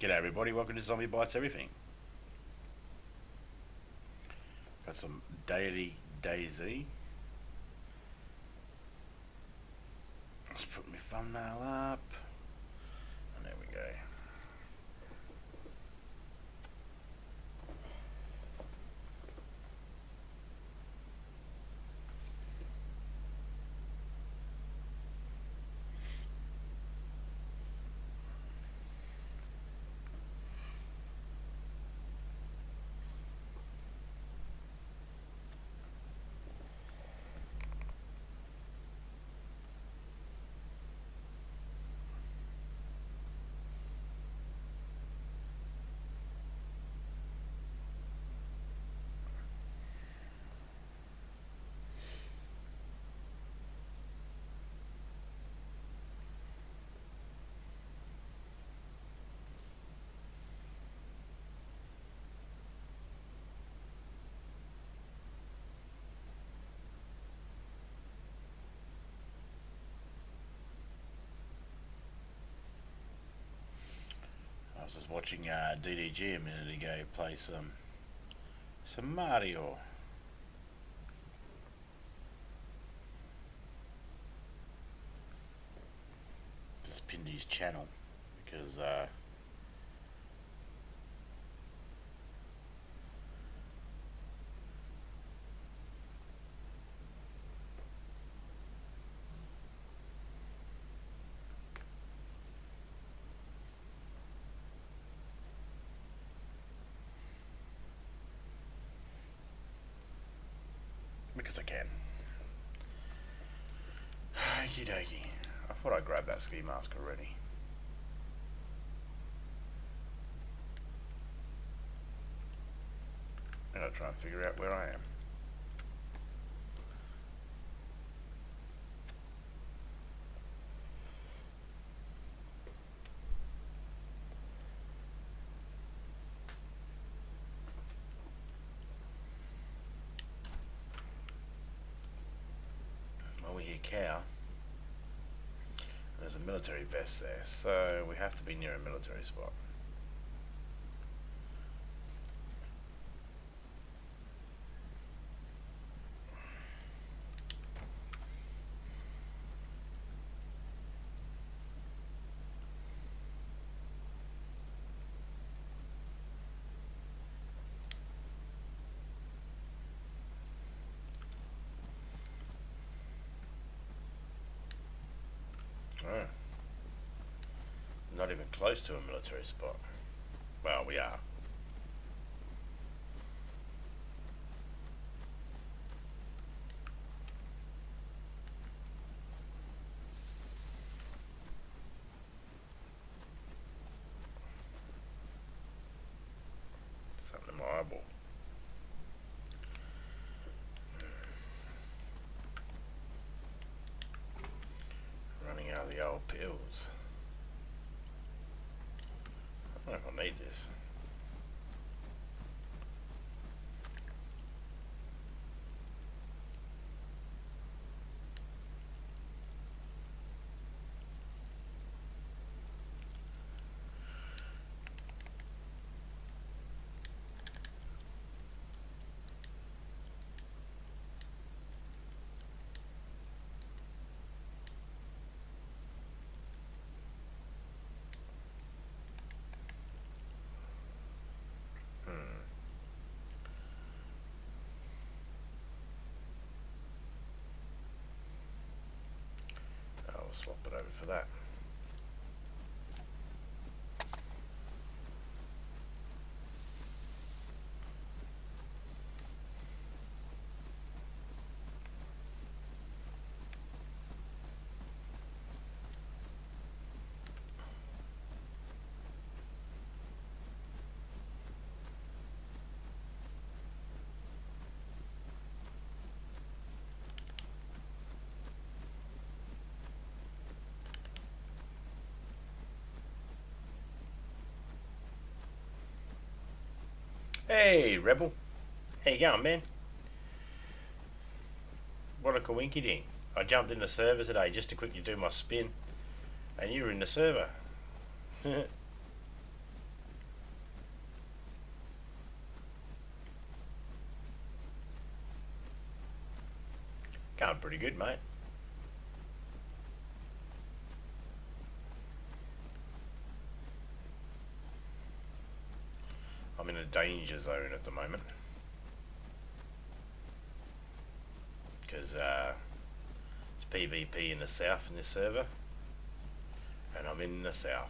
G'day everybody, welcome to Zombie Bites Everything. Got some daily DayZ. Let's put my thumbnail up. And there we go. I was just watching DDG a minute ago play some Mario. Just pinned his channel because I can. Okie dokie. I thought I grabbed that ski mask already. I'm gonna try and figure out where I am. Well, we hear cow. There's a military vest there, so we have to be near a military spot. Oh. Not even close to a military spot. Well, we are. Something in my eyeball. Running out of the old pills. I don't know if I need this. I'll swap it over for that. Hey, Rebel. How you going, man? What a coinky ding. I jumped in the server today just to quickly do my spin, and you were in the server. Going pretty good, mate. I'm in a danger zone at the moment. Because it's PvP in the south in this server. And I'm in the south.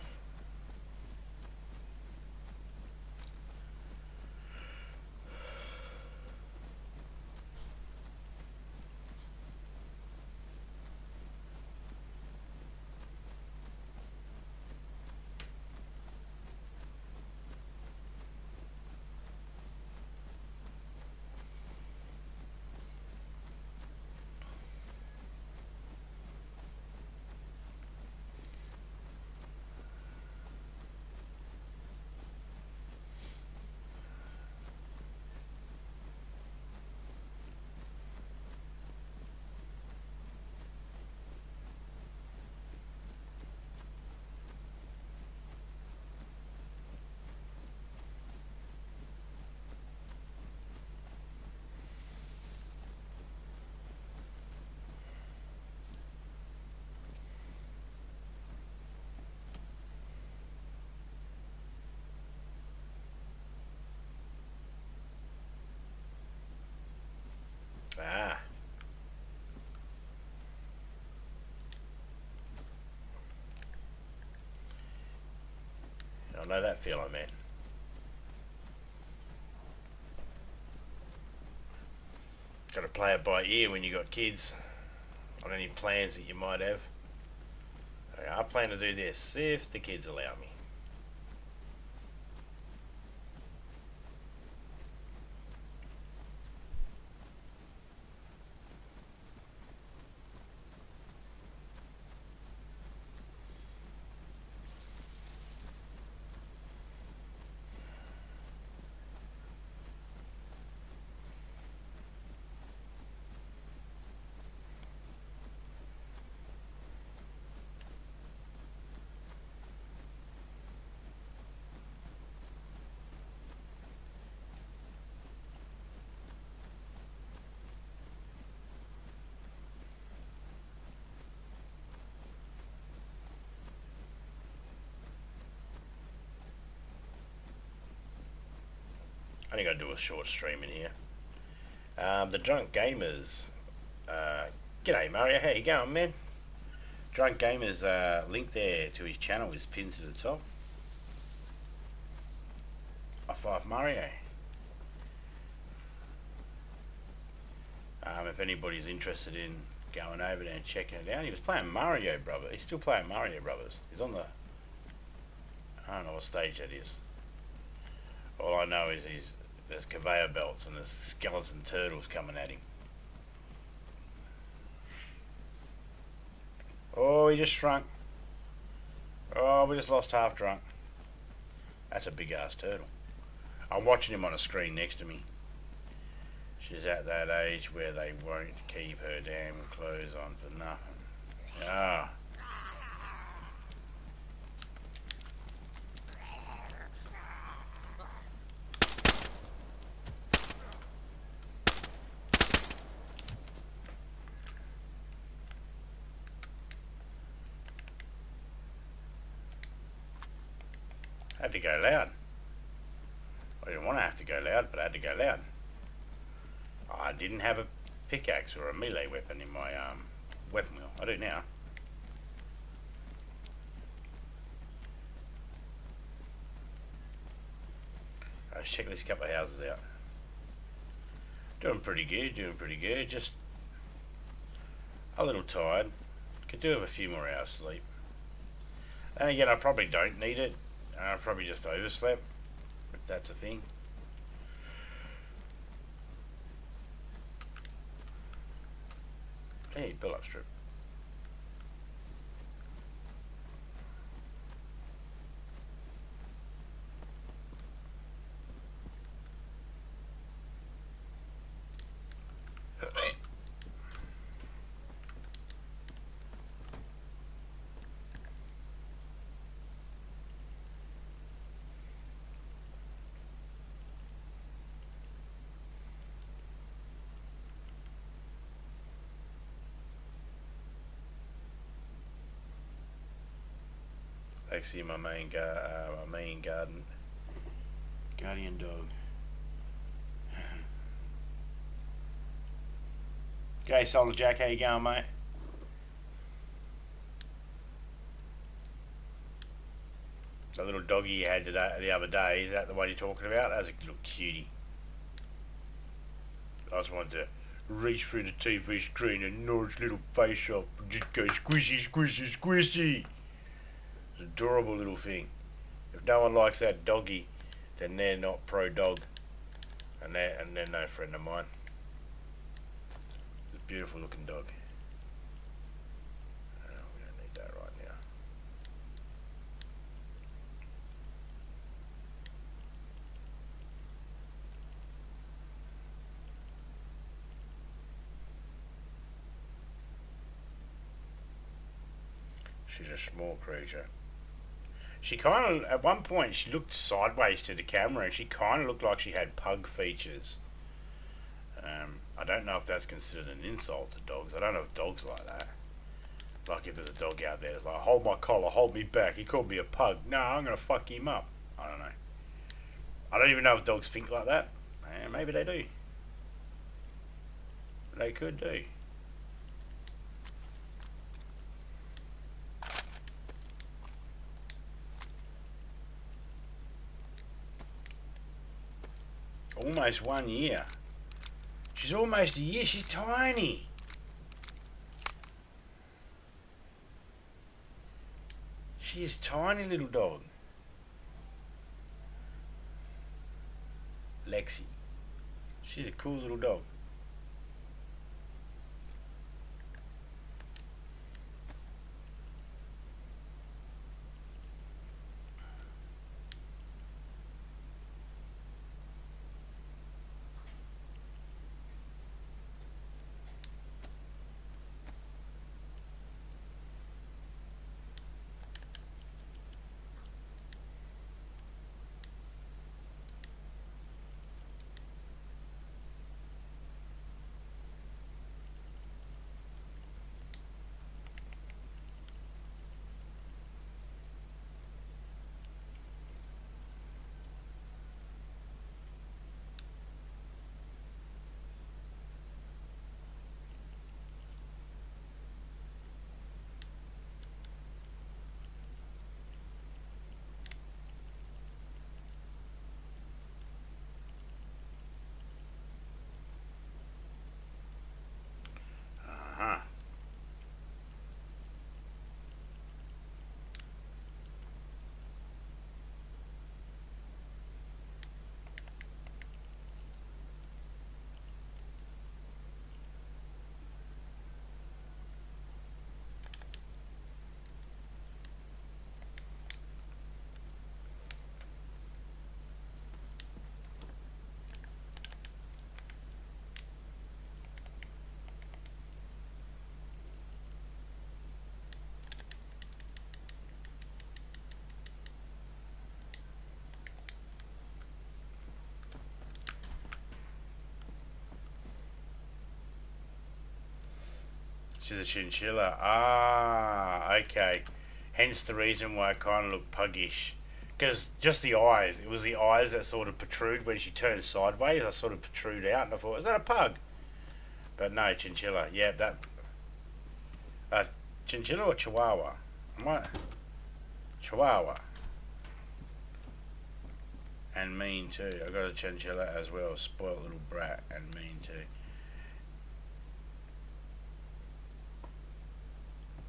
Ah. I know that feeling, man. Got to play it by ear when you got kids. On any plans that you might have. Okay, I plan to do this if the kids allow me. I think I'll do a short stream in here. The Drunk Gamers. G'day Mario, how you going, man? Drunk Gamers link there to his channel is pinned to the top. Five Mario. If anybody's interested in going over there and checking it out, he was playing Mario Brothers. He's still playing Mario Brothers. He's on the, I don't know what stage that is. All I know is there's conveyor belts and there's skeleton turtles coming at him. Oh, he just shrunk. Oh, we just lost half drunk. That's a big ass turtle. I'm watching him on a screen next to me. She's at that age where they won't keep her damn clothes on for nothing. Ah. I had to go loud. I didn't want to have to go loud, but I had to go loud. I didn't have a pickaxe or a melee weapon in my weapon wheel. I do now. Let's check this couple of houses out. Doing pretty good. Just a little tired. Could do with a few more hours sleep. And again, I probably don't need it. I probably just overslept, if that's a thing. Hey, build up strip. Lexi, my main garden guardian dog. Okay, Solid Jack, how you going, mate? The little doggy you had the other day, is that the one you're talking about? That was a little cutie. I just wanted to reach through the TV screen and nudge its little face up and just go squishy, squishy, squishy. It's an adorable little thing. If no one likes that doggy, then they're not pro dog, and they're no friend of mine. It's a beautiful looking dog. Oh, we don't need that right now. She's a small creature. She kind of, at one point, she looked sideways to the camera and she kind of looked like she had pug features. I don't know if that's considered an insult to dogs. I don't know if dogs are like that. Like if there's a dog out there that's like, hold my collar, hold me back. He called me a pug. No, I'm going to fuck him up. I don't know. I don't even know if dogs think like that. Maybe they do. They could do. Almost 1 year. She's almost a year. She's tiny. She's a tiny little dog. Lexi. She's a cool little dog. She's a chinchilla. Ah, okay. Hence the reason why it kind of looked puggish. Because just the eyes. It was the eyes that sort of protrude when she turned sideways. I sort of protrude out and I thought, is that a pug? But no, chinchilla. Yeah, that... chinchilla or chihuahua? What? Chihuahua. And mean too. I got a chinchilla as well. Spoiled little brat and mean too.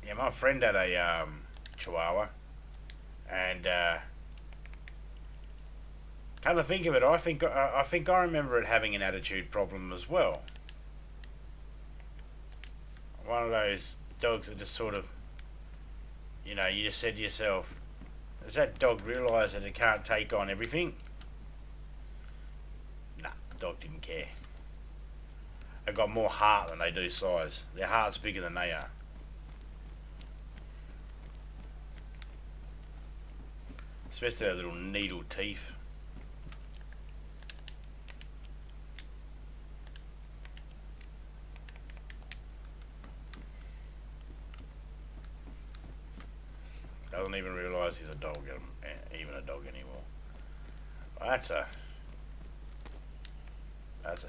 Yeah, my friend had a chihuahua, and come to think of it, I think I remember it having an attitude problem as well. One of those dogs that just sort of, you know, you just said to yourself, does that dog realise that it can't take on everything? Nah, the dog didn't care. They've got more heart than they do size. Their heart's bigger than they are. Especially their little needle teeth. Doesn't even realise he's a dog, even a dog anymore. Well, that's a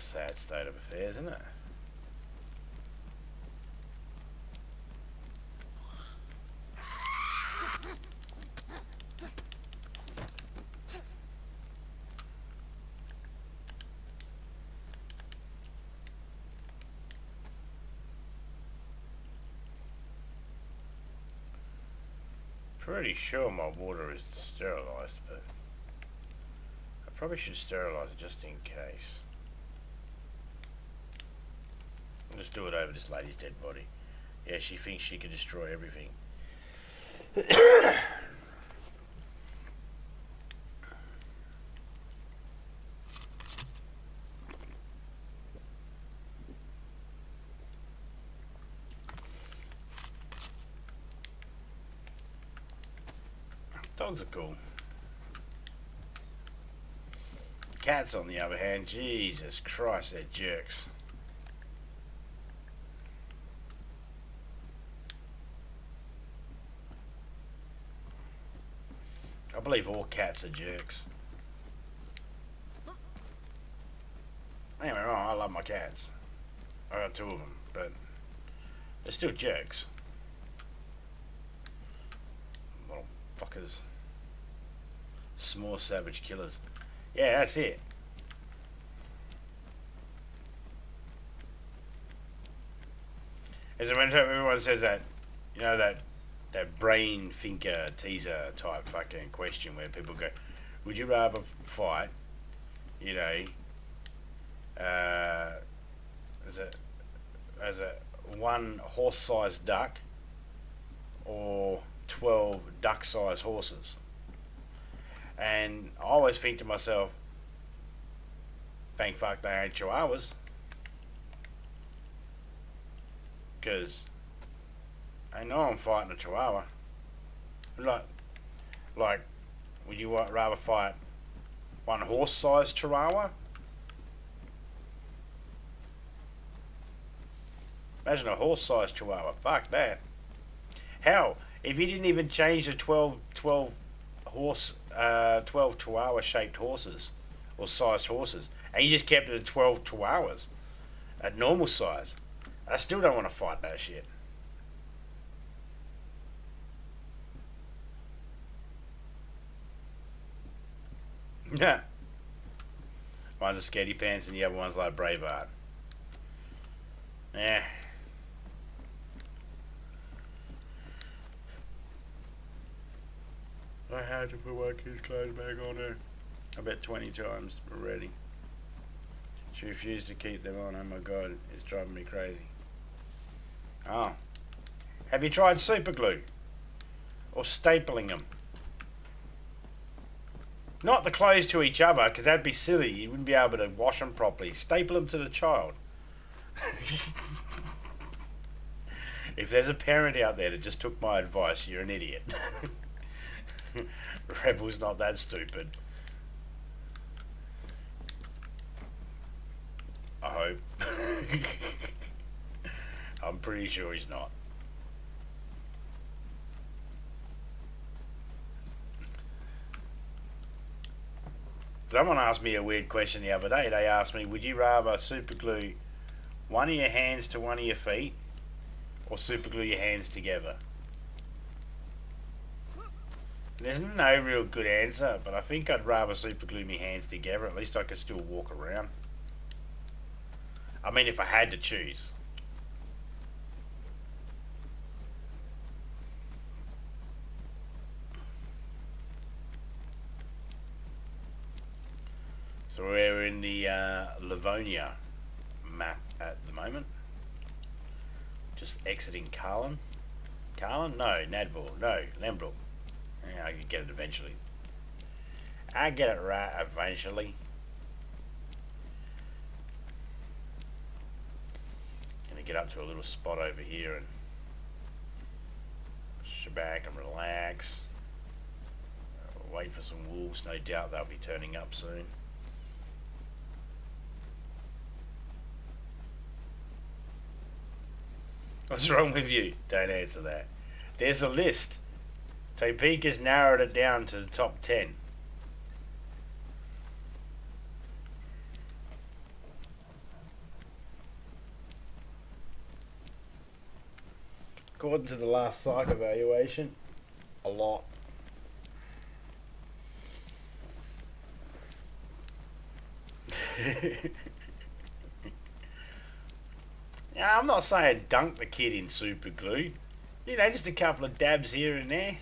sad state of affairs, isn't it? Pretty sure my water is sterilised, but I probably should sterilise it just in case. I'll just do it over this lady's dead body. Yeah, she thinks she can destroy everything. Dogs are cool. Cats, on the other hand, Jesus Christ, they're jerks. I believe all cats are jerks. Anyway, I love my cats. I got 2 of them, but they're still jerks. Little fuckers. Small savage killers. Yeah, that's it. As when everyone says that, you know, that brain thinker teaser type fucking question where people go, would you rather fight, you know, as a 1 horse-sized duck or 12 duck-sized horses? And I always think to myself, thank fuck they ain't chihuahuas, because I know I'm fighting a chihuahua. Like, would you rather fight 1 horse-sized chihuahua? Imagine a horse-sized chihuahua. Fuck that. Hell, if you didn't even change the 12 chihuahua-shaped horses or sized horses, and you just kept it at 12 chihuahuas at normal size, I still don't want to fight that shit. Yeah. One's a scaredy pants and the other one's like Braveheart. Yeah. I had to put my kid's clothes back on her. I bet 20 times already. She refused to keep them on. Oh my god, it's driving me crazy. Oh. Have you tried super glue? Or stapling them? Not the clothes to each other, because that'd be silly. You wouldn't be able to wash them properly. Staple them to the child. If there's a parent out there that just took my advice, you're an idiot. Rebel's not that stupid. I hope. I'm pretty sure he's not. Someone asked me a weird question the other day. They asked me, would you rather super glue one of your hands to one of your feet or super glue your hands together? There's no real good answer, but I think I'd rather super glue my hands together. At least I could still walk around. I mean, if I had to choose. So we're in the Livonia map at the moment. Just exiting Carlin. Carlin? No, Nadville. No, Lembrook. Yeah, I can get it eventually. I get it right eventually. Gonna get up to a little spot over here and sit back and relax. Wait for some wolves. No doubt they'll be turning up soon. What's wrong with you? Don't answer that. There's a list. Topeka's narrowed it down to the top 10. According to the last psych evaluation, a lot. Now, I'm not saying dunk the kid in super glue. You know, just a couple of dabs here and there.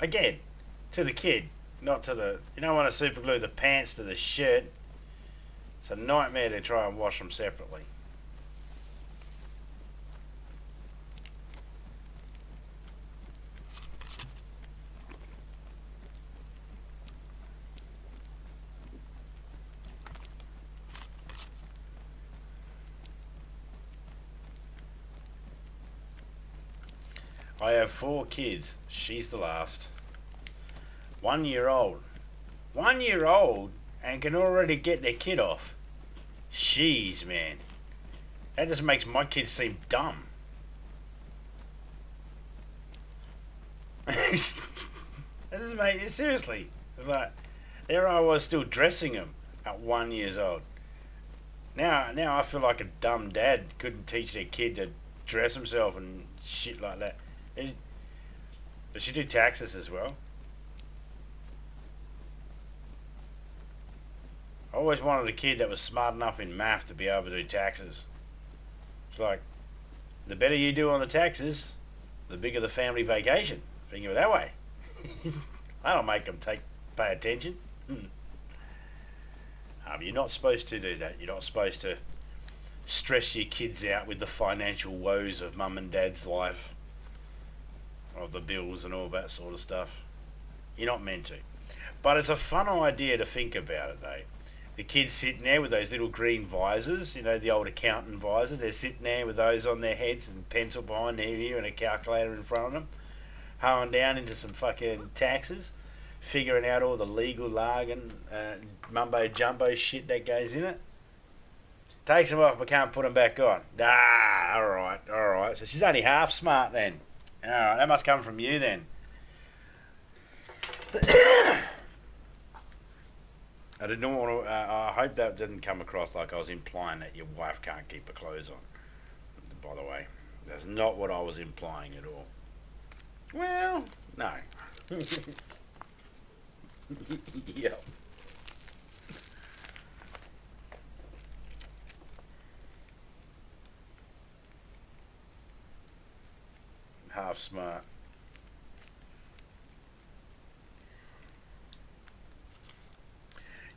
Again, to the kid, not to the... You don't want to super glue the pants to the shirt. It's a nightmare to try and wash them separately. I have 4 kids. She's the last. 1 year old. 1 year old and can already get their kid off. Jeez, man. That just makes my kids seem dumb. That doesn't make it seriously. It's like there I was still dressing them at 1 year old. Now I feel like a dumb dad couldn't teach their kid to dress himself and shit like that. Does she do taxes as well? I always wanted a kid that was smart enough in math to be able to do taxes. It's like, the better you do on the taxes, the bigger the family vacation. Think of it that way. That'll make them pay attention. You're not supposed to do that. You're not supposed to stress your kids out with the financial woes of mum and dad's life, of the bills and all that sort of stuff. You're not meant to. But it's a fun idea to think about it, though. The kids sitting there with those little green visors, you know, the old accountant visors. They're sitting there with those on their heads and pencil behind their ear and a calculator in front of them, hoeing down into some fucking taxes, figuring out all the legal jargon, mumbo jumbo shit that goes in it. Takes them off but can't put them back on. Alright. So she's only half smart then. Alright, that must come from you then. I didn't want to. I hope that didn't come across like I was implying that your wife can't keep her clothes on. By the way, that's not what I was implying at all. Well, no. Yep. Half smart.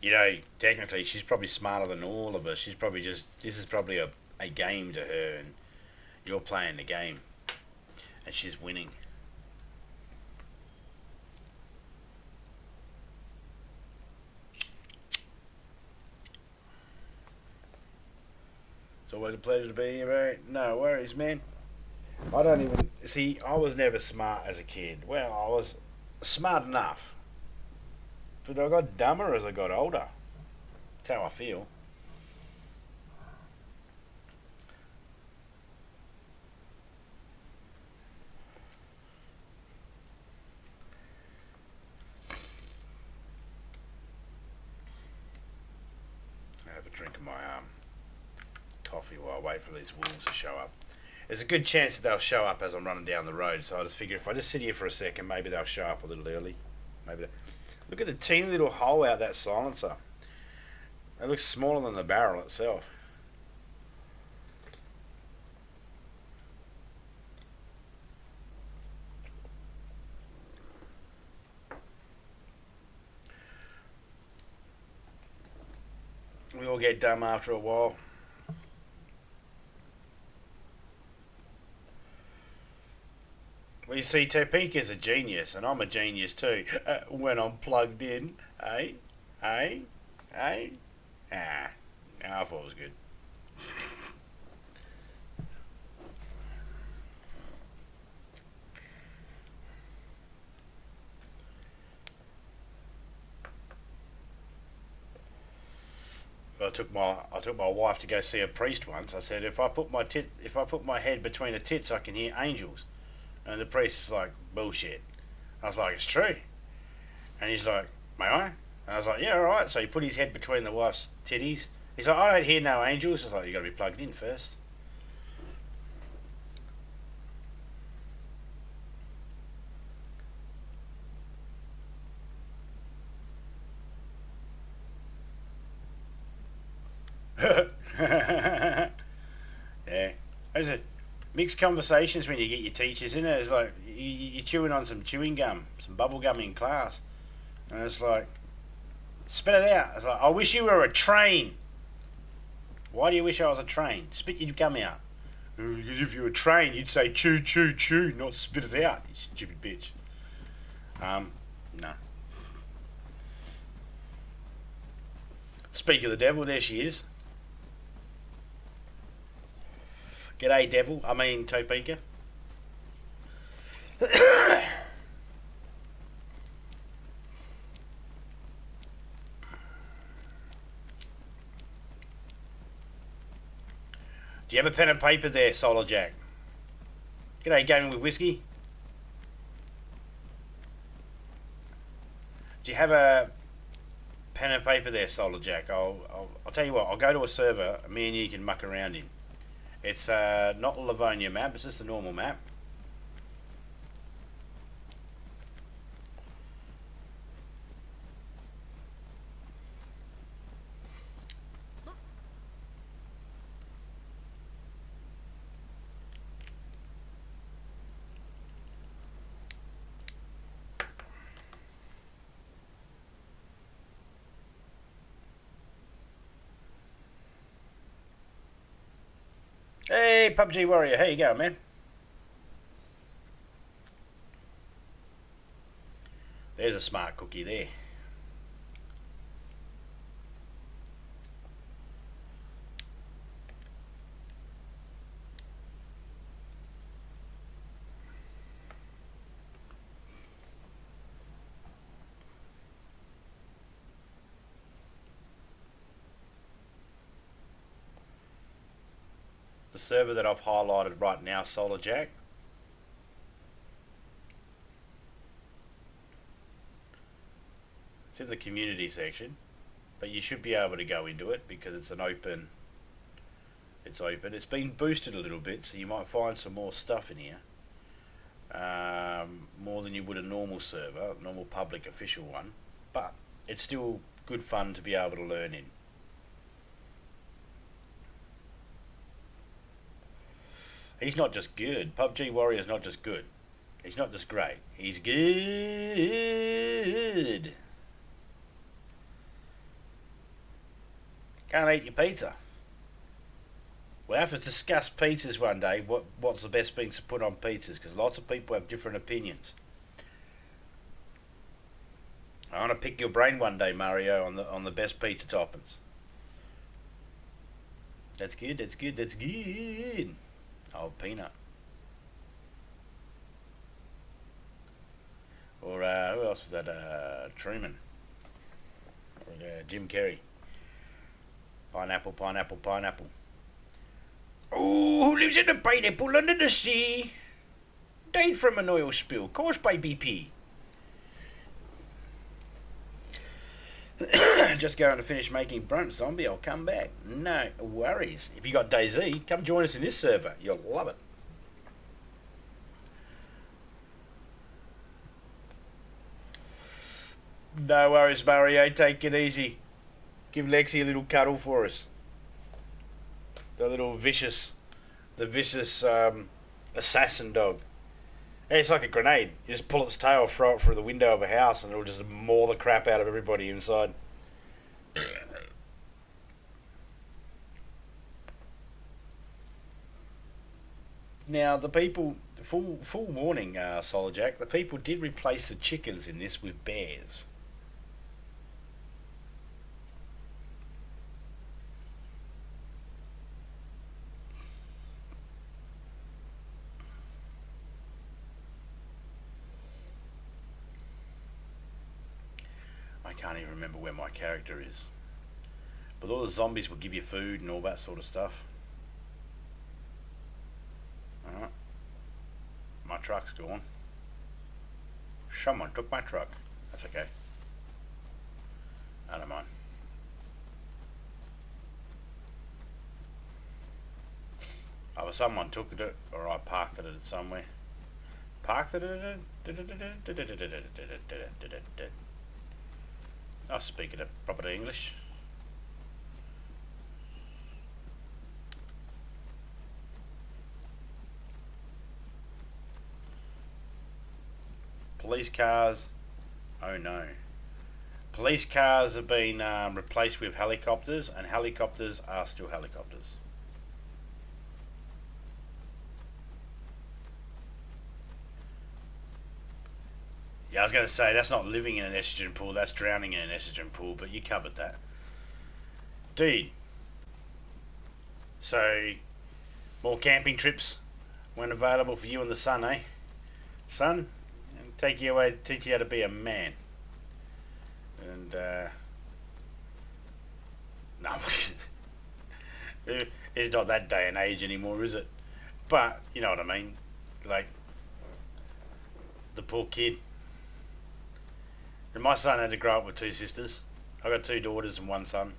You know, technically she's probably smarter than all of us. She's probably just, this is probably a game to her and you're playing the game and she's winning. It's always a pleasure to be here, mate. No worries, man. I don't even, see, I was never smart as a kid. Well, I was smart enough. But I got dumber as I got older. That's how I feel. I have a drink of my coffee while I wait for these wolves to show up. There's a good chance that they'll show up as I'm running down the road, so I just figure if I just sit here for a second, maybe they'll show up a little early. Maybe. Look at the teeny little hole out that silencer. It looks smaller than the barrel itself. We all get dumb after a while. Well, you see, Topeka's a genius, and I'm a genius too. When I'm plugged in, eh? I thought it was good. took my wife to go see a priest once. I said, if I put my head between the tits, I can hear angels. And the priest is like, bullshit. I was like, it's true. And he's like, may I? And I was like, yeah, all right. So he put his head between the wife's titties. He's like, I don't hear no angels. I was like, you got to be plugged in first. Yeah. Is it mixed conversations when you get your teachers in it? It's like you're chewing on some chewing gum, some bubble gum in class, and it's like, spit it out. It's like, I wish you were a train. Why do you wish I was a train? Spit your gum out. Because if you were a train, you'd say chew, chew, chew, not spit it out, you stupid bitch. No. Speak of the devil, there she is. G'day, devil. I mean, Topeka. Do you have a pen and paper there, Solar Jack? G'day, Gaming with Whiskey. Do you have a pen and paper there, Solar Jack? I'll tell you what. I'll go to a server. Me and you can muck around in. It's not the Livonia map. It's just a normal map. Hey, PUBG Warrior, how you going, man? There's a smart cookie there. The server that I've highlighted right now, Solar Jack. It's in the community section, but you should be able to go into it because it's an open. It's open. It's been boosted a little bit, so you might find some more stuff in here. More than you would a normal server, normal public official one, but it's still good fun to be able to learn in. He's not just good. PUBG Warrior's not just good. He's not just great. He's good. Can't eat your pizza. We'll have to discuss pizzas one day. What's the best things to put on pizzas? Because lots of people have different opinions. I want to pick your brain one day, Mario, on the best pizza toppings. That's good. That's good. That's good. Oh, Peanut. Or who else was that? Truman. Or Jim Carrey. Pineapple, pineapple, pineapple. Oh, who lives in a pineapple under the sea? Died from an oil spill caused by BP. Just going to finish making Brunt Zombie. I'll come back. No worries. If you got DayZ, come join us in this server. You'll love it. No worries, Mario. Take it easy. Give Lexi a little cuddle for us. The little vicious, assassin dog. It's like a grenade. You just pull its tail, throw it through the window of a house, and it'll just maul the crap out of everybody inside. Now, the people, full warning, Solid Jack, the people did replace the chickens in this with bears. I can't even remember where my character is. But all the zombies will give you food and all that sort of stuff. Alright. My truck's gone. Someone took my truck. That's okay. I don't mind. Either someone took it or I parked it somewhere. Parked it. I'll speak it proper English. Police cars. Oh no. Police cars have been replaced with helicopters, and helicopters are still helicopters. Yeah, I was going to say, that's not living in an estrogen pool, that's drowning in an estrogen pool, but you covered that. Dude. So, more camping trips when available for you and the son, eh? Son, take you away, teach you how to be a man. And, no, it's not that day and age anymore, is it? But, you know what I mean? Like, the poor kid. And my son had to grow up with two sisters. I got two daughters and one son.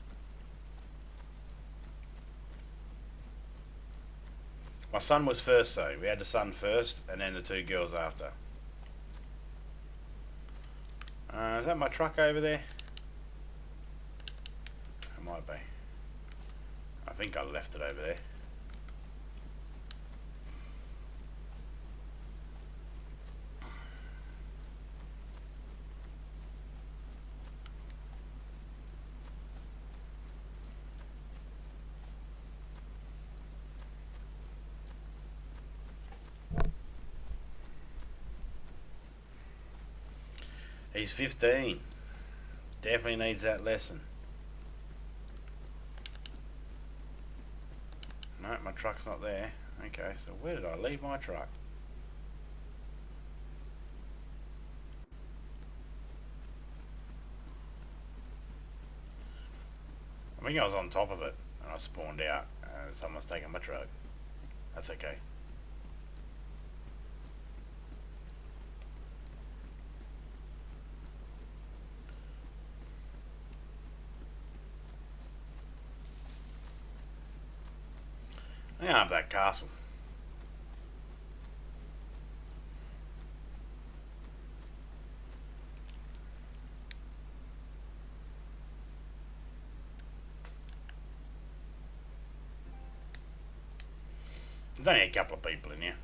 My son was first though. We had the son first and then the two girls after. Is that my truck over there? It might be. I think I left it over there. He's 15. Definitely needs that lesson. No, my truck's not there. Okay, so where did I leave my truck? I think I was on top of it and I spawned out and someone's taken my truck. That's okay. I'm gonna have that castle. There's only a couple of people in here.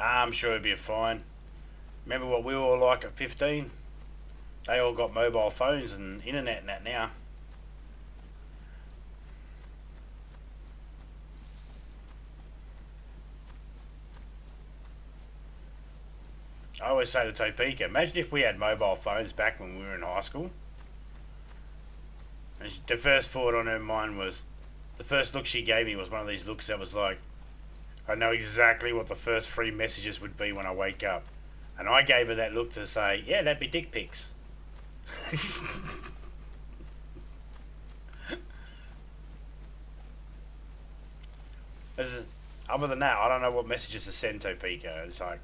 I'm sure it'd be fine. Remember what we were all like at 15? They all got mobile phones and internet and that now. I always say to Topeka, imagine if we had mobile phones back when we were in high school. And the first thought on her mind was, the first look she gave me was one of these looks that was like, I know exactly what the first 3 messages would be when I wake up. And I gave her that look to say, yeah, that'd be dick pics. Other than that, I don't know what messages to send Topeka. It's like,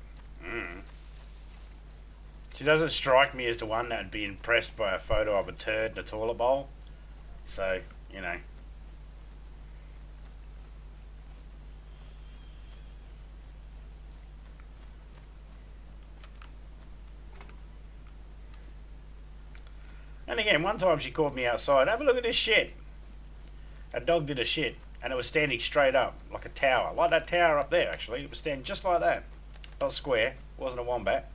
She doesn't strike me as the one that'd be impressed by a photo of a turd in a toilet bowl. So, you know. And again, one time she called me outside, have a look at this shit. A dog did a shit, and it was standing straight up, like a tower. Like that tower up there, actually. It was standing just like that. Not square, it wasn't a wombat.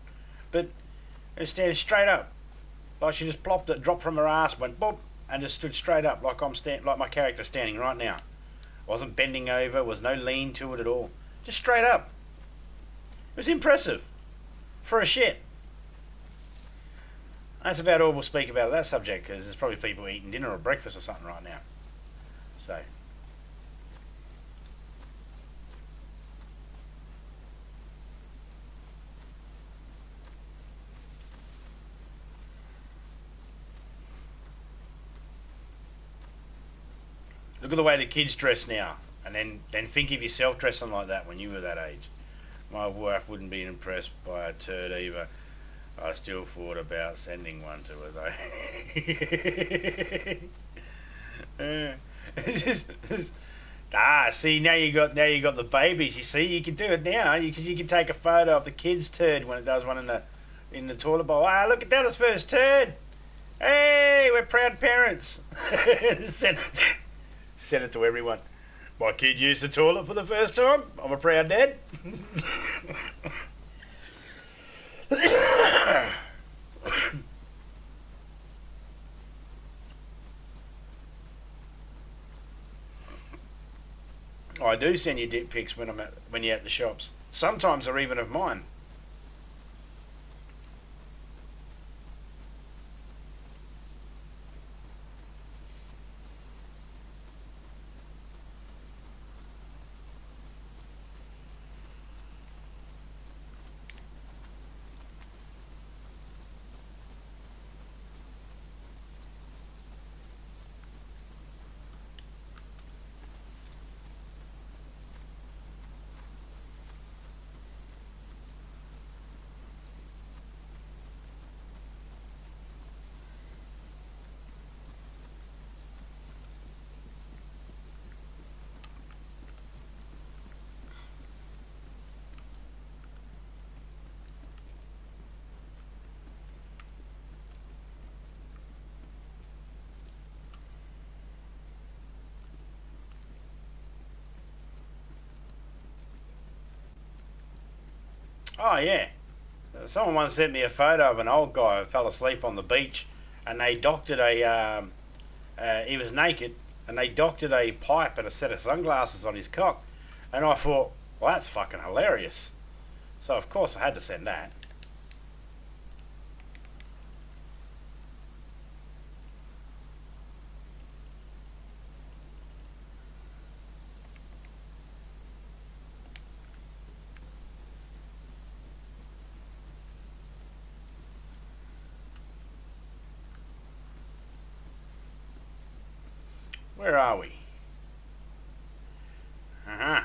But it was standing straight up. Like she just plopped it, dropped from her ass, went boop, and just stood straight up, like like my character standing right now. Wasn't bending over, was no lean to it at all. Just straight up. It was impressive. For a shit. That's about all we'll speak about that subject, because there's probably people eating dinner or breakfast or something right now. So, Look at the way the kids dress now. And then think of yourself dressing like that when you were that age. My wife wouldn't be impressed by a turd either. I still thought about sending one to her though. See, now you got the babies. You see, you can do it now. You can take a photo of the kid's turd when it does one in the toilet bowl. Ah, look at Della's first turd. Hey, we're proud parents. Send it to everyone. My kid used the toilet for the first time. I'm a proud dad. I do send you dick pics when you're at the shops. Sometimes they're even of mine. Oh yeah. Someone once sent me a photo of an old guy who fell asleep on the beach, and they doctored he was naked, and they doctored a pipe and a set of sunglasses on his cock, and I thought, well, that's fucking hilarious. So of course I had to send that. Where are we? Uh-huh.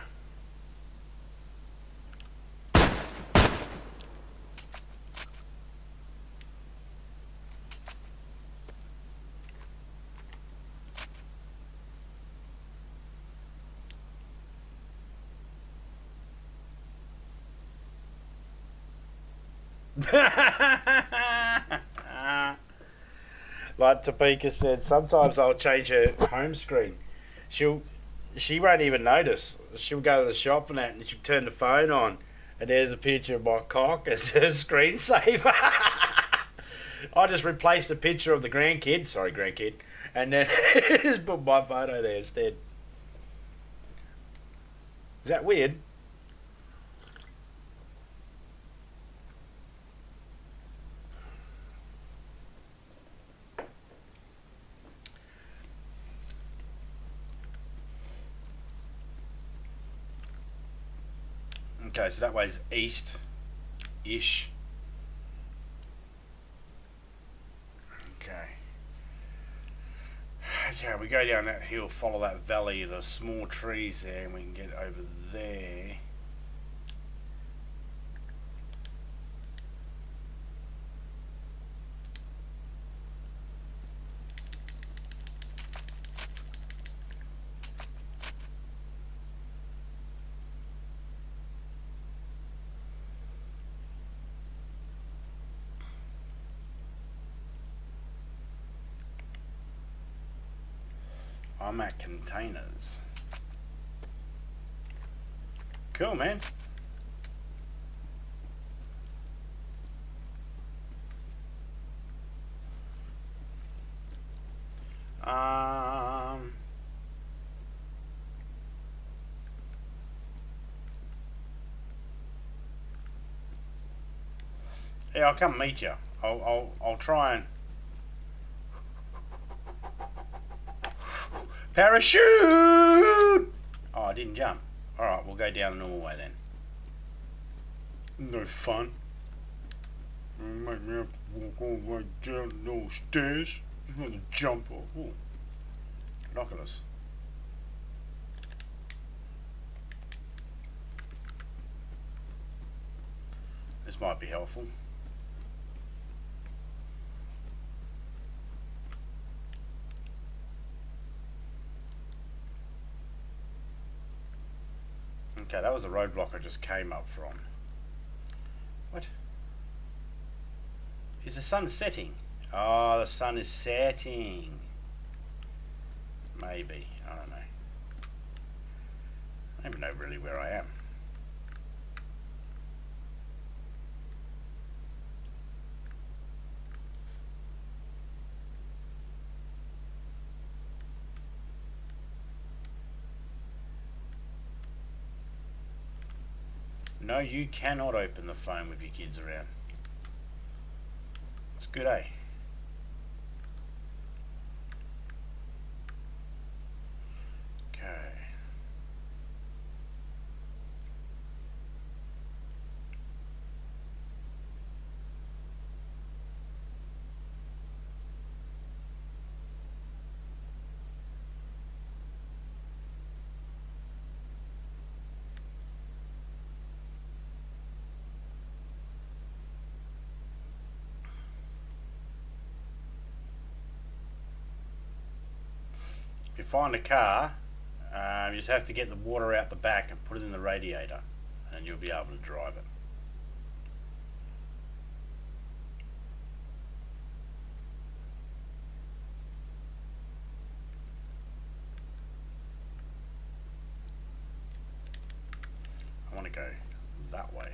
Like Topeka said, sometimes I'll change her home screen. She won't even notice. She'll go to the shop and that, and she'll turn the phone on, and there's a picture of my cock as her screensaver. I just replaced the picture of the grandkid, and then just put my photo there instead. Is that weird? Okay, so that way's east-ish. Okay. Okay, we go down that hill, follow that valley, the small trees there, and we can get over there. I'm at containers. Cool, man. Yeah, I'll come meet you. I'll try and parachute. Oh, I didn't jump. All right, we'll go down the normal way then. No fun. Make me have to walk all the way down those stairs. Just want to jump off. Ooh. Binoculars. might be helpful. Okay, that was the roadblock I just came up from. What? Is the sun setting? Oh, the sun is setting. Maybe. I don't know. I don't even know really where I am. No, you cannot open the phone with your kids around. It's good, eh? Okay. If you find a car, you just have to get the water out the back and put it in the radiator, and you'll be able to drive it. I want to go that way.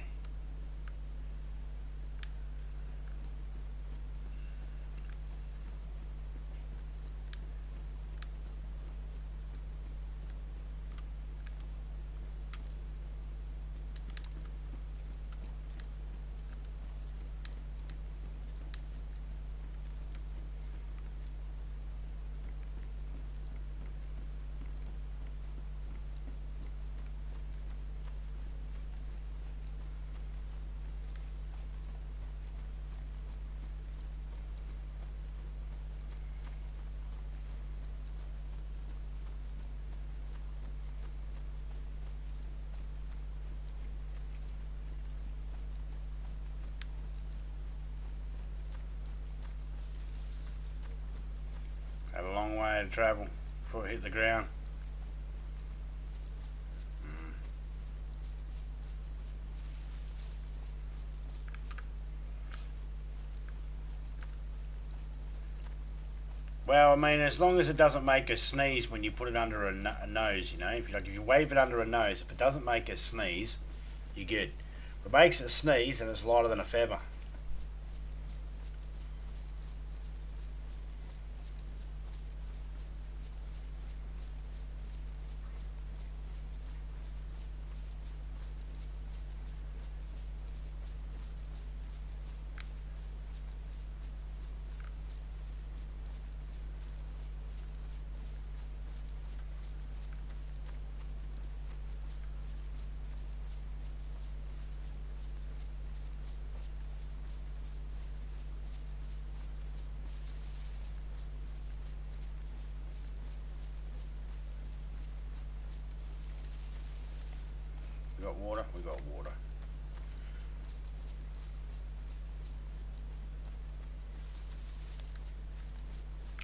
Had a long way to travel before it hit the ground. Well, I mean, as long as it doesn't make a sneeze when you put it under a nose, you know. If you wave it under a nose, if it doesn't make a sneeze, you're good. If it makes it sneeze, then it's lighter than a feather. We got water, we got water.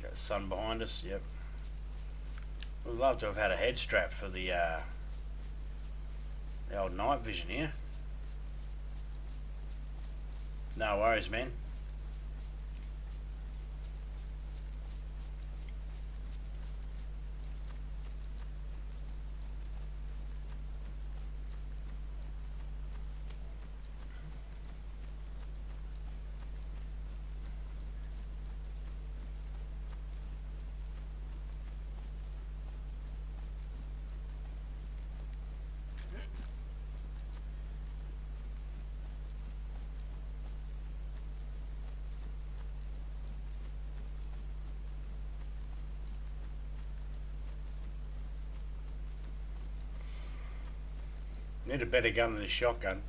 Got the sun behind us, yep. We'd love to have had a head strap for the old night vision here. No worries, man. Need a better gun than a shotgun.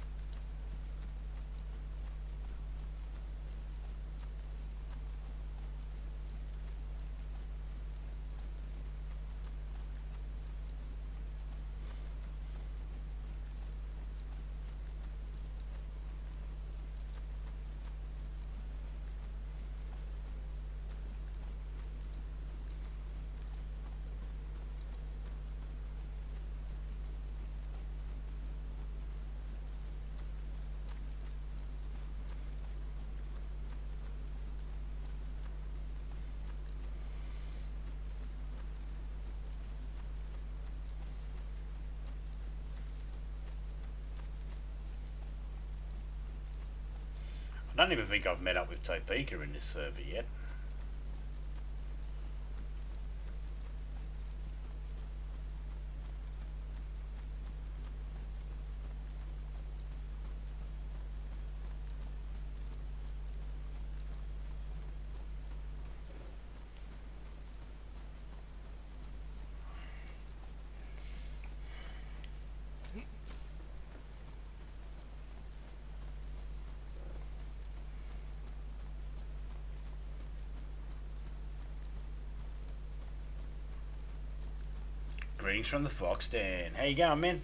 I don't even think I've met up with Topeka in this server yet. Greetings from the Fox Den. How you going, man?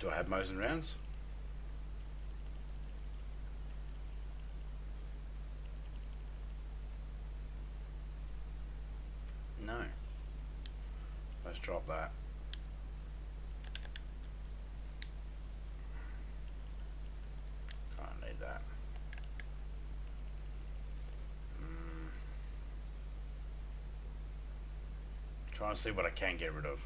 Do I have Mosin rounds? No. Let's drop that. Can't need that. Trying to see what I can get rid of.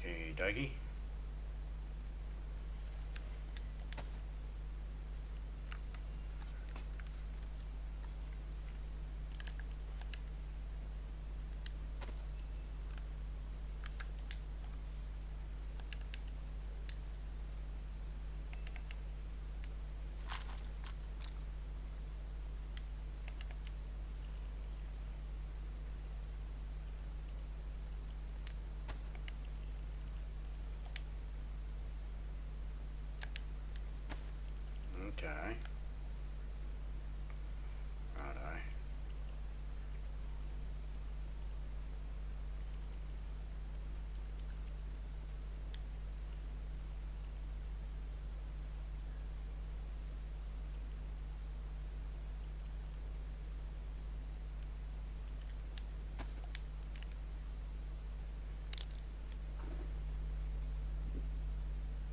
Okay, dokie. Okay. Righto.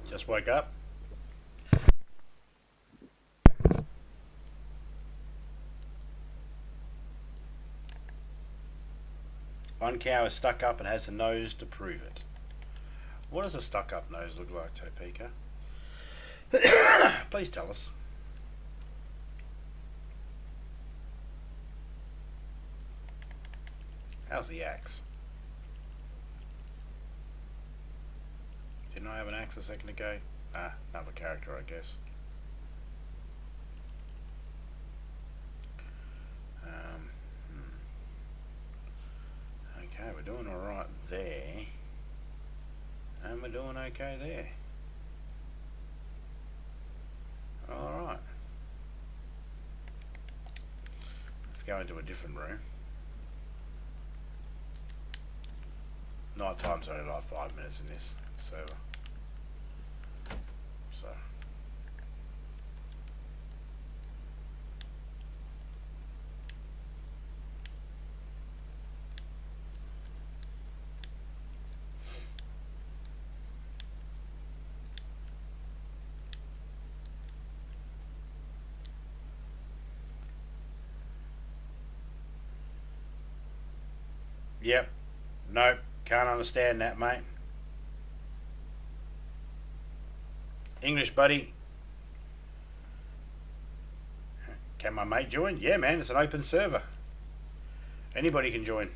Just woke up. One cow is stuck up and has a nose to prove it. What does a stuck up nose look like, Topeka? Please tell us. How's the axe? Didn't I have an axe a second ago? Ah, another character, I guess. Okay, we're doing alright there. And we're doing okay there. Alright. Let's go into a different room. Night time's only like 5 minutes in this server. So. Yep. Nope. Can't understand that, mate. English, buddy. Can my mate join? Yeah, man, it's an open server. Anybody can join.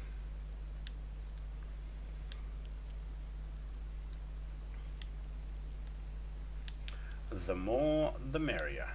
The more, the merrier.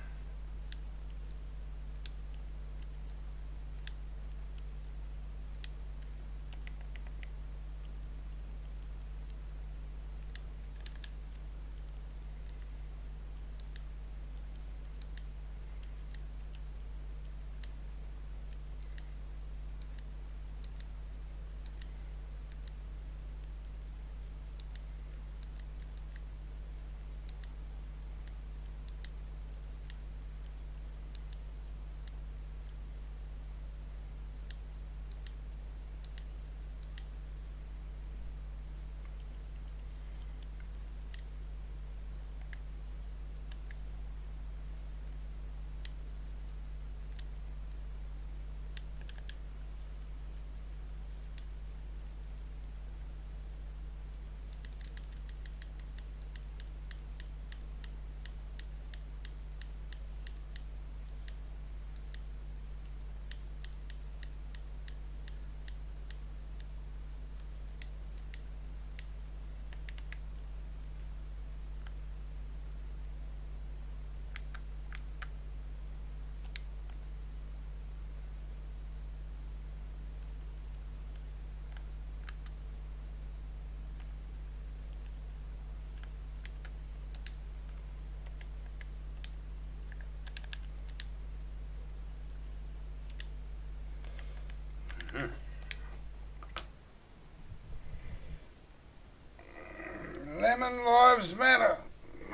Lemon lives matter.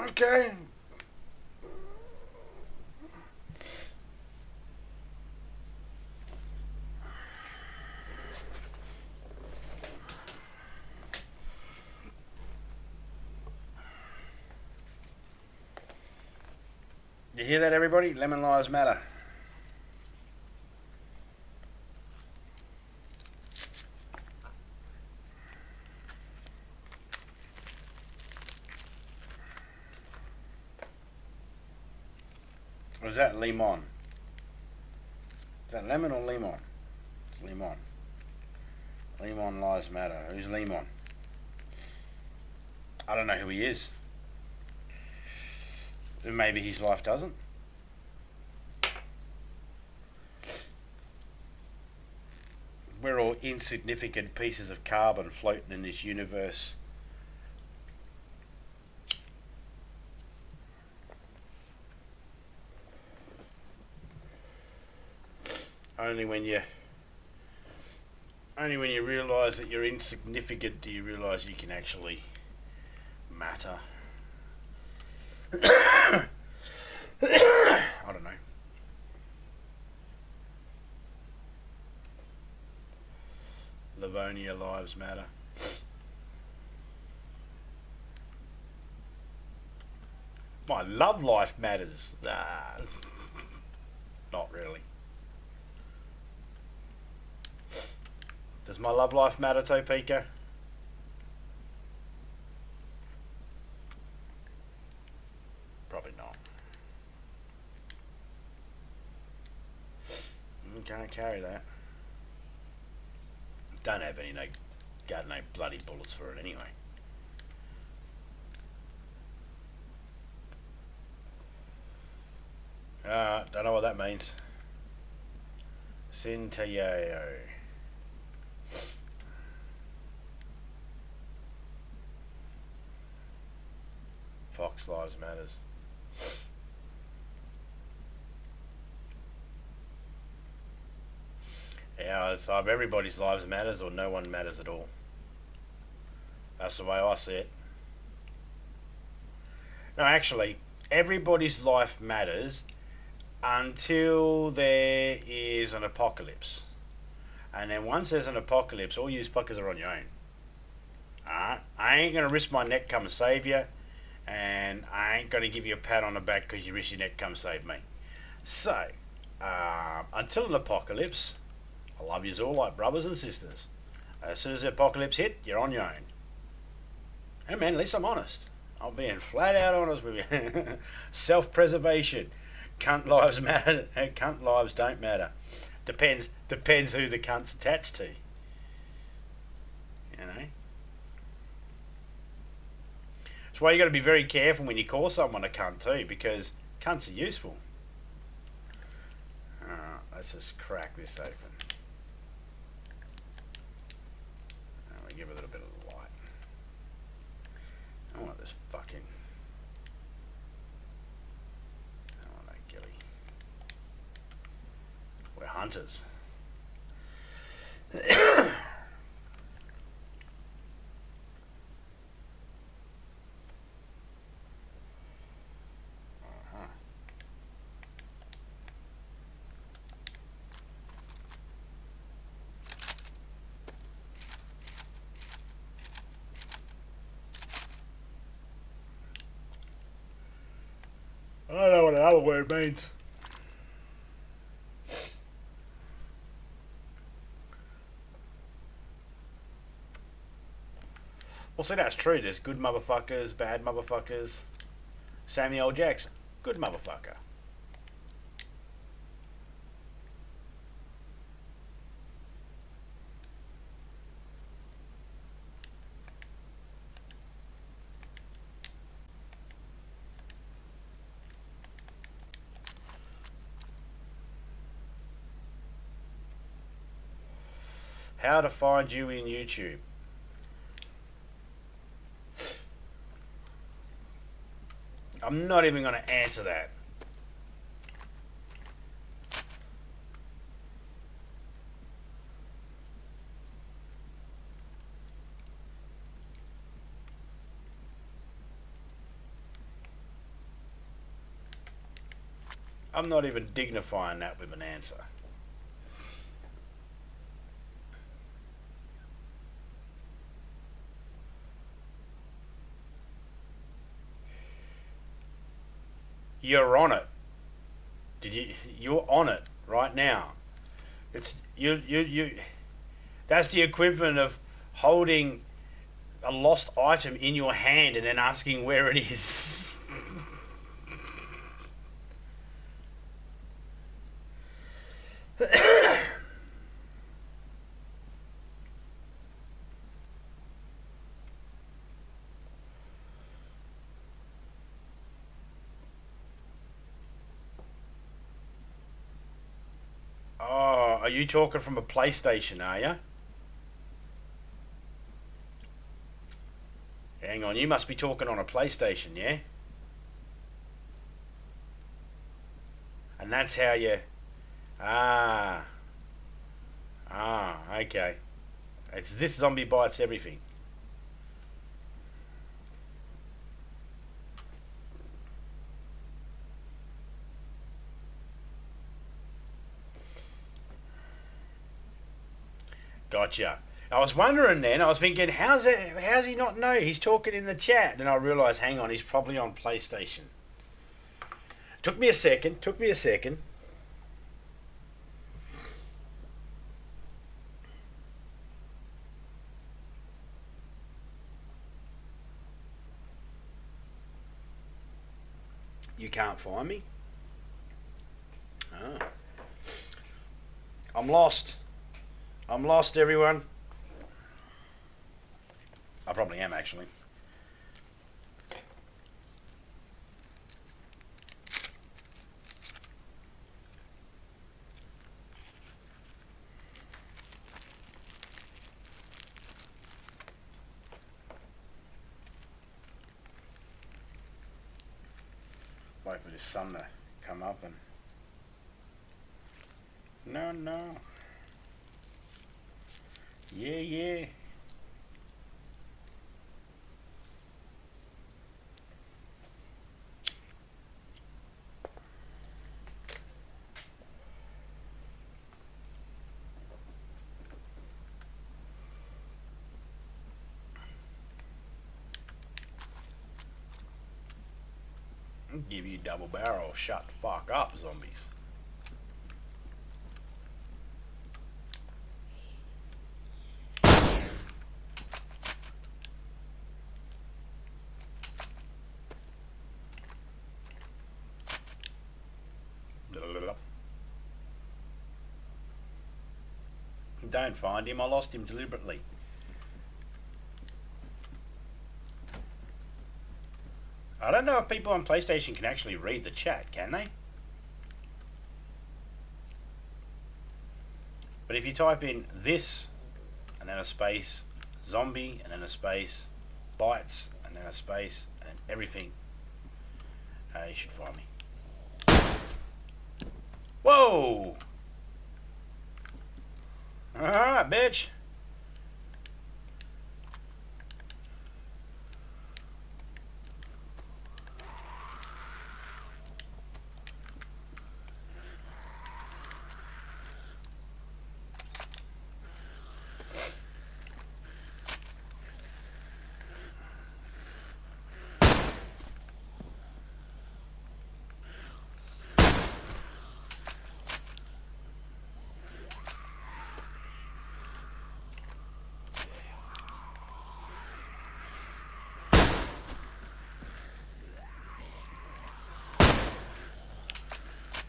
Okay. You hear that, everybody? Lemon lives matter. Or is that limon? Is that lemon or limon? It's limon. Limon lives matter. Who's limon? I don't know who he is. Maybe his life doesn't. We're all insignificant pieces of carbon floating in this universe. Only when you realise that you're insignificant do you realise you can actually matter. I don't know. Livonia lives matter. My love life matters. Not really. Does my love life matter, Topeka? Probably not. Can't carry that. Don't have any, got no bloody bullets for it anyway. Don't know what that means. Centelleo. Fox Lives Matters. Yeah, it's either everybody's lives matters or no one matters at all. That's the way I see it. No, actually, everybody's life matters until there is an apocalypse. And then once there's an apocalypse, all you fuckers are on your own. Alright? I ain't gonna risk my neck come and save you, and I ain't gonna give you a pat on the back because you risk your neck come save me. So, until an apocalypse, I love yous all like brothers and sisters. As soon as the apocalypse hit, you're on your own. Hey man, at least I'm honest. I'm being flat out honest with you. Self-preservation. Cunt lives matter. Cunt lives don't matter. Depends who the cunt's attached to. You know. That's why you got to be very careful when you call someone a cunt too, because cunts are useful. Alright, let's just crack this open. And we give it a little bit of light. I want this fucking... I want that gilly. We're hunters. I don't know what another word means. Well, see, that's true. There's good motherfuckers, bad motherfuckers. Samuel Jackson, good motherfucker. How to find you in YouTube. I'm not even going to answer that. I'm not even dignifying that with an answer. You're on it. You're on it right now. It's you. That's the equivalent of holding a lost item in your hand and then asking where it is. Oh, are you talking from a PlayStation, are you? Hang on, you must be talking on a PlayStation, yeah? And that's how you... Ah, okay. It's this zombie bites everything. Gotcha. I was wondering then, I was thinking, how's he not know? He's talking in the chat. And I realised, hang on, he's probably on PlayStation. Took me a second. You can't find me? Oh. I'm lost. I'm lost, everyone. I probably am, actually. Wait for the sun to come up and... No. Yeah. Give you double barrel. Shut the fuck up, zombies. don't find him. I lost him deliberately. I don't know if people on PlayStation can actually read the chat, can they? But if you type in this, and then a space, zombie, and then a space, bites, and then a space, and everything, you should find me. Whoa! Alright, bitch.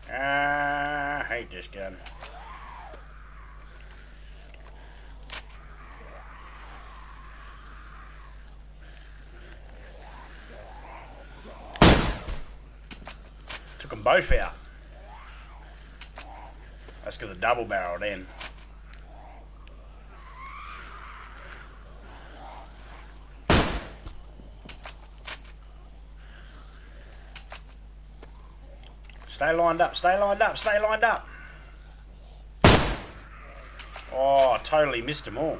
I hate this gun. Took them both out. That's because the double barreled in. Stay lined up, stay lined up, stay lined up. Oh, I totally missed them all.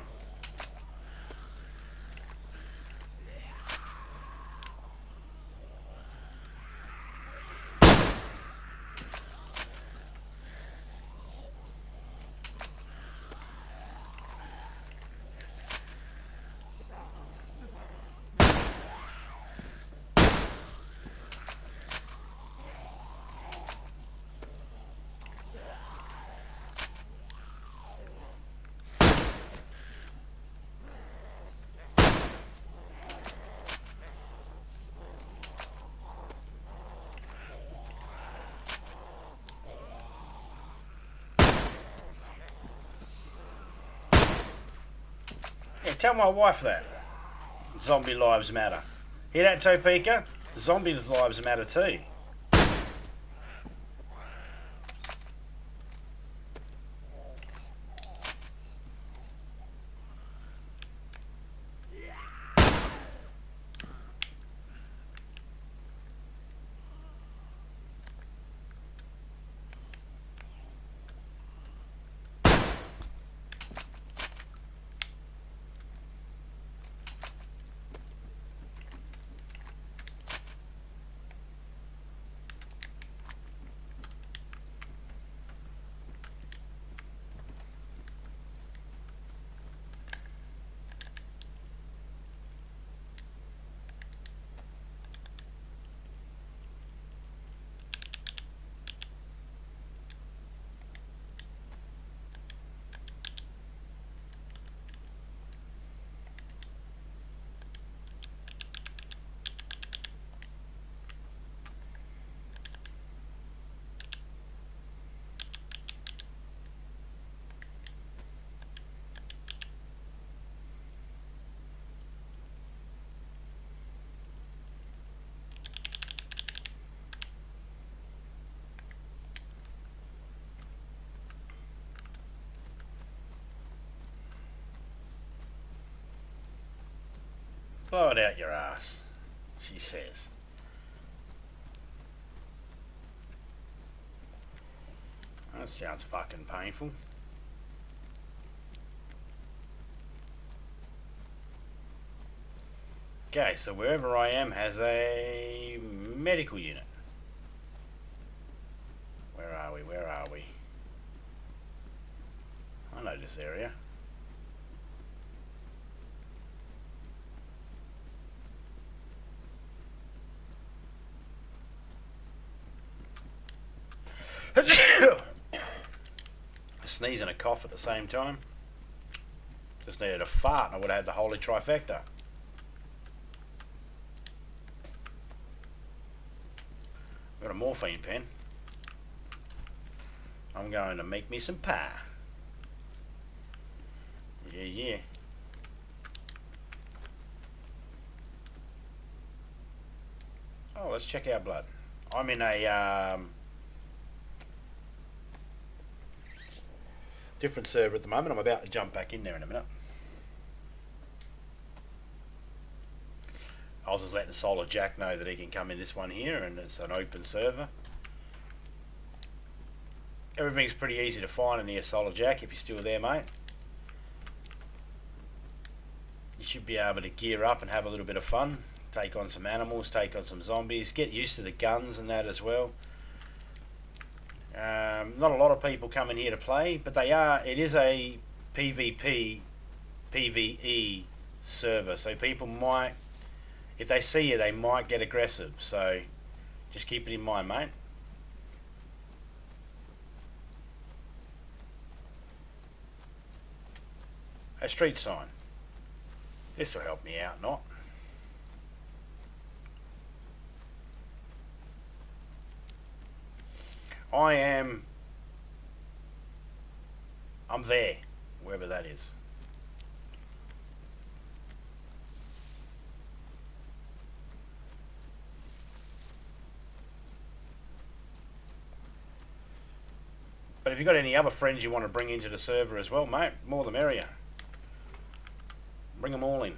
Yeah, tell my wife that. Zombie lives matter. Hear that, Topeka? Zombies' lives matter too. Blow it out your ass, she says. That sounds fucking painful. Okay, so wherever I am has a medical unit. Where are we? Where are we? I know this area. A sneeze and a cough at the same time. Just needed a fart and I would have had the holy trifecta. Got a morphine pen. I'm going to make me some pie. Yeah. Oh, let's check our blood. I'm in a different server at the moment. I'm about to jump back in there in a minute. I was just letting Solar Jack know that he can come in this one here, and it's an open server. Everything's pretty easy to find in here, Solar Jack, if you're still there, mate. You should be able to gear up and have a little bit of fun. Take on some animals, take on some zombies, get used to the guns and that as well. Not a lot of people come in here to play, but it is a PvP, PvE server, so people might, if they see you, they might get aggressive, so just keep it in mind, mate. A street sign. This will help me out, not. I'm there, wherever that is. But if you've got any other friends you want to bring into the server as well, mate, more the merrier. Bring them all in.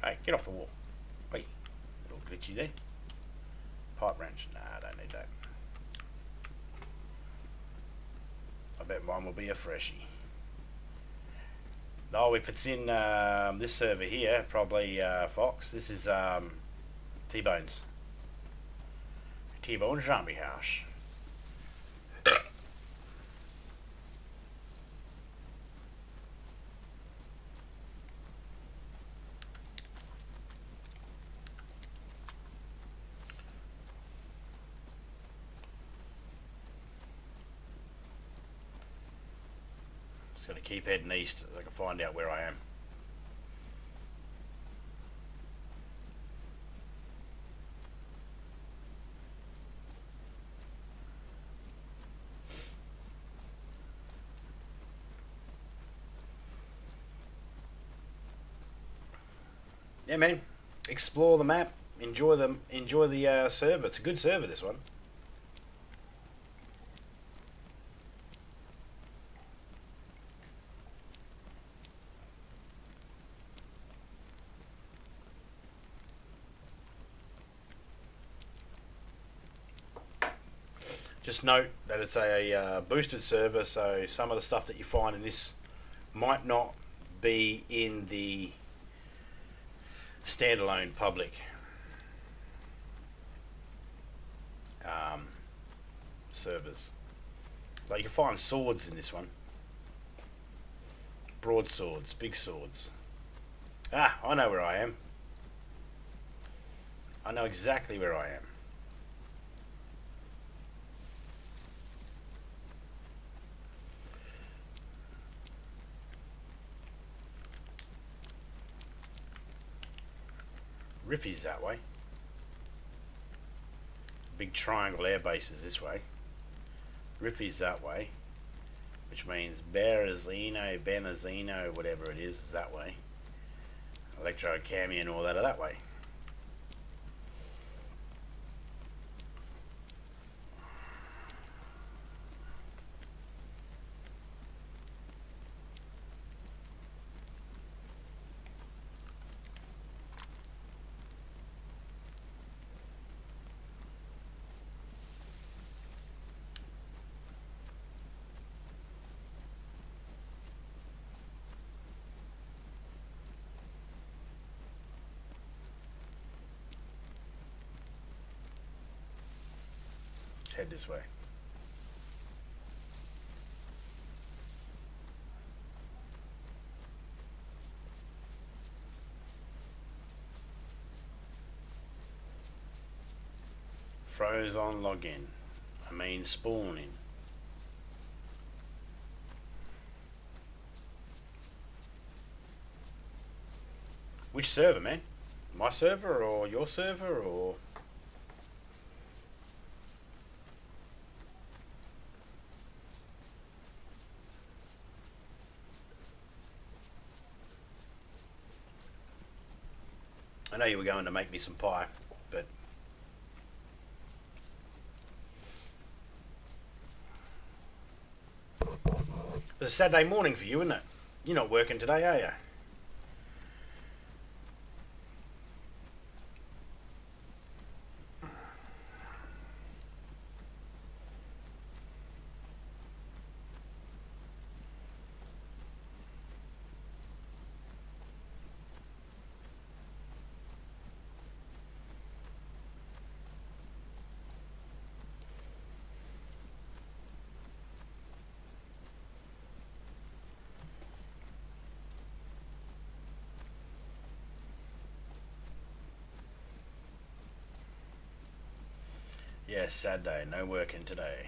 Hey, get off the wall. Wait, a little glitchy there. Pipe wrench. Nah, I don't need that. I bet mine will be a freshie. Oh, if it's in this server here, probably Fox. This is T-Bone's. T-Bone's Zombie House. Going to keep heading east so I can find out where I am. Yeah, man. Explore the map. Enjoy the server. It's a good server, this one. Just note that it's a boosted server, so some of the stuff that you find in this might not be in the standalone public servers. So you can find swords in this one. Broadswords, big swords. Ah, I know where I am. I know exactly where I am. Riffy's that way. Big triangle air base is this way. Riffy's that way, which means Benazino, whatever it is that way. Electro Cami and all that are that way. Head this way. Froze on login. I mean spawning. Which server, man? My server or your server or... I know you were going to make me some pie, but it's a Saturday morning for you, isn't it? You're not working today, are you? Yes, Saturday, no working today.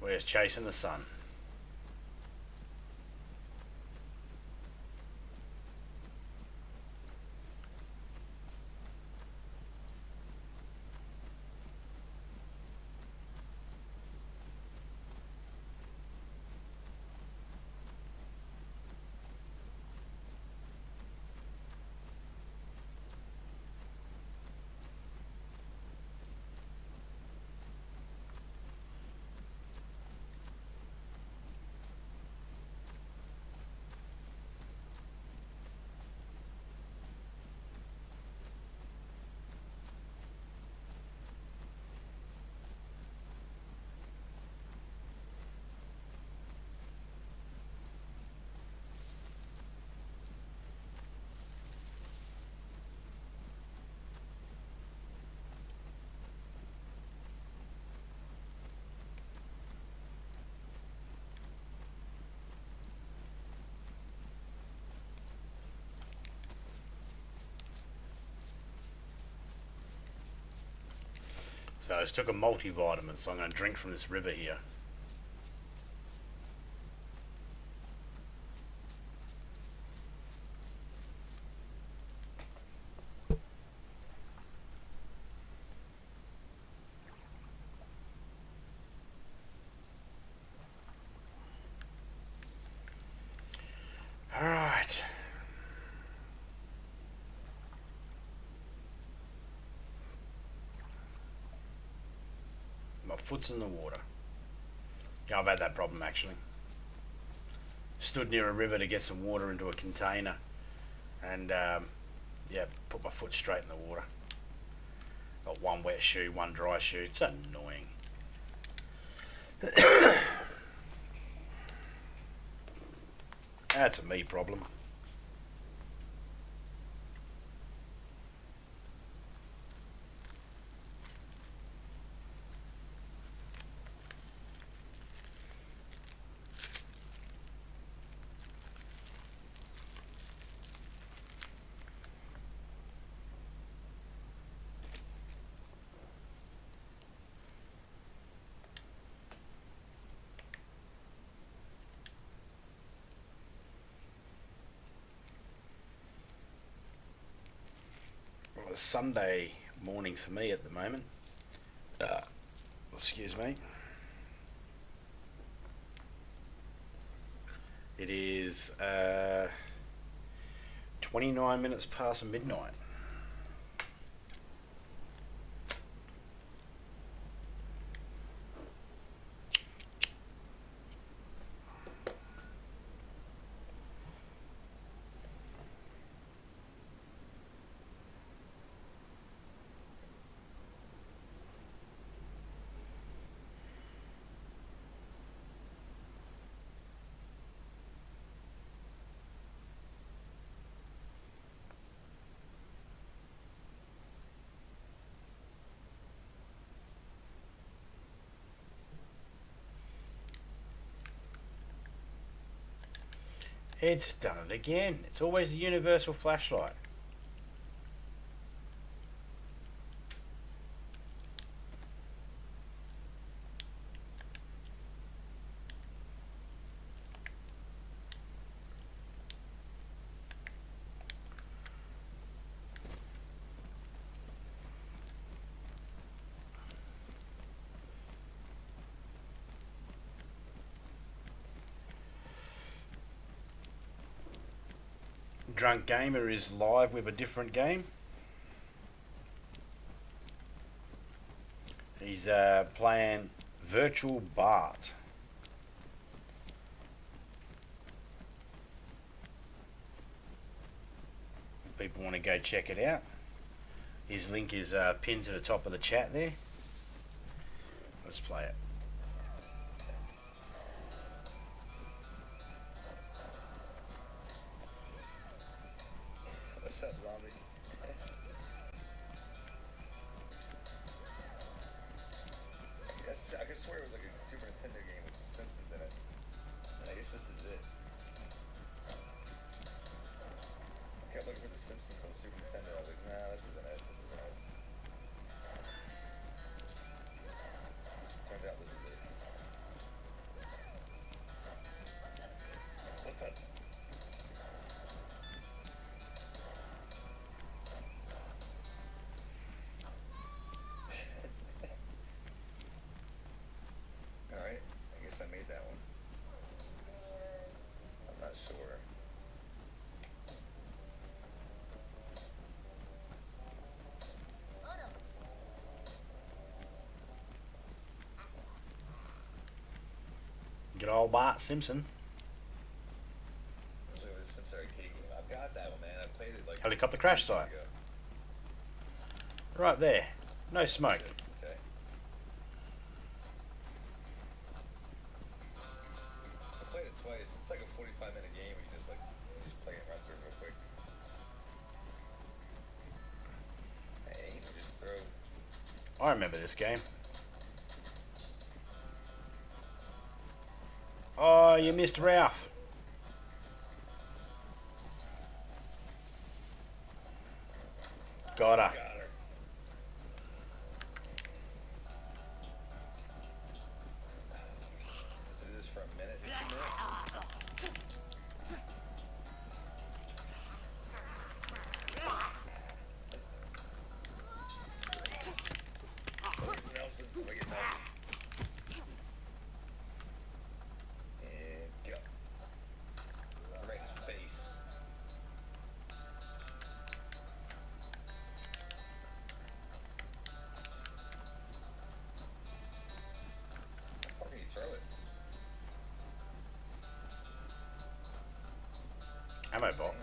Where's chasing the sun? So I just took a multivitamin, so I'm going to drink from this river here. Alright. My foot's in the water. Yeah, I've had that problem actually. Stood near a river to get some water into a container and yeah, put my foot straight in the water. Got one wet shoe, one dry shoe. It's annoying. That's a me problem. Well, it's Sunday morning for me at the moment. Excuse me. It is 29 minutes past midnight. It's done it again. It's always the universal flashlight. Drunk Gamer is live with a different game. He's playing Virtual Bart. People want to go check it out. His link is pinned to the top of the chat there. Let's play it. What's up, zombie? I could swear it was like a Super Nintendo game with The Simpsons in it. And I guess this is it. I kept looking for The Simpsons on Super Nintendo. I was like, nah, this isn't it. This isn't it. Turns out this is it. What the? Alright, I guess I made that one. I'm not sure. Good old Bart Simpson. This is the Simpsons arcade game. I've got that one, man. I played it like Helicopter crash site. ago. Right there. No smoke. Okay. I played it twice. It's like a 45-minute game where you just play it right through real quick. Hey, you just throw. I remember this game. Oh, you missed Ralph. Got her. Got her. So do this for a minute, 2 minutes. Nelson, look at Nelson. And go. Right in his face. How far can you throw it? Ammo box.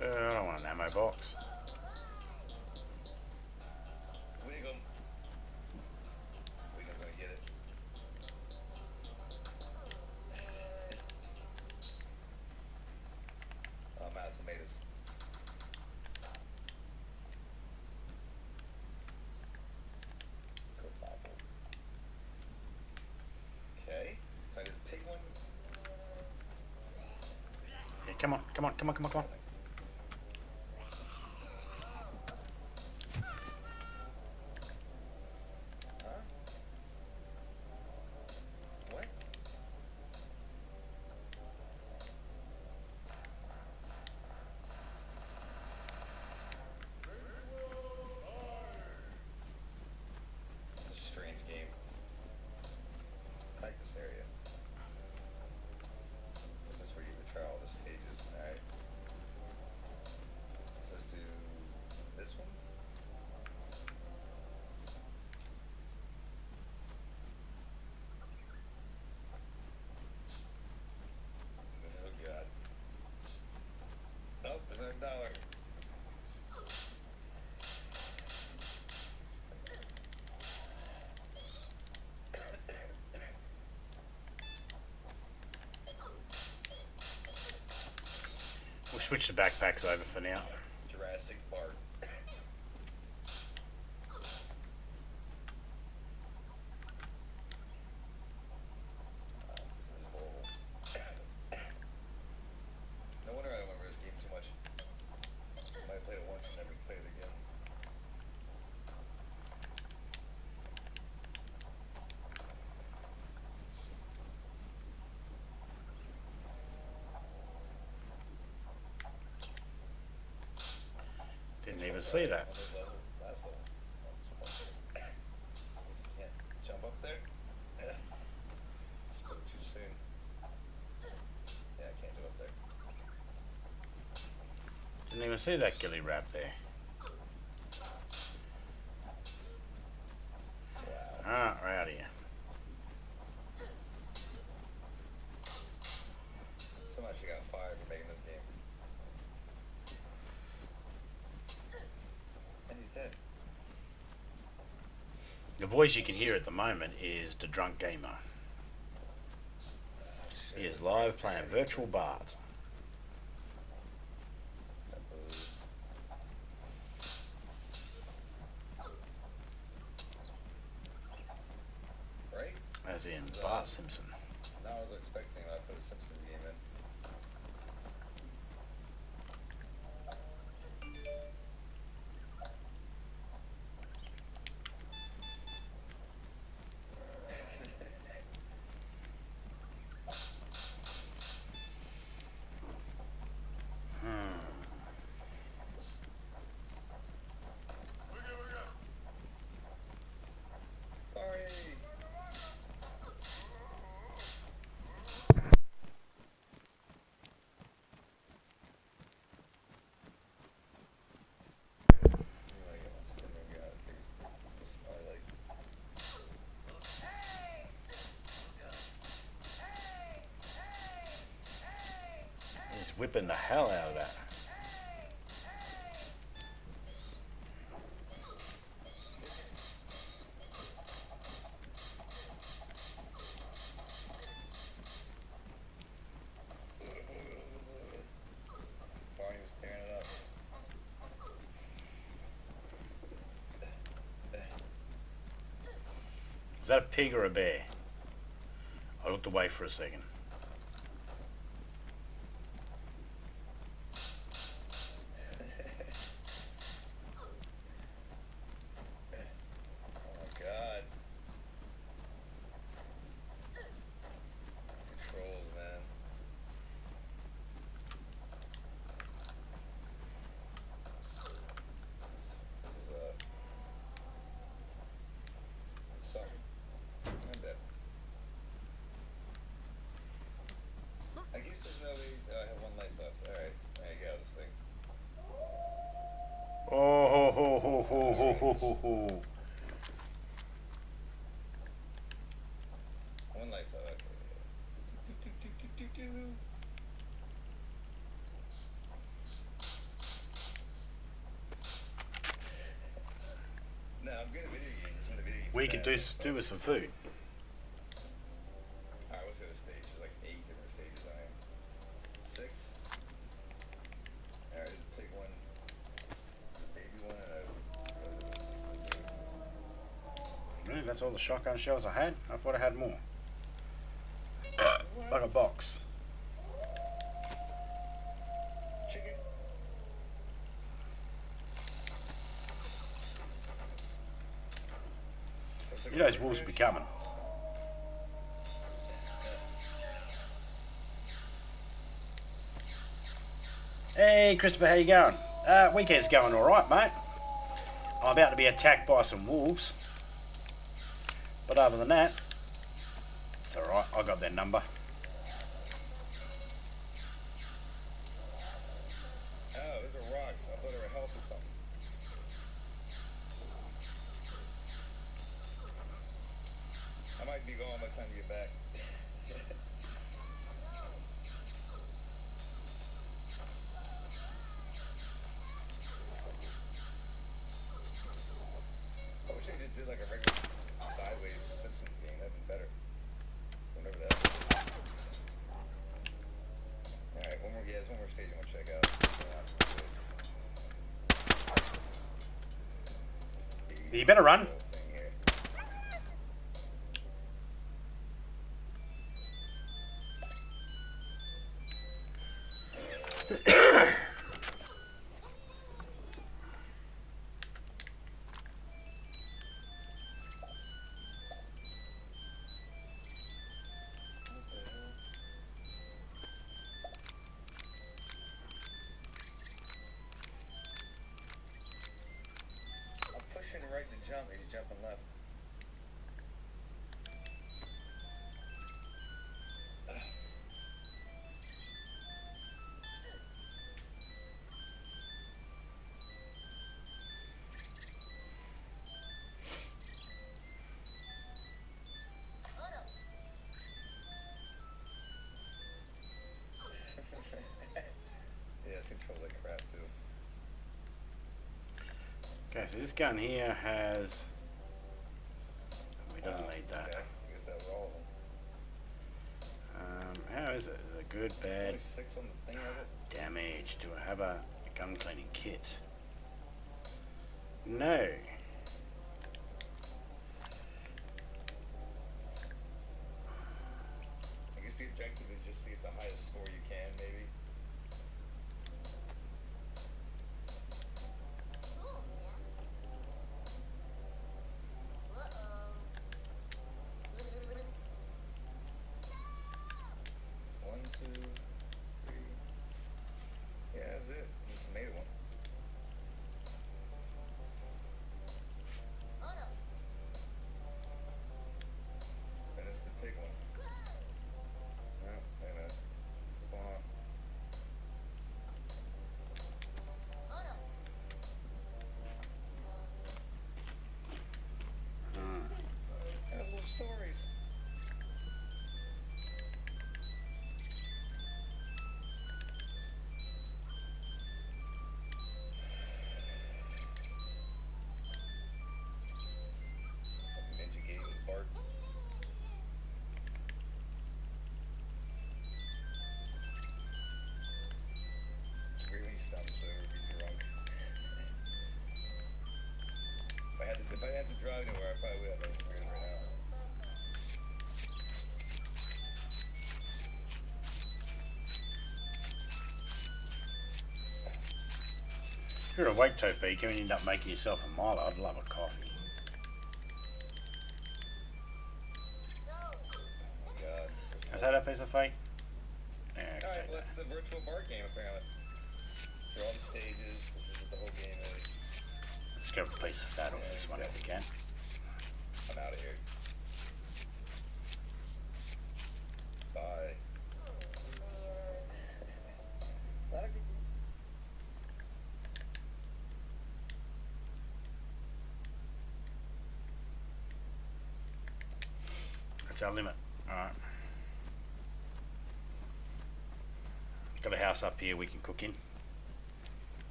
I don't want an ammo box. Wiggle. Wiggle's gonna get it. Oh, I'm out of tomatoes. Go apple. Okay, so I did pick one. Yeah, come on, come on, come on, come on, come on. Huh? What? This is a strange game. I like this area. This is where you would try all the stages. Alright. Let's do this one. Oh god. Nope, there's another dollar. We'll switch the backpacks over for now. Jurassic Park. This is horrible. even see that. On this level, last level. Oh, so much. Can't jump up there. Spoke too soon. Yeah, I can't do up there. Didn't even see that ghillie wrap there. Wow. Ah, we're out of here. Somebody should got fired for making this game. And he's dead. The voice you can hear at the moment is the drunk gamer. He is live playing virtual Bart. Right? As in Bart Simpson. No, I was expecting I put a Simpsons game in. Sorry. He's whipping the hell out of that. Barney was tearing it up. Is that a pig or a bear? I looked away for a second. Oh my god. Controls, man. This is something. I'm dead. I guess there's no way. I have one life left. Alright, there you go, this thing. Oh ho ho ho ho ho ho ho ho. One life left. Okay. No, I'm good at video games. I'm in a video game. We could do with some food. Alright, what's the other stage? There's like 8 different stages on it. 6? Alright, there's a big one. There's a baby one and Really, that's all the shotgun shells I had? I thought I had more. Like a box. chicken. You know those wolves will be coming. Hey Christopher, how you going? Weekend's going alright, mate. I'm about to be attacked by some wolves. But other than that, it's alright, I got their number. Oh, those are rocks. I thought they were health or something. I might be gone by the time you get back. I wish they just did like a regular sideways Simpsons game. That'd be better. Whatever that is. Alright, one more stage I want to check out. You better run. so this gun here has... We doesn't need that. Okay. I guess that was all of them. How is it? Is it good, bad? Only 6 on the thing, has it? Damage. Do I have a gun cleaning kit? No. I guess the objective is just to get the highest score you can, maybe. One, two, three. Yeah, that's it. It's made one. And it's the pig one. No, wait a minute. What's going on? It has little stories. Ninja game with Bart. It's great when you sound sober, be drunk. If I had to drive anywhere, I probably would have that right now. If you're awake, Topeka, and you end up making yourself a Milo, I'd love a coffee. Oh my god. Is that a piece of fake? Yeah, Alright, well that's the virtual Bart game apparently. Through all the stages, this is what the whole game is. Let's get a piece of fat off this one if we can. I'm out of here. Bye. That's our limit. Alright. Got a house up here we can cook in.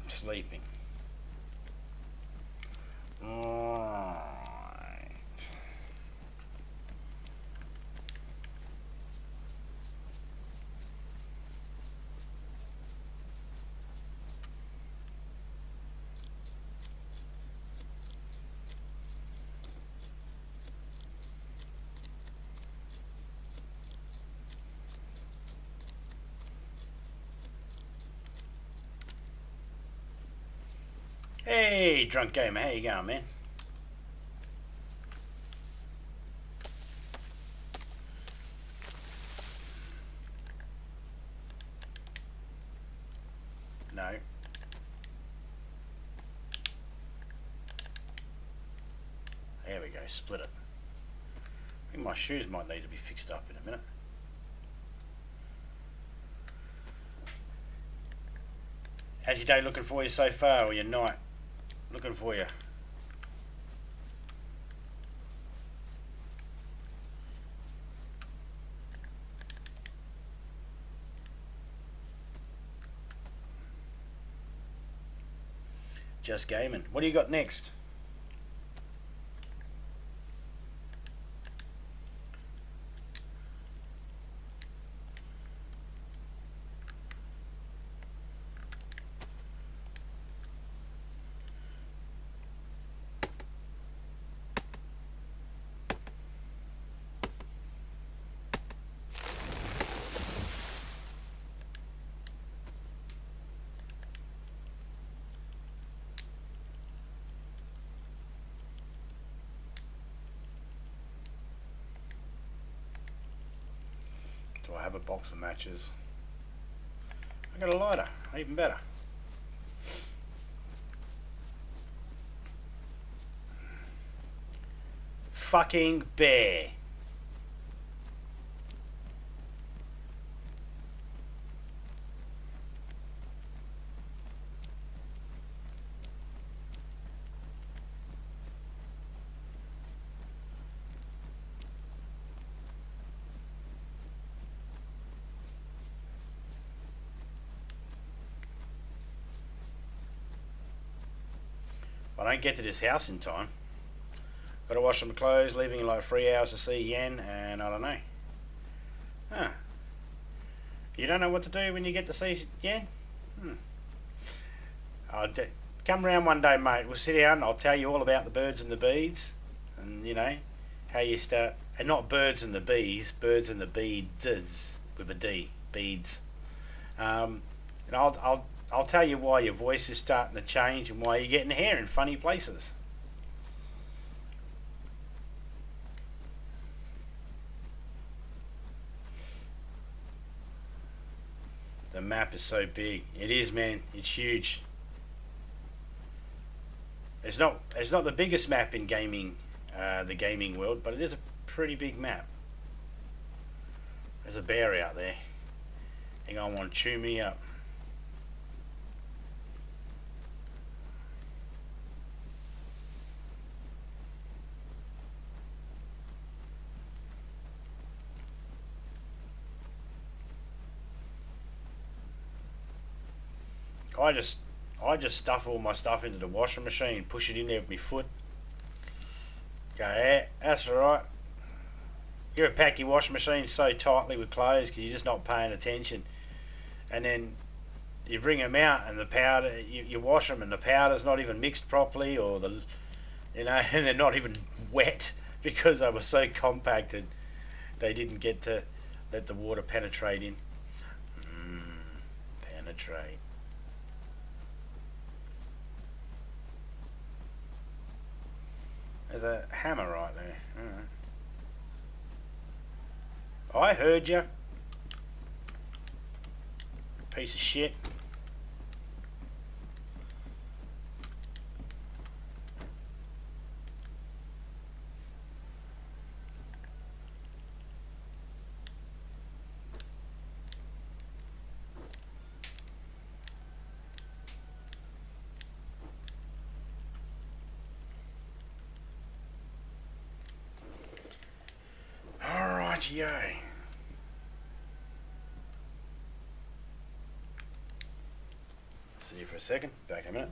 Sleeping. Right. Hey, drunk gamer, how you going, man? No. There we go, split it. I think my shoes might need to be fixed up in a minute. How's your day looking for you so far, or your night looking for you? Just gaming. What do you got next? Do I have a box of matches? I got a lighter, even better. Fucking bear. I don't get to this house in time. Got to wash some clothes, leaving in like 3 hours to see Yen, and I don't know. Huh. You don't know what to do when you get to see Yen? Come round one day, mate. We'll sit down and I'll tell you all about the birds and the beads. And, you know, how you start... And not birds and the bees, birds and the beads with a D. Beads. And I'll tell you why your voice is starting to change and why you're getting hair in funny places. The map is so big. It is, man. It's huge. It's not the biggest map in gaming, the gaming world, but it is a pretty big map. There's a bear out there. Hang on, want to chew me up. I just stuff all my stuff into the washing machine, push it in there with my foot. Go, yeah, that's alright. You ever pack your washing machine so tightly with clothes because you're just not paying attention, and then you bring them out and the powder, you wash them and the powder's not even mixed properly, or the, you know, and they're not even wet because they were so compacted they didn't get to let the water penetrate in. Penetrate. There's a hammer right there. I heard you. Piece of shit. Rightio. See you for a second. Back in a minute.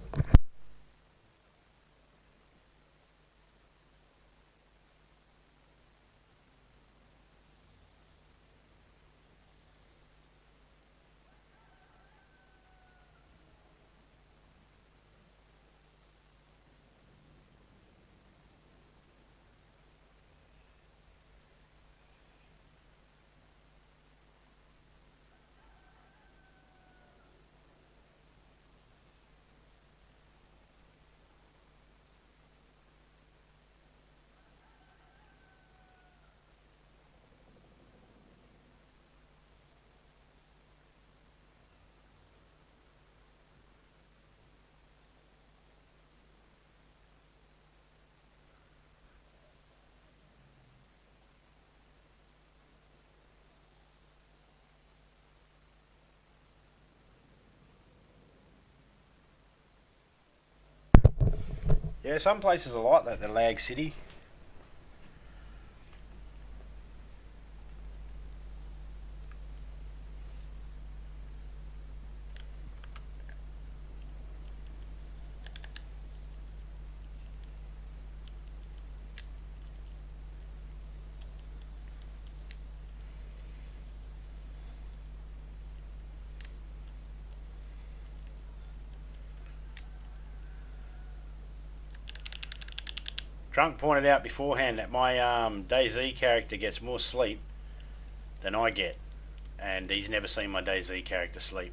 Yeah, some places are like that, the Lag City. Drunk pointed out beforehand that my DayZ character gets more sleep than I get, and he's never seen my DayZ character sleep.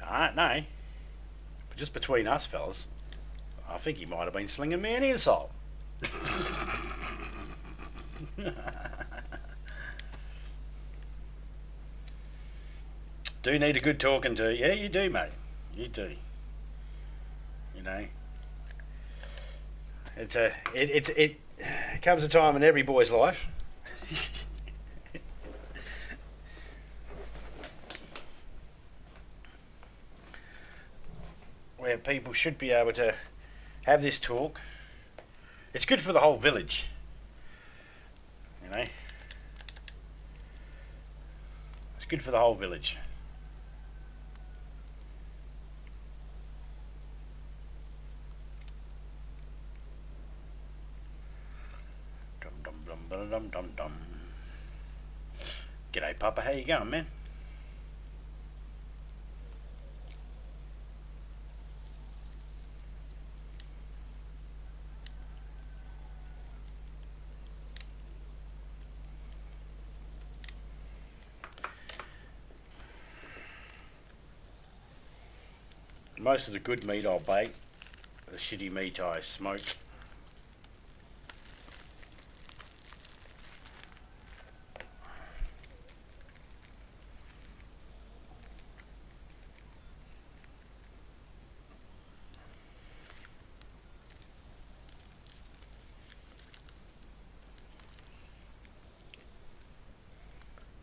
I don't know, but just between us fellas, I think he might have been slinging me an insult. Do need a good talking to. Yeah, you do, mate. You do. You know. It comes a time in every boy's life where people should be able to have this talk. It's good for the whole village, you know. It's good for the whole village. Dum-dum-dum-dum-dum. G'day, Papa. How you going, man? Most of the good meat I'll bake. The shitty meat I smoke.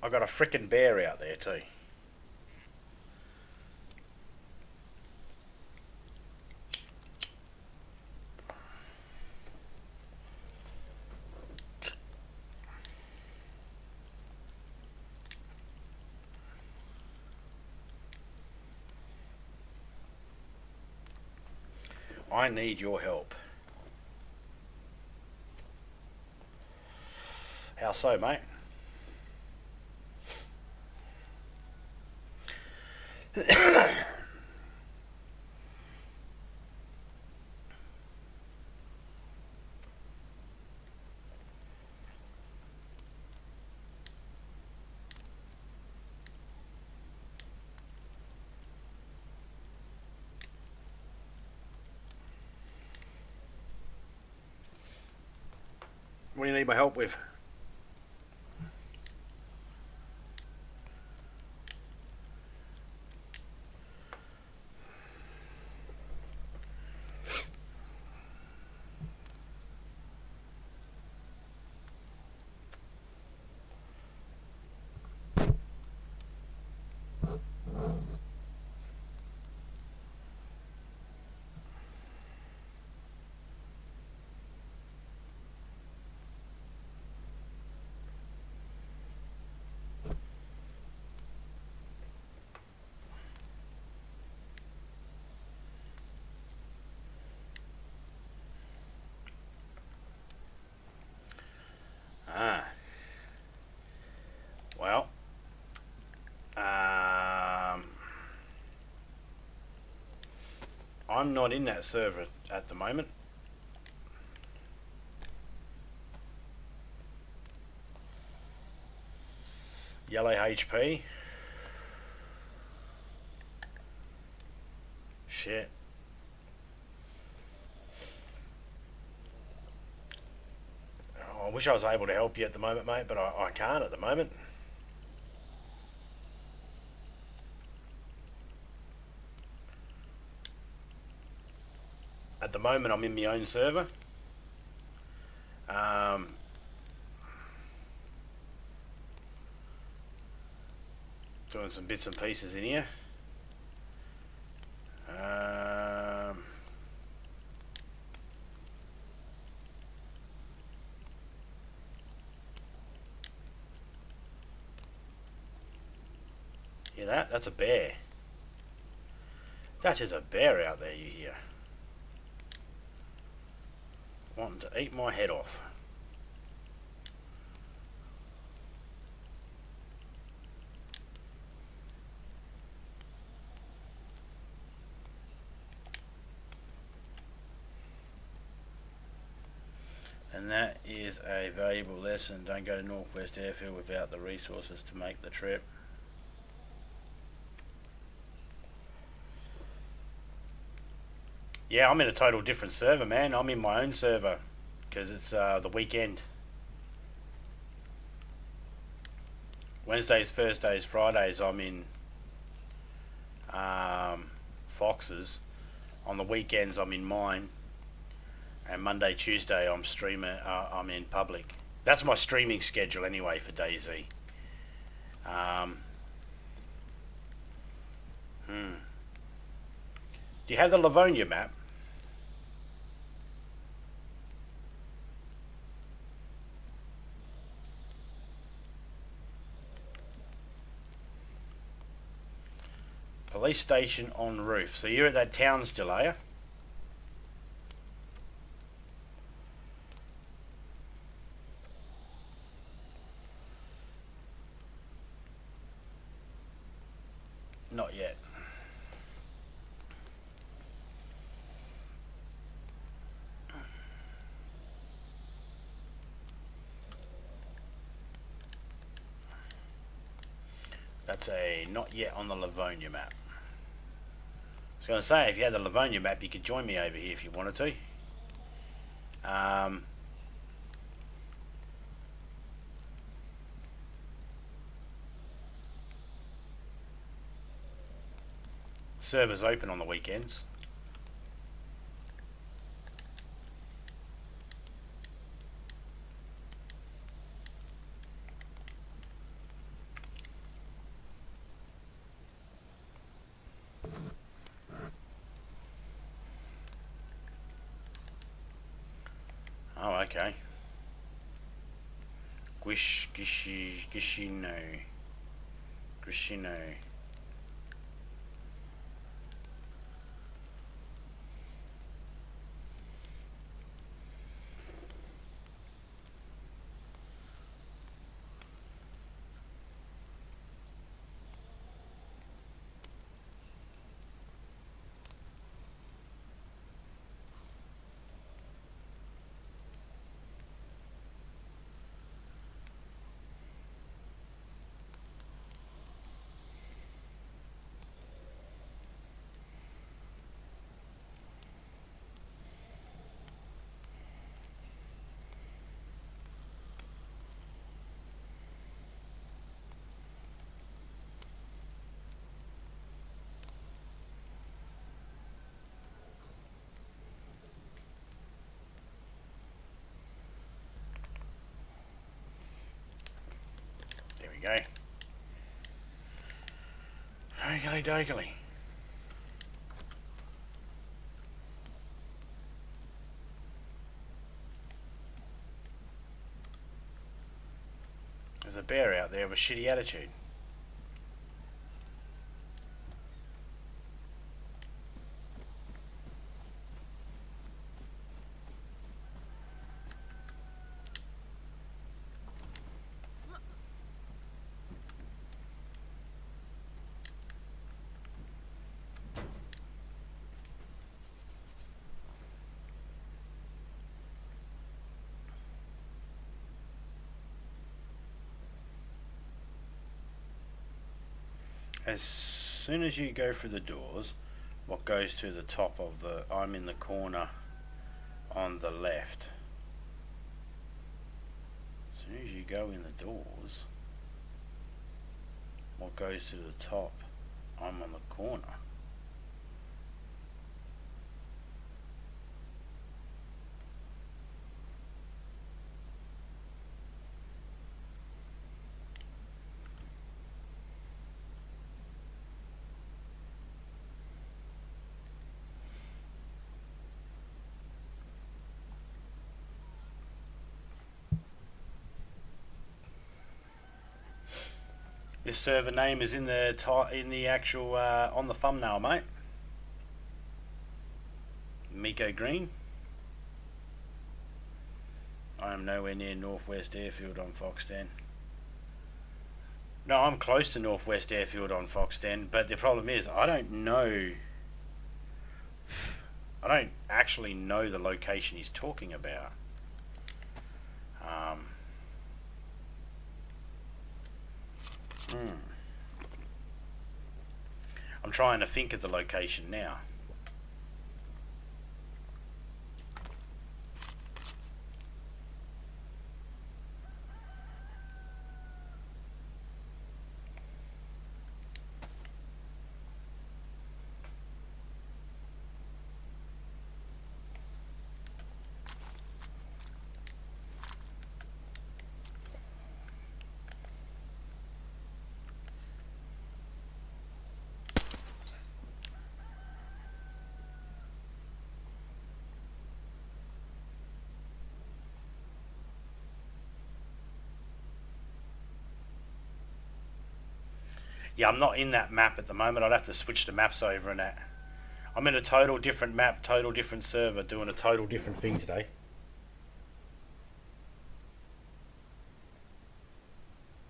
I got a frickin' bear out there too. I need your help. How so, mate? What do you need my help with? Well, I'm not in that server at the moment. Yellow HP. Shit. Oh, I wish I was able to help you at the moment, mate, but I can't at the moment. At the moment, I'm in my own server. Doing some bits and pieces in here. Hear that? That's a bear. That is a bear out there, you hear. Wanting to eat my head off. And that is a valuable lesson. Don't go to Northwest Airfield without the resources to make the trip. Yeah, I'm in a total different server, man. I'm in my own server because it's the weekend. Wednesdays, Thursdays, Fridays, I'm in Fox's. On the weekends, I'm in mine. And Monday, Tuesday, I'm streaming. I'm in public. That's my streaming schedule anyway for DayZ. Do you have the Livonia map? Police station en roof. So you're at that town still, are you? Not yet. That's a not yet on the Livonia map. I was going to say, if you had the Livonia map, you could join me over here if you wanted to. Servers open on the weekends. Oh, okay. Gishino. There we go. Ogly doggly. There's a bear out there with a shitty attitude. As soon as you go through the doors, what goes to the top of the... I'm in the corner on the left. As soon as you go in the doors, what goes to the top? I'm on the corner. This server name is in the actual on the thumbnail, mate. Miko Green. I am nowhere near Northwest Airfield on Foxden. No, I'm close to Northwest Airfield on Foxden, but the problem is I don't know. I don't actually know the location he's talking about. I'm trying to think of the location now. Yeah, I'm not in that map at the moment. I'd have to switch the maps over and that. I'm in a total different map, total different server, doing a total different thing today.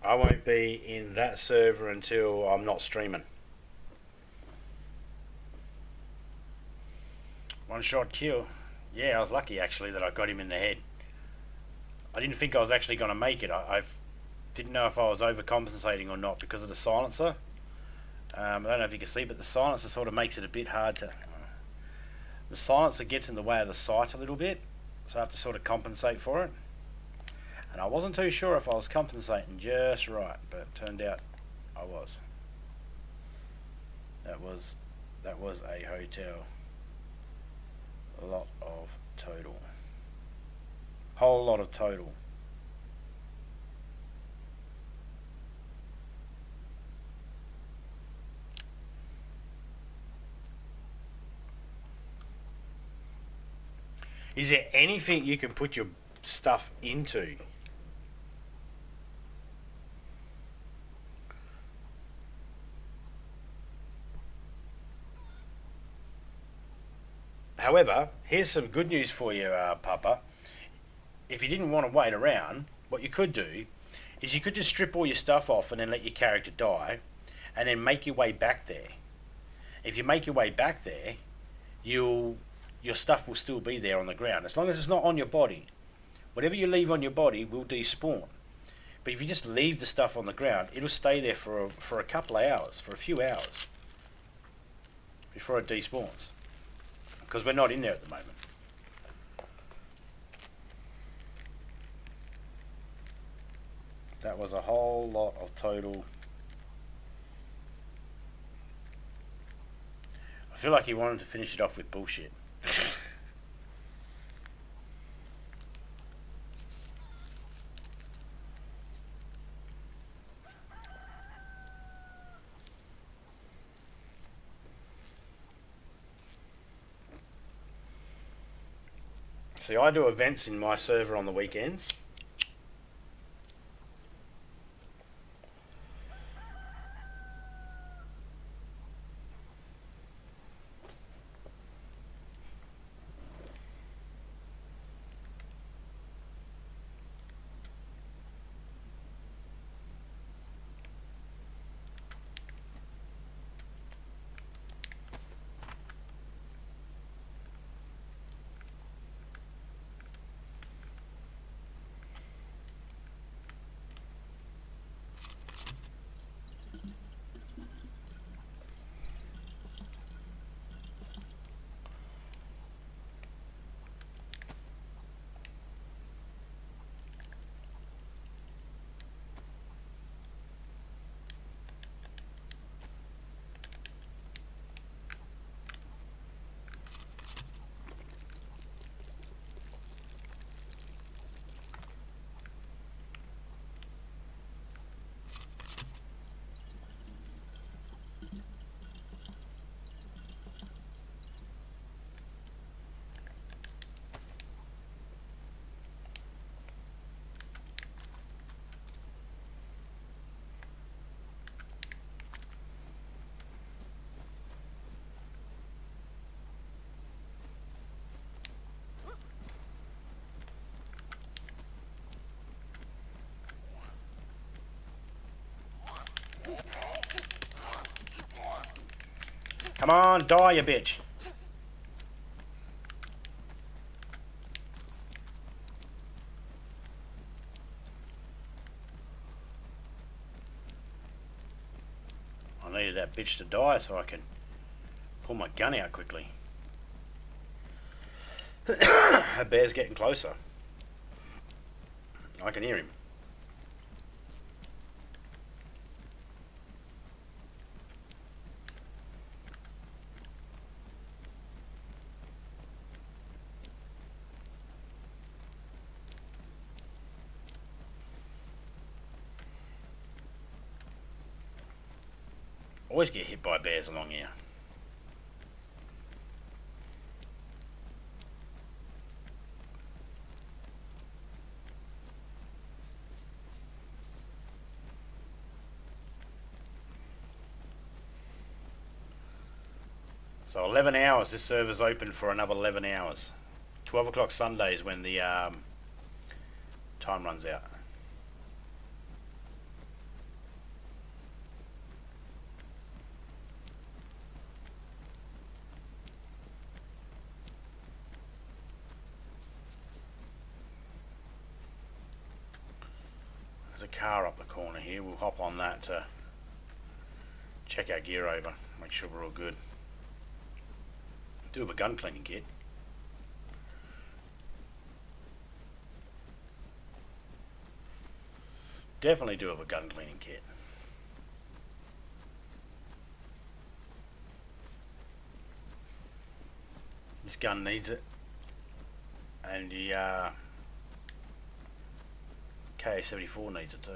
I won't be in that server until I'm not streaming. One shot kill. Yeah, I was lucky actually that I got him in the head. I didn't think I was actually going to make it. I didn't know if I was overcompensating or not because of the silencer. I don't know if you can see, but the silencer sort of makes it a bit hard to... The silencer gets in the way of the sight a little bit, so I have to sort of compensate for it. And I wasn't too sure if I was compensating just right, but it turned out I was. That was a hotel. A lot of total. Whole lot of total. Is there anything you can put your stuff into? However, here's some good news for you, Papa. If you didn't want to wait around, what you could do is you could just strip all your stuff off and then let your character die, and then make your way back there. If you make your way back there, your stuff will still be there on the ground, as long as it's not on your body. Whatever you leave on your body will despawn. But if you just leave the stuff on the ground, it'll stay there for a couple of hours, for a few hours, before it despawns. Because we're not in there at the moment. That was a whole lot of total. I feel like he wanted to finish it off with bullshit. See, I do events in my server on the weekends. Come on, die, you bitch. I needed that bitch to die so I can pull my gun out quickly. That bear's getting closer. I can hear him. Always get hit by bears along here. So 11 hours, this server's open for another 11 hours. 12 o'clock Sunday is when the time runs out. car up the corner here. We'll hop on that to check our gear over, make sure we're all good. Do have a gun cleaning kit. Definitely do have a gun cleaning kit. This gun needs it. And the KA-74 needs it too.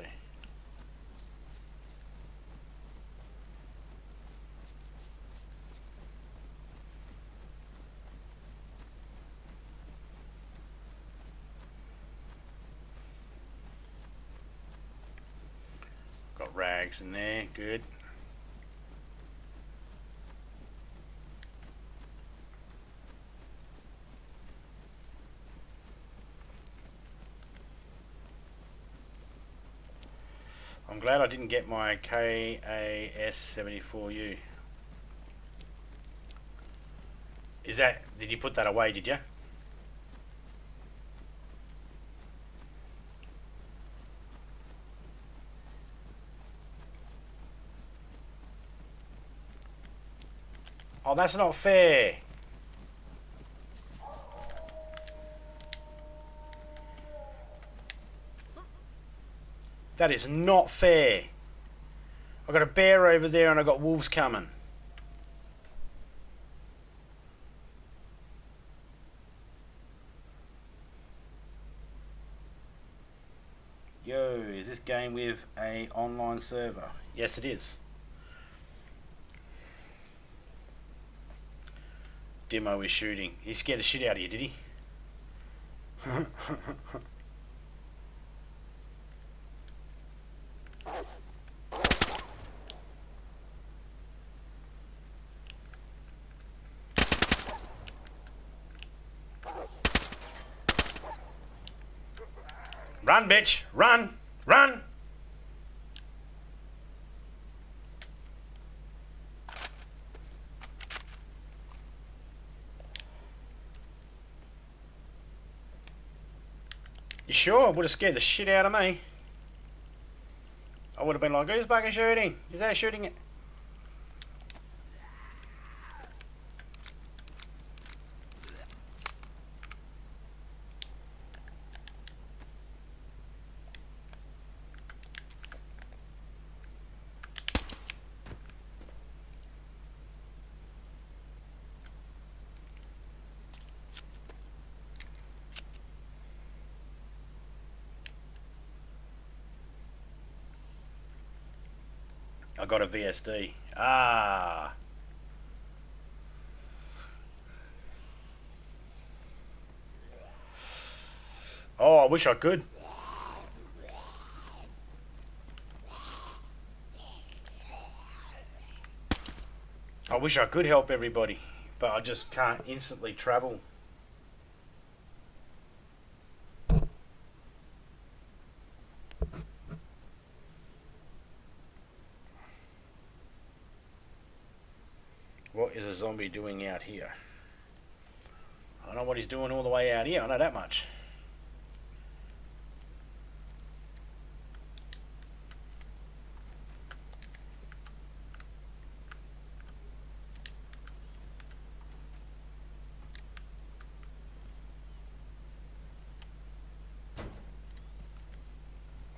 Got rags in there, good. I'm glad I didn't get my KAS-74U. Is that, did you put that away, did you? Oh, that's not fair. That is not fair. I've got a bear over there and I've got wolves coming. Yo, is this game with a online server? Yes, it is. Demo is shooting. He scared the shit out of you, did he? Run, bitch! Run! Run! You sure? Would have scared the shit out of me. I would have been like, who's fucking shooting? Is that shooting it? I got a VSD. Ah. Oh, I wish I could. I wish I could help everybody, but I just can't instantly travel. What is a zombie doing out here? I don't know what he's doing all the way out here, I know that much.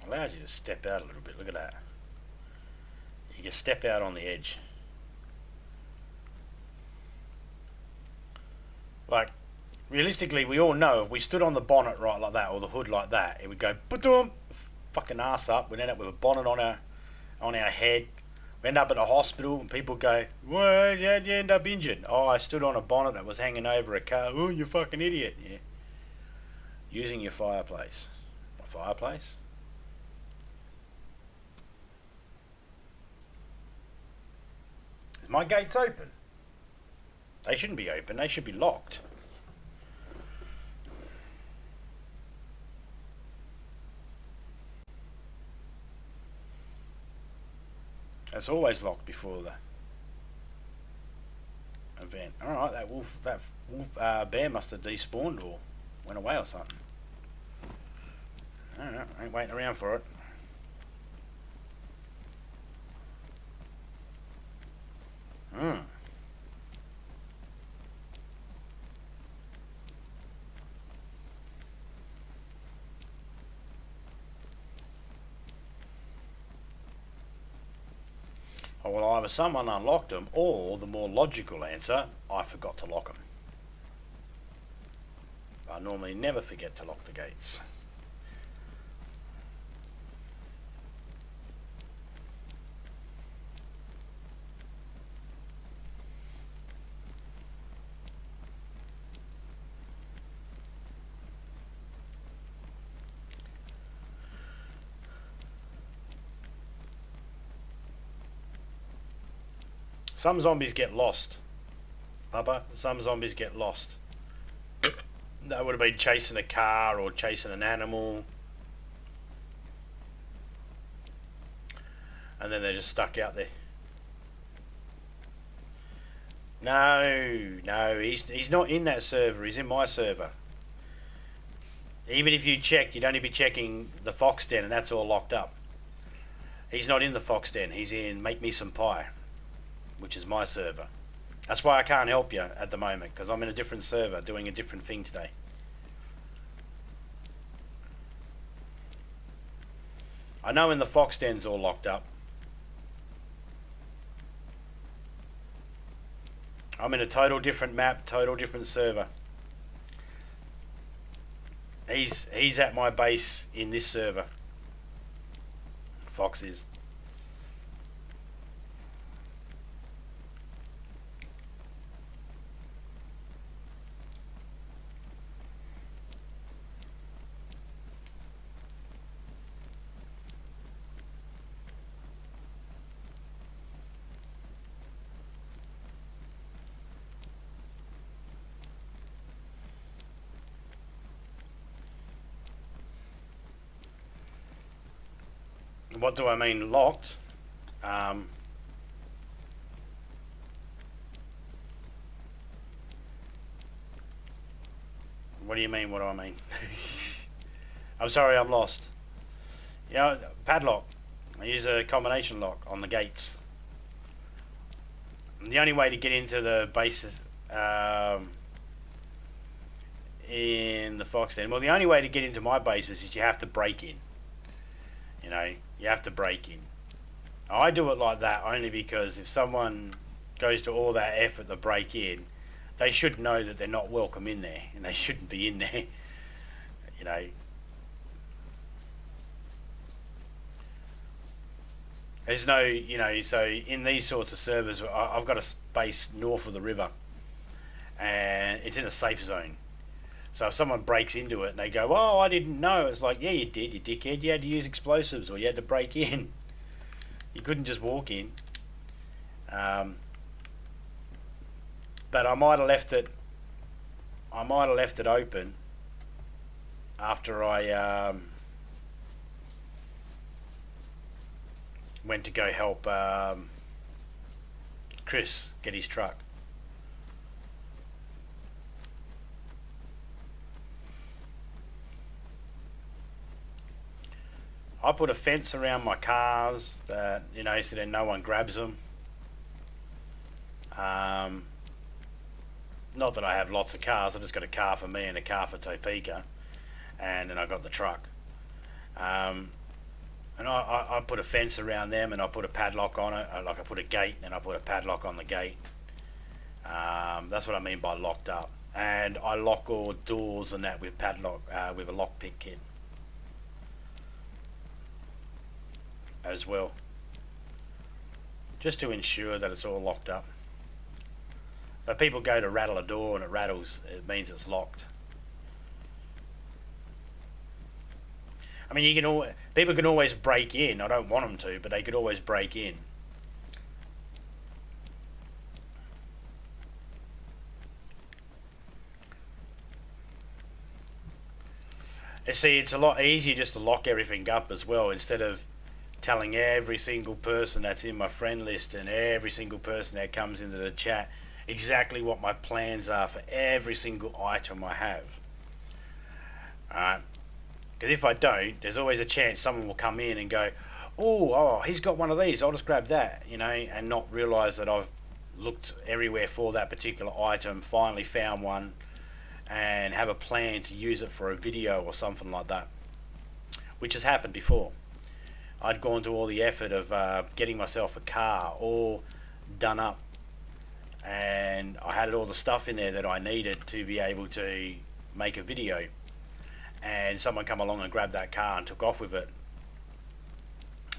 Allows you to step out a little bit, look at that. You can step out on the edge. Like, realistically, we all know if we stood on the bonnet right like that, or the hood like that, it would go ba-dum, fucking ass up. We'd end up with a bonnet on our head. We end up at a hospital, and people go, "Well, how'd you end up injured?" "Oh, I stood on a bonnet that was hanging over a car." "Oh, you fucking idiot!" Yeah. Using your fireplace. A fireplace? Is my gates open? They shouldn't be open, they should be locked. It's always locked before the event. Alright, that wolf bear must have despawned or went away or something. I don't know, I ain't waiting around for it. well, either someone unlocked them, or the more logical answer, I forgot to lock them. I normally never forget to lock the gates. Some zombies get lost, Papa. Some zombies get lost. They would have been chasing a car or chasing an animal, and then they're just stuck out there. No, he's not in that server. He's in my server. Even if you checked, you'd only be checking the Fox Den, and that's all locked up. He's not in the Fox Den. He's in Make Me Some Pie, which is my server. That's why I can't help you at the moment, because I'm in a different server doing a different thing today. I know in the Fox Den's all locked up. I'm in a total different map, total different server. He's at my base in this server. Fox is. What do I mean locked? What do you mean, what do I mean? I'm sorry, I'm lost. You know, padlock. I use a combination lock on the gates. And the only way to get into the bases in the Fox Den, well, the only way to get into my bases is you have to break in. You know, you have to break in. I do it like that only because if someone goes to all that effort to break in, they should know that they're not welcome in there, and they shouldn't be in there. You know. There's no, you know, so in these sorts of servers, I've got a base north of the river, and it's in a safe zone. So if someone breaks into it and they go, oh, I didn't know, it's like, yeah, you did, you dickhead. You had to use explosives, or you had to break in. You couldn't just walk in. But I might have left it. I might have left it open after I went to go help Chris get his truck. I put a fence around my cars that, you know, so then no one grabs them. Not that I have lots of cars. I've just got a car for me and a car for Topeka, and then I got the truck. And I put a fence around them, and I put a padlock on it. Like I put a gate, and I put a padlock on the gate. That's what I mean by locked up. And I lock all doors and that with padlock, with a lockpick kit as well, just to ensure that it's all locked up. So people go to rattle a door and it rattles, it means it's locked. I mean, people can always break in. I don't want them to, but they could always break in. You see, it's a lot easier just to lock everything up as well, instead of telling every single person that's in my friend list and every single person that comes into the chat exactly what my plans are for every single item I have. Alright? Because if I don't, there's always a chance someone will come in and go, oh, he's got one of these, I'll just grab that, you know, and not realise that I've looked everywhere for that particular item, finally found one, and have a plan to use it for a video or something like that, which has happened before. I'd gone to all the effort of getting myself a car all done up, and I had all the stuff in there that I needed to be able to make a video, and someone come along and grabbed that car and took off with it,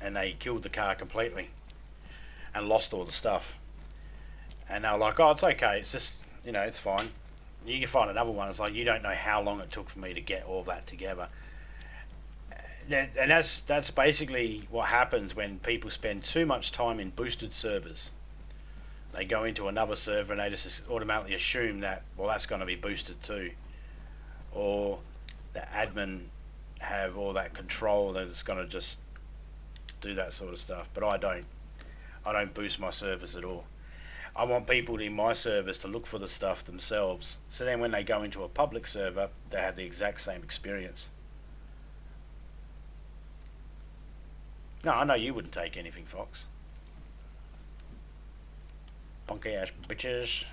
and they killed the car completely and lost all the stuff. And they were like, oh, it's okay, it's just, you know, it's fine. You can find another one. It's like, you don't know how long it took for me to get all that together. And that's basically what happens when people spend too much time in boosted servers. They go into another server and they just automatically assume that, well, that's going to be boosted too, or the admin have all that control that it's going to just do that sort of stuff. But I don't boost my servers at all. I want people in my servers to look for the stuff themselves, so then when they go into a public server, they have the exact same experience. No, I know you wouldn't take anything, Fox. Punky ass bitches.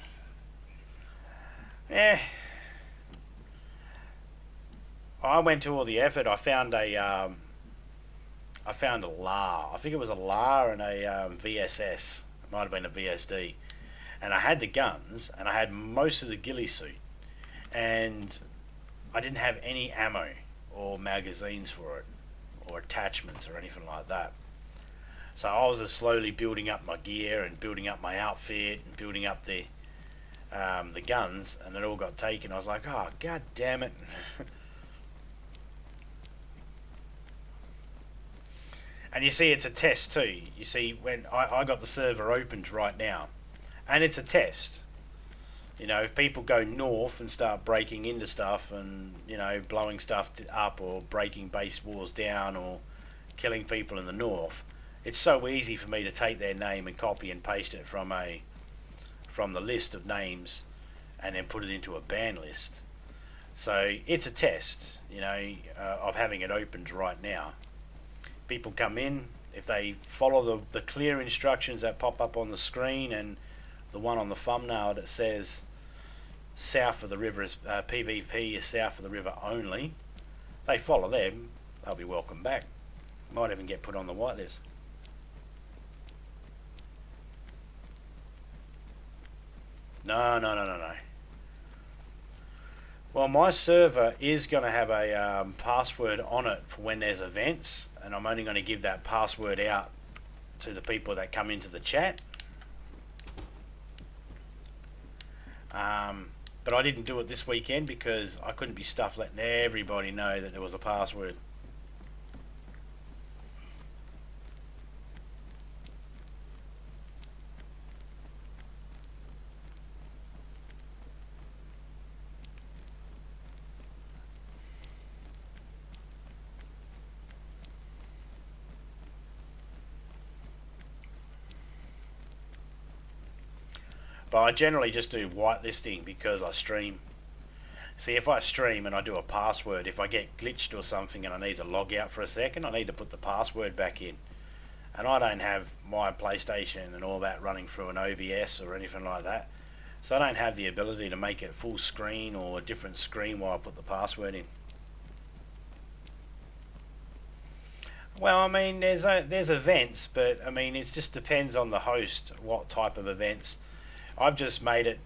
Yeah. I went to all the effort. I found a LAR. I think it was a LAR and a VSS. It might have been a VSD. And I had the guns, and I had most of the ghillie suit, and I didn't have any ammo or magazines for it, or attachments or anything like that. So I was just slowly building up my gear and building up my outfit and building up the guns, and it all got taken. I was like, oh, god damn it. And you see, it's a test too. You see, when I got the server opened right now, and it's a test. You know, if people go north and start breaking into stuff and, you know, blowing stuff up or breaking base walls down or killing people in the north, it's so easy for me to take their name and copy and paste it from the list of names and then put it into a ban list. So it's a test, you know, of having it opened right now. People come in, if they follow the clear instructions that pop up on the screen and the one on the thumbnail that says south of the river is PvP is south of the river only, they follow them, they'll be welcome back. Might even get put on the whitelist. No. Well, my server is going to have a password on it for when there's events, and I'm only going to give that password out to the people that come into the chat. But I didn't do it this weekend because I couldn't be stuffed letting everybody know that there was a password. But I generally just do whitelisting because I stream. See, if I stream and I do a password, if I get glitched or something and I need to log out for a second, I need to put the password back in. And I don't have my PlayStation and all that running through an OBS or anything like that. So I don't have the ability to make it full screen or a different screen while I put the password in. Well, I mean, there's events, but I mean, it just depends on the host, what type of events. I've just made it.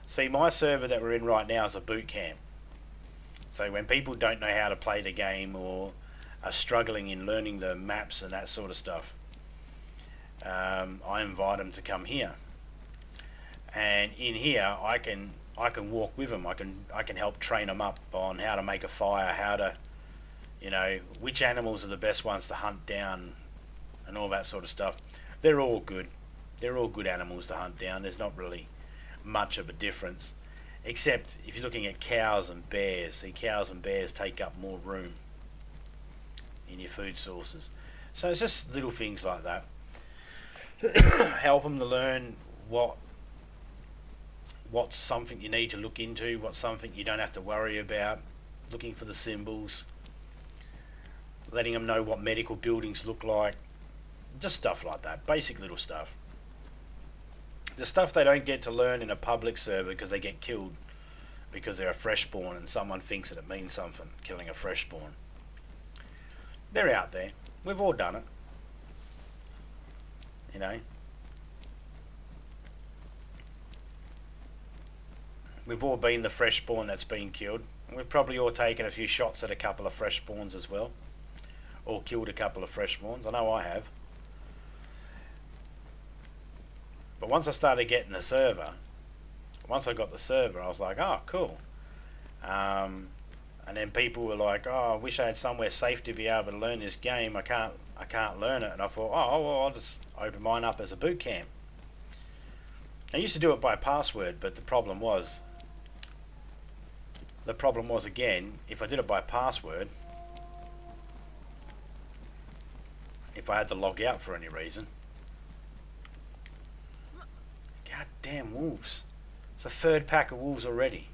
See, my server that we're in right now is a boot camp. So when people don't know how to play the game or are struggling in learning the maps and that sort of stuff, I invite them to come here. And in here, I can walk with them. I can help train them up on how to make a fire, how to, you know, which animals are the best ones to hunt down, and all that sort of stuff. They're all good. They're all good animals to hunt down. There's not really much of a difference, except if you're looking at cows and bears. See, cows and bears take up more room in your food sources. So it's just little things like that. Help them to learn what's something you need to look into, what's something you don't have to worry about, looking for the symbols, letting them know what medical buildings look like, just stuff like that, basic little stuff. The stuff they don't get to learn in a public server because they get killed because they're a fresh spawn and someone thinks that it means something, killing a fresh spawn. They're out there. We've all done it. you know. We've all been the fresh spawn that's been killed. We've probably all taken a few shots at a couple of fresh spawns as well. Or killed a couple of fresh spawns. I know I have. But once I started getting the server, once I got the server, I was like, oh, cool. And then people were like, oh, I wish I had somewhere safe to be able to learn this game. I can't learn it. And I thought, oh, well, I'll just open mine up as a boot camp. I used to do it by password, but the problem was again, if I did it by password, if I had to log out for any reason, god damn wolves. It's a third pack of wolves already.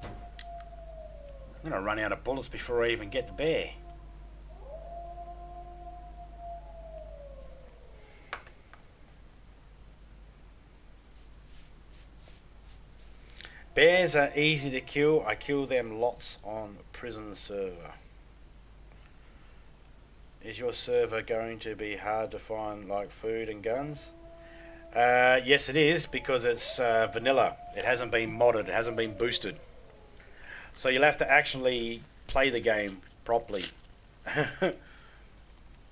I'm gonna run out of bullets before I even get the bear. Bears are easy to kill. I kill them lots on prison server. Is your server going to be hard to find like food and guns? Yes it is, because it's vanilla. It hasn't been modded, it hasn't been boosted. So you'll have to actually play the game properly.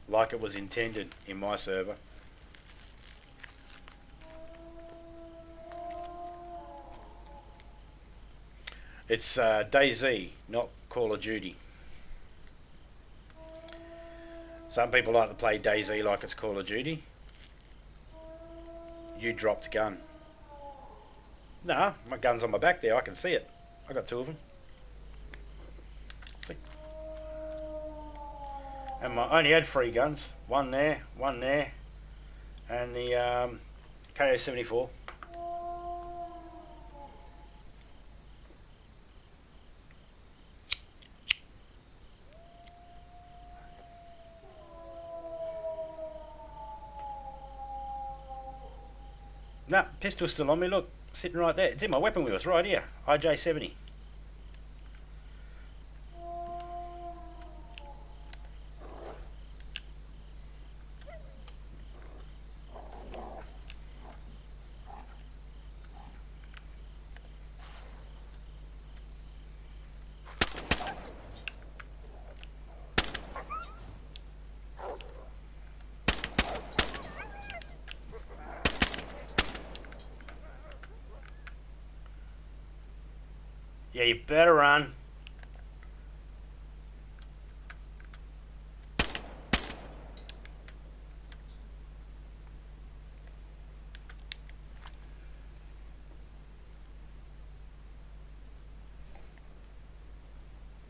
Like it was intended in my server. It's DayZ, not Call of Duty. Some people like to play DayZ like it's Call of Duty. You dropped gun. Nah, my gun's on my back there, I can see it. I got two of them. And I only had 3 guns. One there, and the KO-74. Nah, pistol's still on me, look. Sitting right there. It's in my weapon wheels, right here. IJ-70. Yeah, you better run.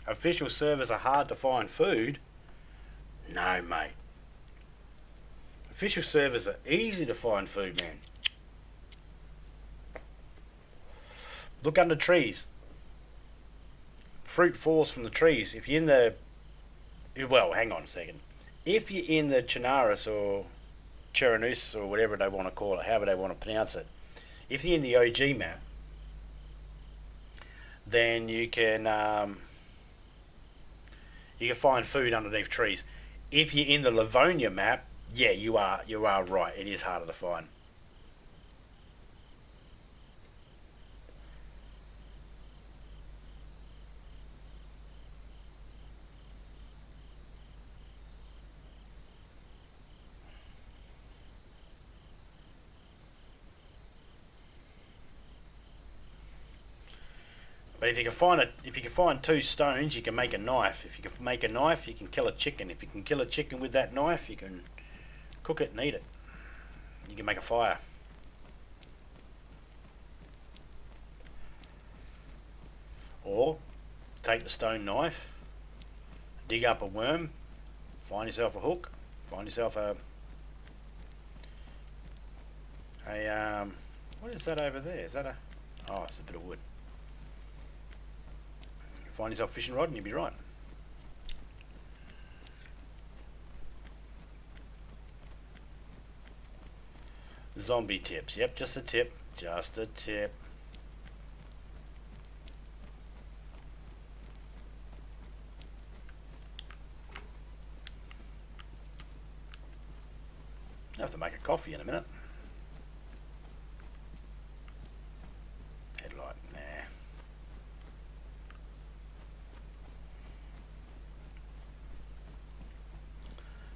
Official servers are hard to find food? No, mate. Official servers are easy to find food, man. Look under trees. Fruit falls from the trees. If you're in the... Well, hang on a second. If you're in the Chinaris or Cheranus or whatever they want to call it, however they want to pronounce it, if you're in the OG map, then you can find food underneath trees. If you're in the Livonia map, yeah, you are right. It is harder to find. But if you can find 2 stones, you can make a knife. If you can make a knife, you can kill a chicken. If you can kill a chicken with that knife, you can cook it and eat it. You can make a fire. Or take the stone knife, dig up a worm, find yourself a hook, find yourself a what is that over there? Is that a... Oh, it's a bit of wood. Find yourself a fishing rod and you'll be right. Zombie tips. Yep, just a tip. Just a tip. I have to make a coffee in a minute. Headlight, nah.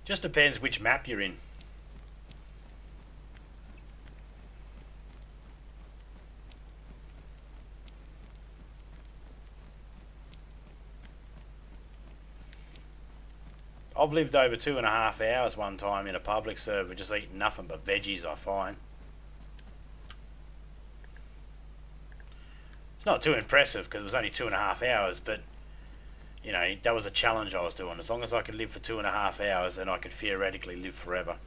Just depends which map you're in. I've lived over 2.5 hours one time in a public server just eating nothing but veggies, I find. It's not too impressive because it was only 2.5 hours, but you know, that was a challenge I was doing. As long as I could live for 2.5 hours, then I could theoretically live forever.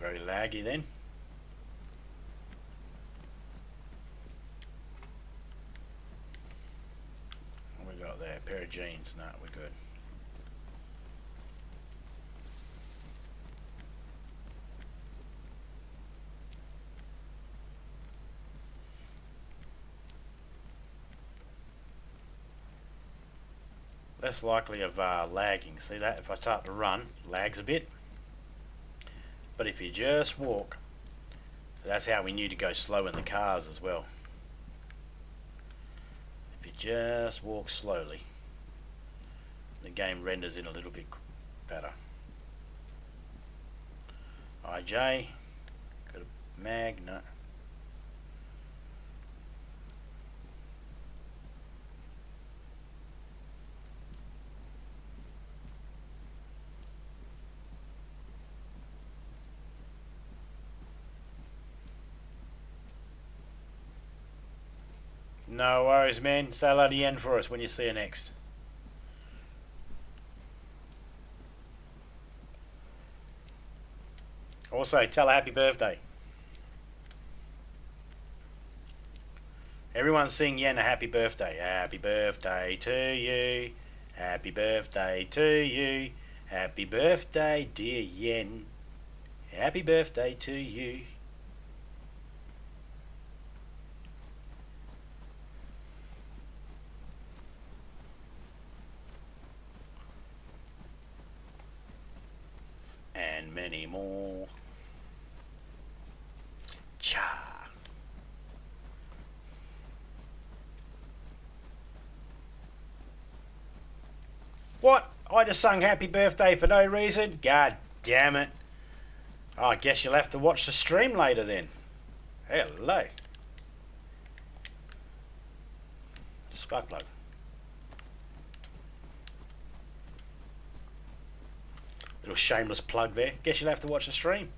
Very laggy then. What we got there? A pair of jeans. No, we're good. Less likely of lagging. See that? If I start to run, lags a bit. But if you just walk, so that's how we knew to go slow in the cars as well. If you just walk slowly, the game renders in a little bit better. IJ, got a mag, no. No worries, man. Say hello to Yen for us when you see her next. Also, tell her happy birthday. Everyone sing Yen a happy birthday. Happy birthday to you. Happy birthday to you. Happy birthday, dear Yen. Happy birthday to you. And many more. Cha. What? I just sung happy birthday for no reason? God damn it. Oh, I guess you'll have to watch the stream later then. Hello. Spark plug. Little shameless plug there. Guess you'll have to watch the stream.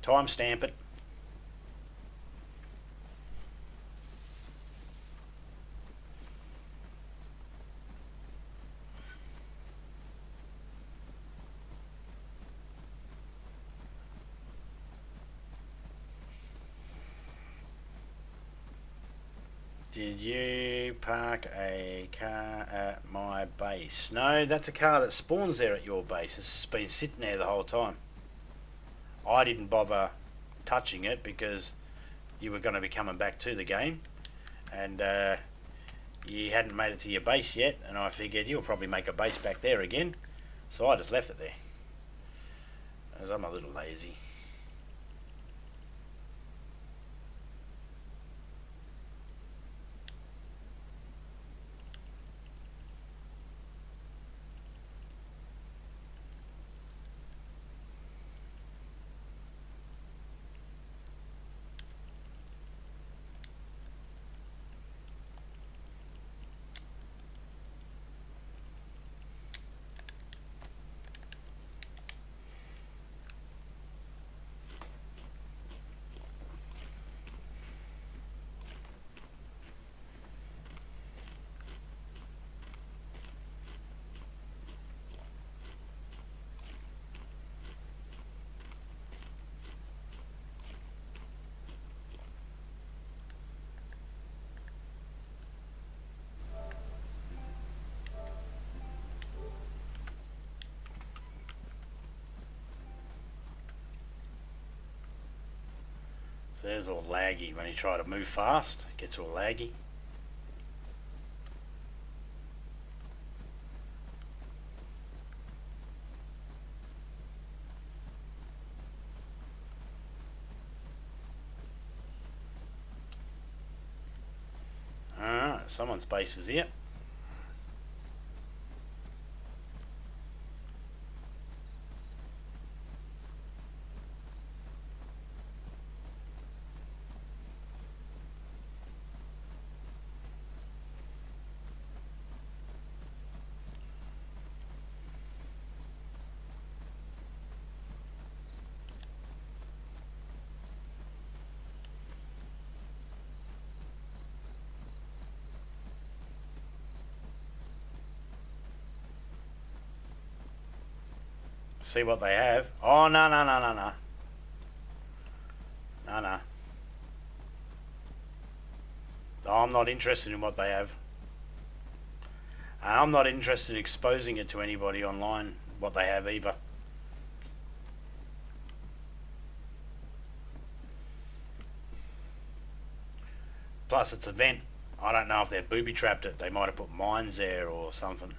Timestamp it. Did you park a car at my base? No, that's a car that spawns there at your base. It's been sitting there the whole time. I didn't bother touching it because you were going to be coming back to the game and you hadn't made it to your base yet, and I figured you'll probably make a base back there again, so I just left it there as I'm a little lazy. There's all laggy when you try to move fast. It gets all laggy. Alright, someone's base is here. See what they have. Oh, no. No. Oh, I'm not interested in what they have. I'm not interested in exposing it to anybody online, what they have either. Plus, it's a vent. I don't know if they've booby-trapped it. They might have put mines there or something.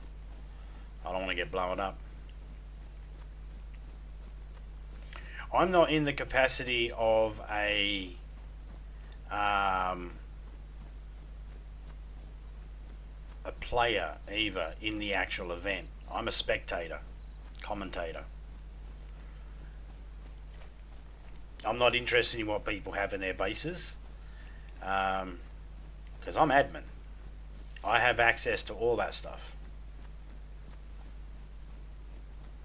I don't want to get blown up. I'm not in the capacity of a player either in the actual event. I'm a spectator, commentator. I'm not interested in what people have in their bases because I'm admin. I have access to all that stuff.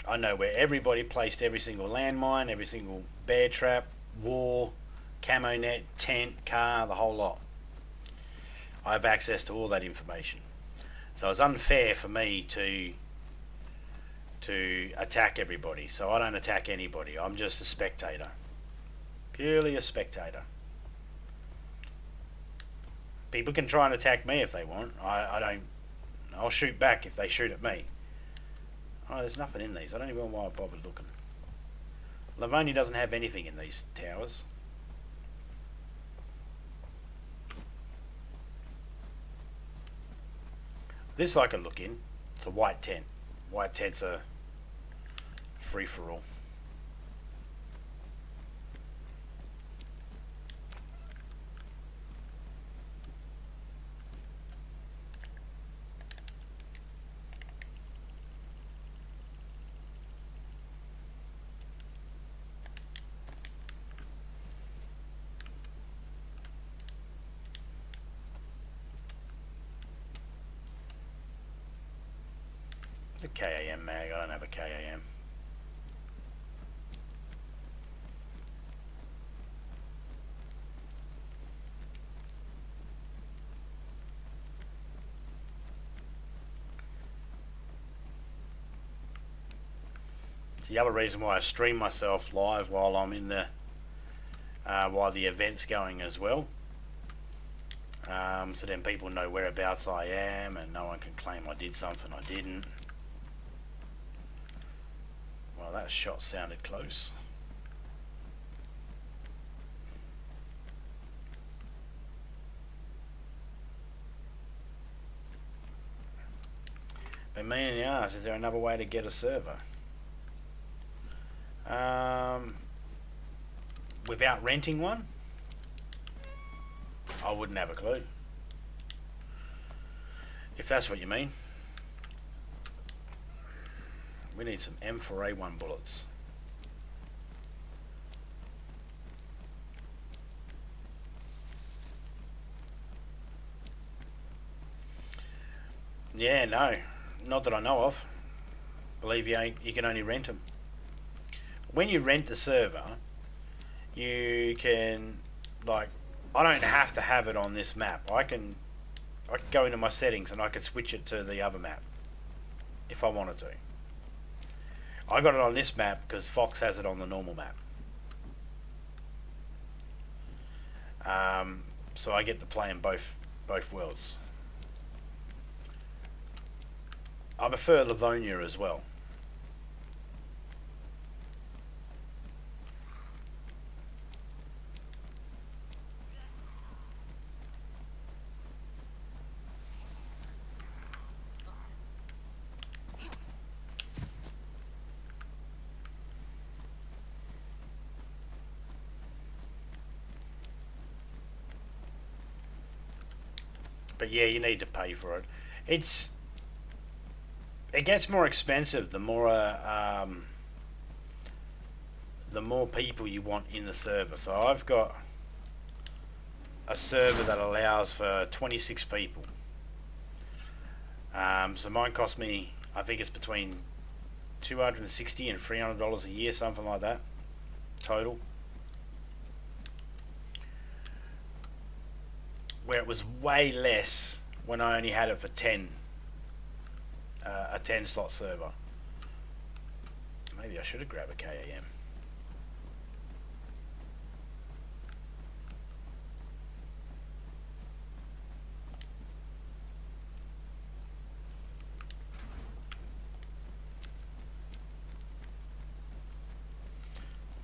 I know where everybody placed every single landmine, every single bear trap, wall, camo net, tent, car, the whole lot. I have access to all that information. So it's unfair for me to attack everybody. So I don't attack anybody. I'm just a spectator. Purely a spectator. People can try and attack me if they want. I don't. I'll shoot back if they shoot at me. Oh, there's nothing in these. I don't even know why I bothered looking. Livonia doesn't have anything in these towers. This I can look in. It's a white tent. White tents are free for all. The KAM mag, I don't have a KAM. It's the other reason why I stream myself live while I'm in the while the event's going as well. So then people know whereabouts I am and no one can claim I did something I didn't. Well, that shot sounded close. But me and the arse, is there another way to get a server? Without renting one? I wouldn't have a clue. If that's what you mean. We need some M4A1 bullets. Yeah, no. Not that I know of. Believe you can only rent them. When you rent the server, you can, like, I don't have to have it on this map. I can go into my settings and I can switch it to the other map if I wanted to. I got it on this map because Fox has it on the normal map. So I get to play in both worlds. I prefer Livonia as well. But yeah, you need to pay for it. It gets more expensive the more people you want in the server. So I've got a server that allows for 26 people. So mine cost me, I think it's between $260 and $300 a year, something like that, total. Where it was way less when I only had it for 10, a 10 slot server. Maybe I should have grabbed a KAM.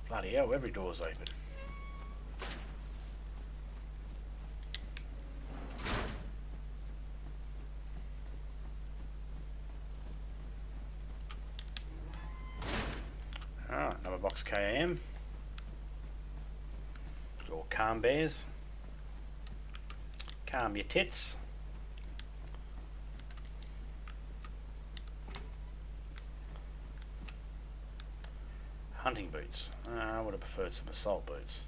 Bloody hell, every door's open. Alright, another box KAM. Or calm bears. Calm your tits. Hunting boots. I would have preferred some assault boots.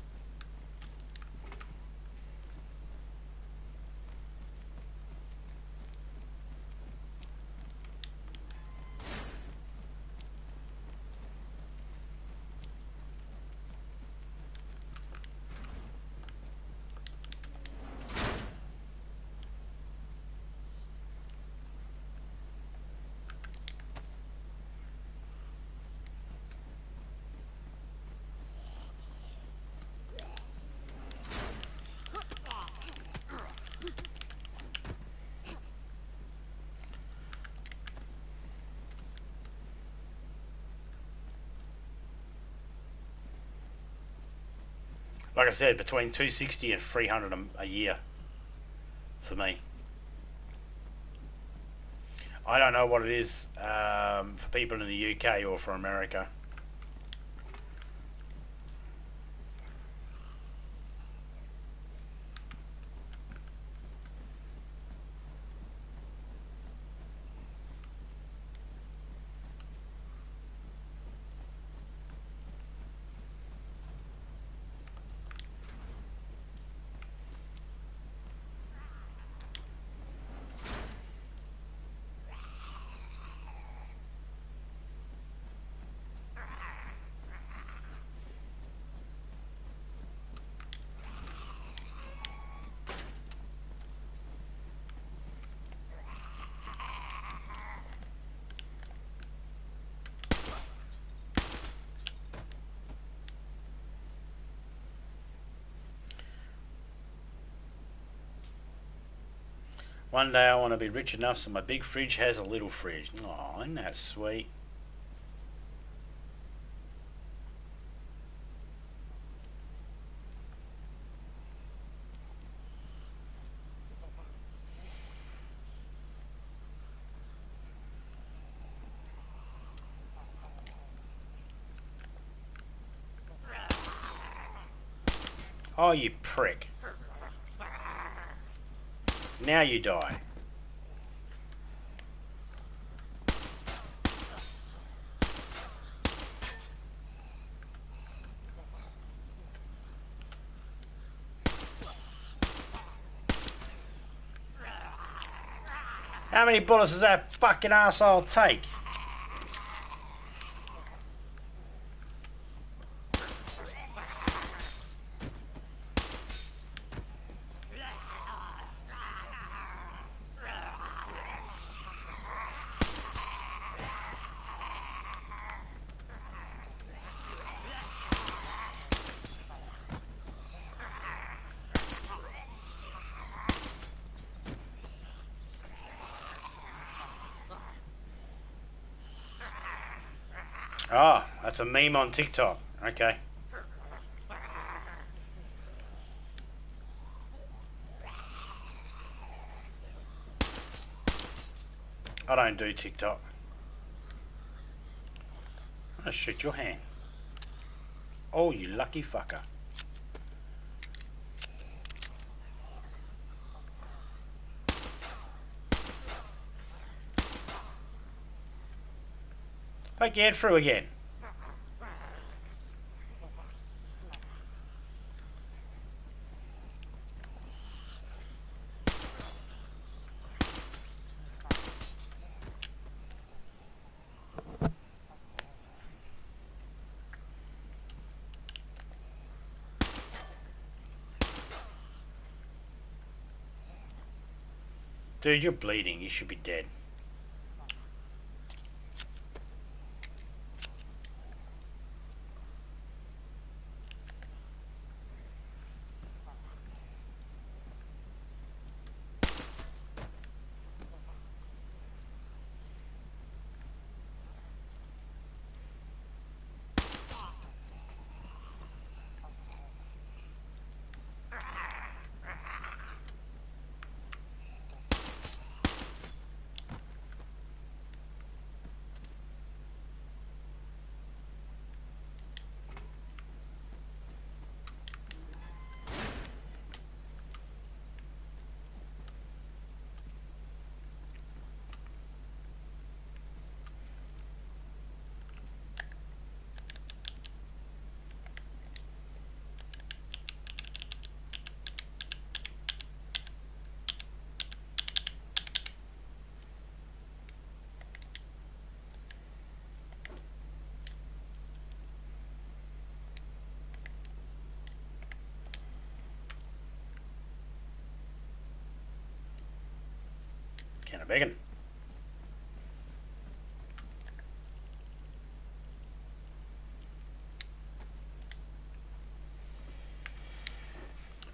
Like I said, between 260 and 300 a year for me. I don't know what it is for people in the UK or for America. One day I want to be rich enough so my big fridge has a little fridge. Oh, isn't that sweet? Oh, you prick. Now you die. How many bullets does that fucking arsehole take? Oh, that's a meme on TikTok. Okay. I don't do TikTok. I'm gonna shoot your hand. Oh, you lucky fucker. Poke your head through again. Dude, you're bleeding. You should be dead. Can of bacon.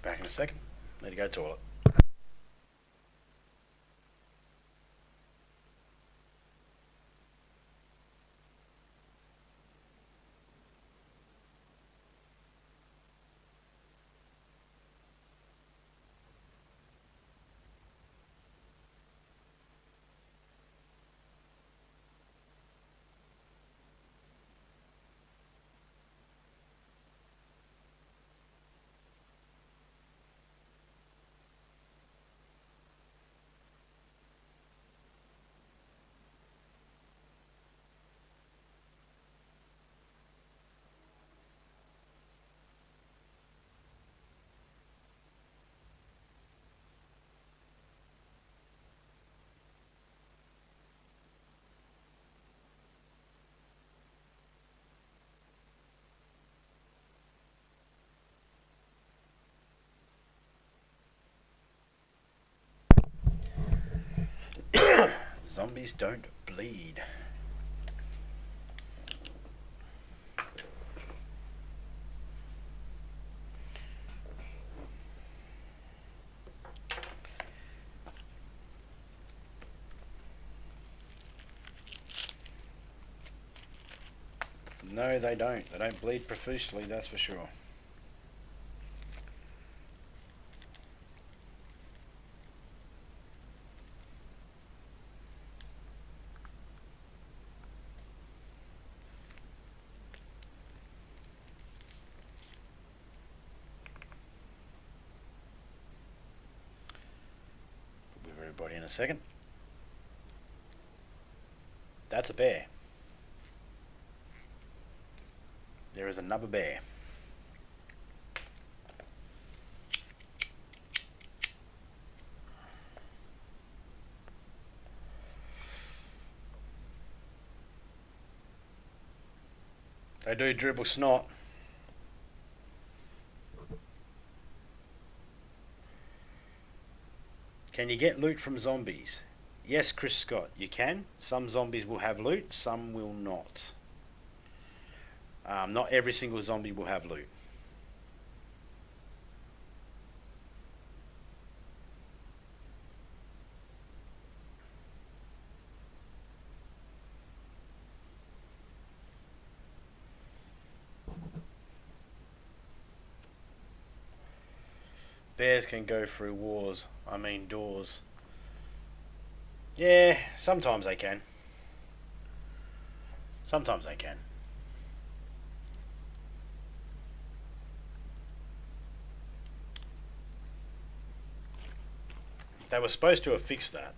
Back in a second. Need to go to the toilet. Zombies don't bleed. No, they don't. They don't bleed profusely, that's for sure. With everybody in a second. That's a bear. There is another bear. They do dribble snot. Can you get loot from zombies? Yes, Chris Scott, you can. Some zombies will have loot, some will not. Not every single zombie will have loot. Bears can go through doors. Yeah, sometimes they can. Sometimes they can. They were supposed to have fixed that.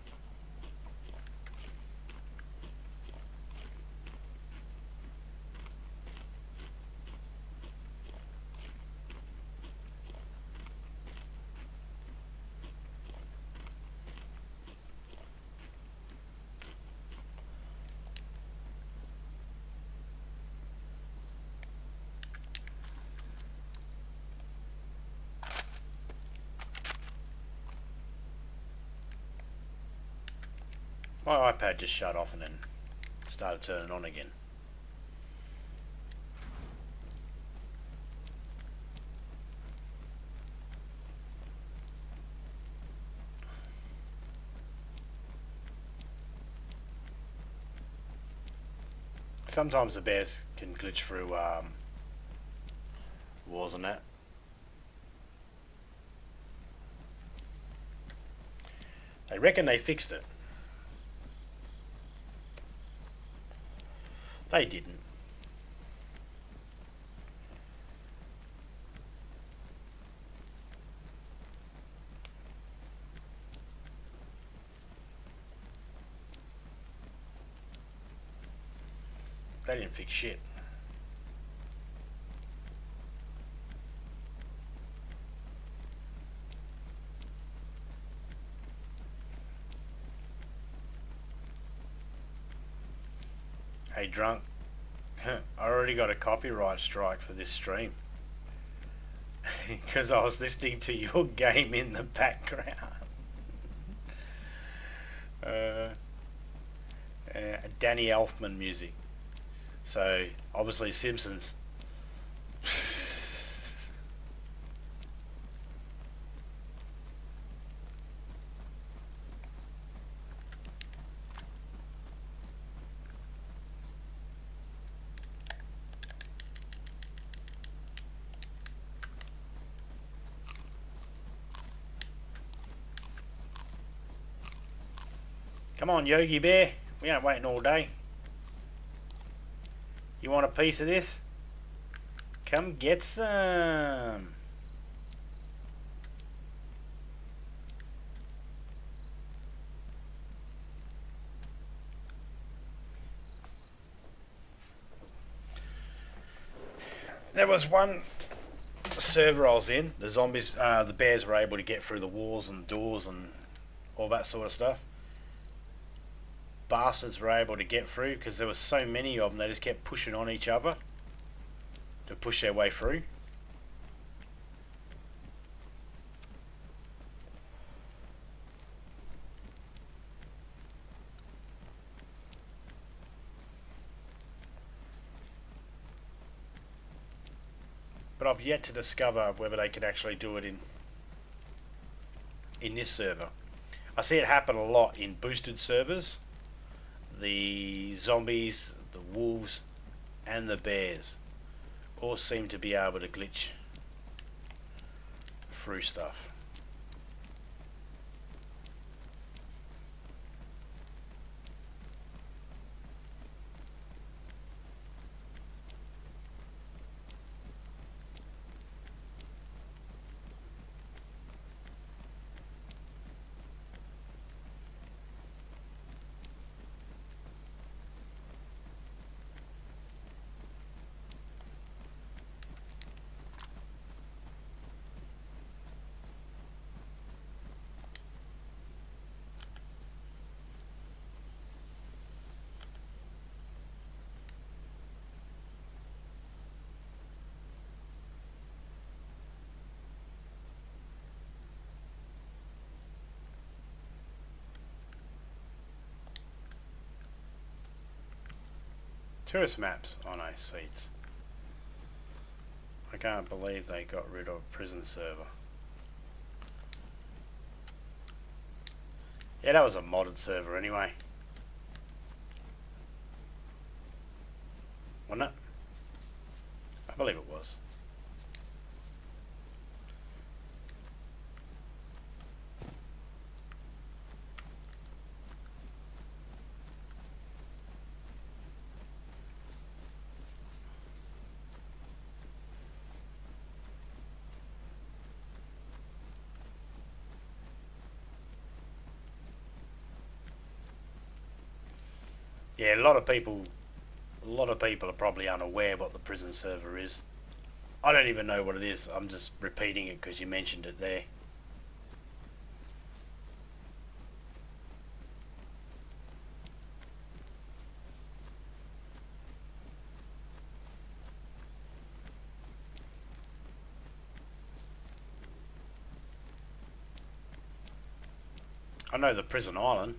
My iPad just shut off and then started turning on again. Sometimes the bears can glitch through walls and that. They reckon they fixed it. They didn't. They didn't fix shit. Hey drunk, I already got a copyright strike for this stream because I was listening to your game in the background. Danny Elfman music. So obviously Simpsons. Come on, Yogi Bear. We ain't waiting all day. You want a piece of this? Come get some. There was one server I was in. The zombies, the bears were able to get through the walls and doors and all that sort of stuff. Bastards were able to get through because there was so many of them. They just kept pushing on each other to push their way through. But I've yet to discover whether they could actually do it in this server. I see it happen a lot in boosted servers. The zombies, the wolves and the bears all seem to be able to glitch through stuff. Tourist maps on our seats. I can't believe they got rid of prison server. Yeah, that was a modded server anyway. Wasn't it? I believe it was. Yeah, a lot of people are probably unaware what the prison server is. I don't even know what it is. I'm just repeating it because you mentioned it there. I know the prison island.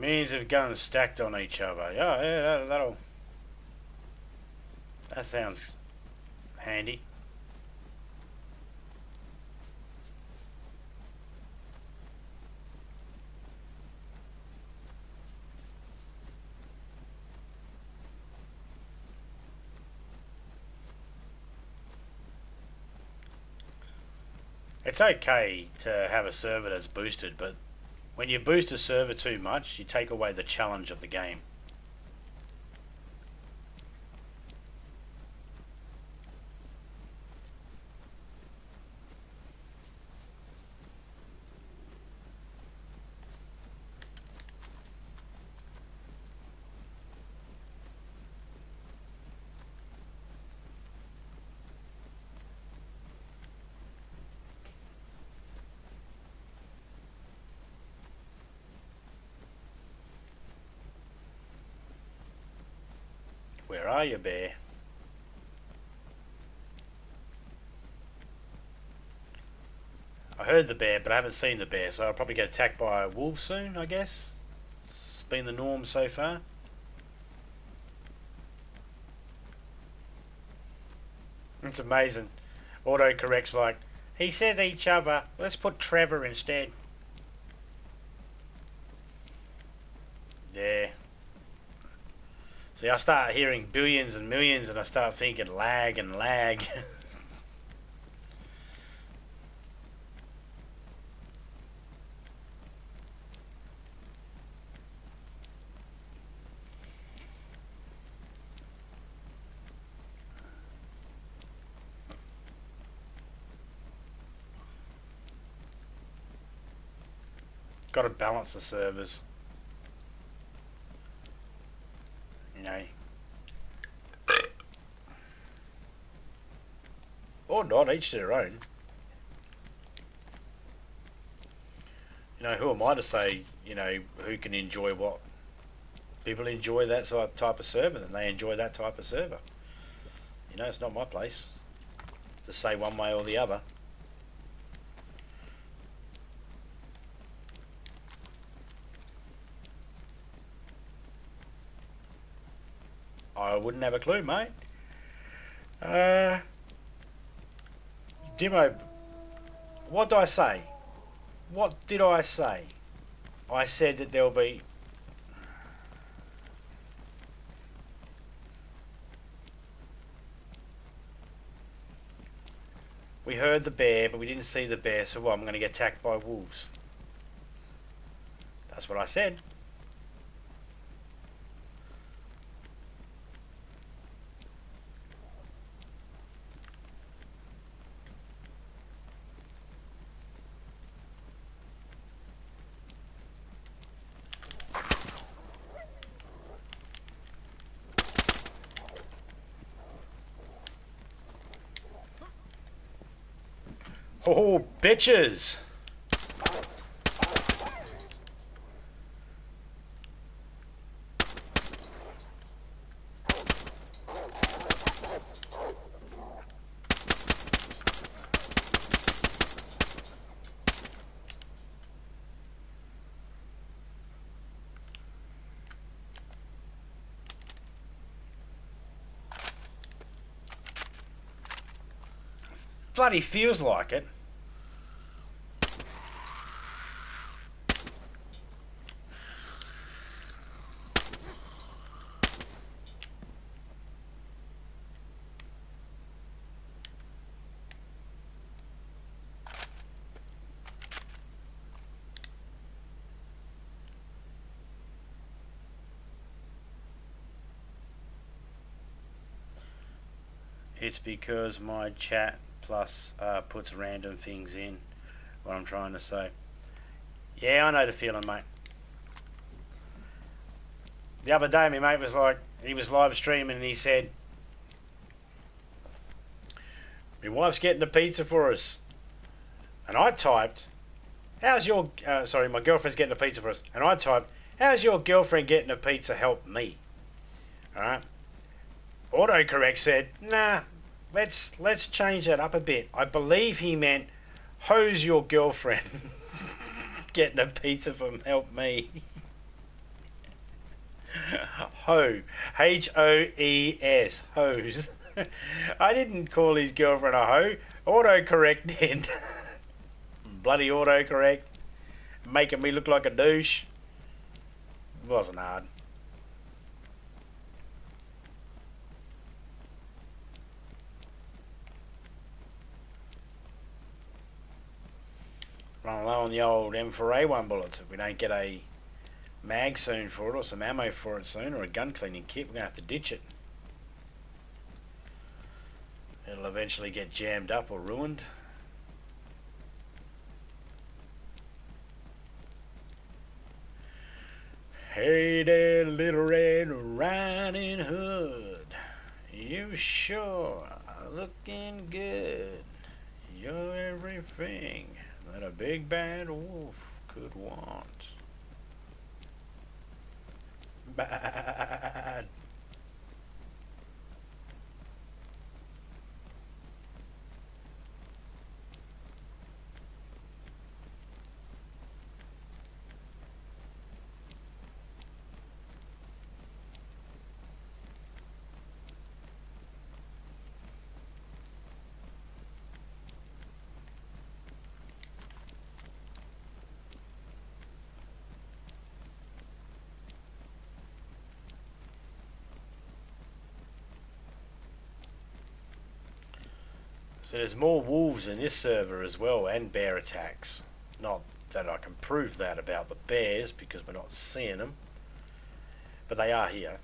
Millions of guns stacked on each other. Yeah, that sounds handy. It's okay to have a server that's boosted, but when you boost a server too much, you take away the challenge of the game. Where are you, bear? I heard the bear, but I haven't seen the bear, so I'll probably get attacked by a wolf soon, I guess. It's been the norm so far. It's amazing. Autocorrect's like, he said each other, let's put Trevor instead. Yeah. See, I start hearing billions and millions and I start thinking lag and lag. Got to balance the servers. You know. Or not, each to their own. You know, who am I to say, you know, who can enjoy what? People enjoy that type of server, and they enjoy that type of server. You know, it's not my place to say one way or the other. I wouldn't have a clue, mate. Dimo, what did I say? What did I say? I said that there'll be... We heard the bear, but we didn't see the bear, so what, I'm going to get attacked by wolves. That's what I said. Oh, bitches! Bloody feels like it. It's because my chat plus puts random things in what I'm trying to say. Yeah, I know the feeling, mate. The other day, my mate was like, he was live streaming and he said, my wife's getting the pizza for us. And I typed, how's your, sorry, my girlfriend's getting the pizza for us. And I typed, how's your girlfriend getting the pizza help me? Alright. Autocorrect said, nah, let's change that up a bit. I believe he meant, how's your girlfriend getting a pizza from help me? Ho. Hoes. Hose. I didn't call his girlfriend a hoe. Autocorrect did. Bloody autocorrect. Making me look like a douche. It wasn't hard. Running low on the old M4A1 bullets. If we don't get a mag soon for it, or some ammo for it soon, or a gun cleaning kit, we're going to have to ditch it. It'll eventually get jammed up or ruined. Hey there, Little Red Riding Hood, you sure are looking good. You're everything that a big bad wolf could want. Bad. So there's more wolves in this server as well, and bear attacks. Not that I can prove that about the bears because we're not seeing them, but they are here.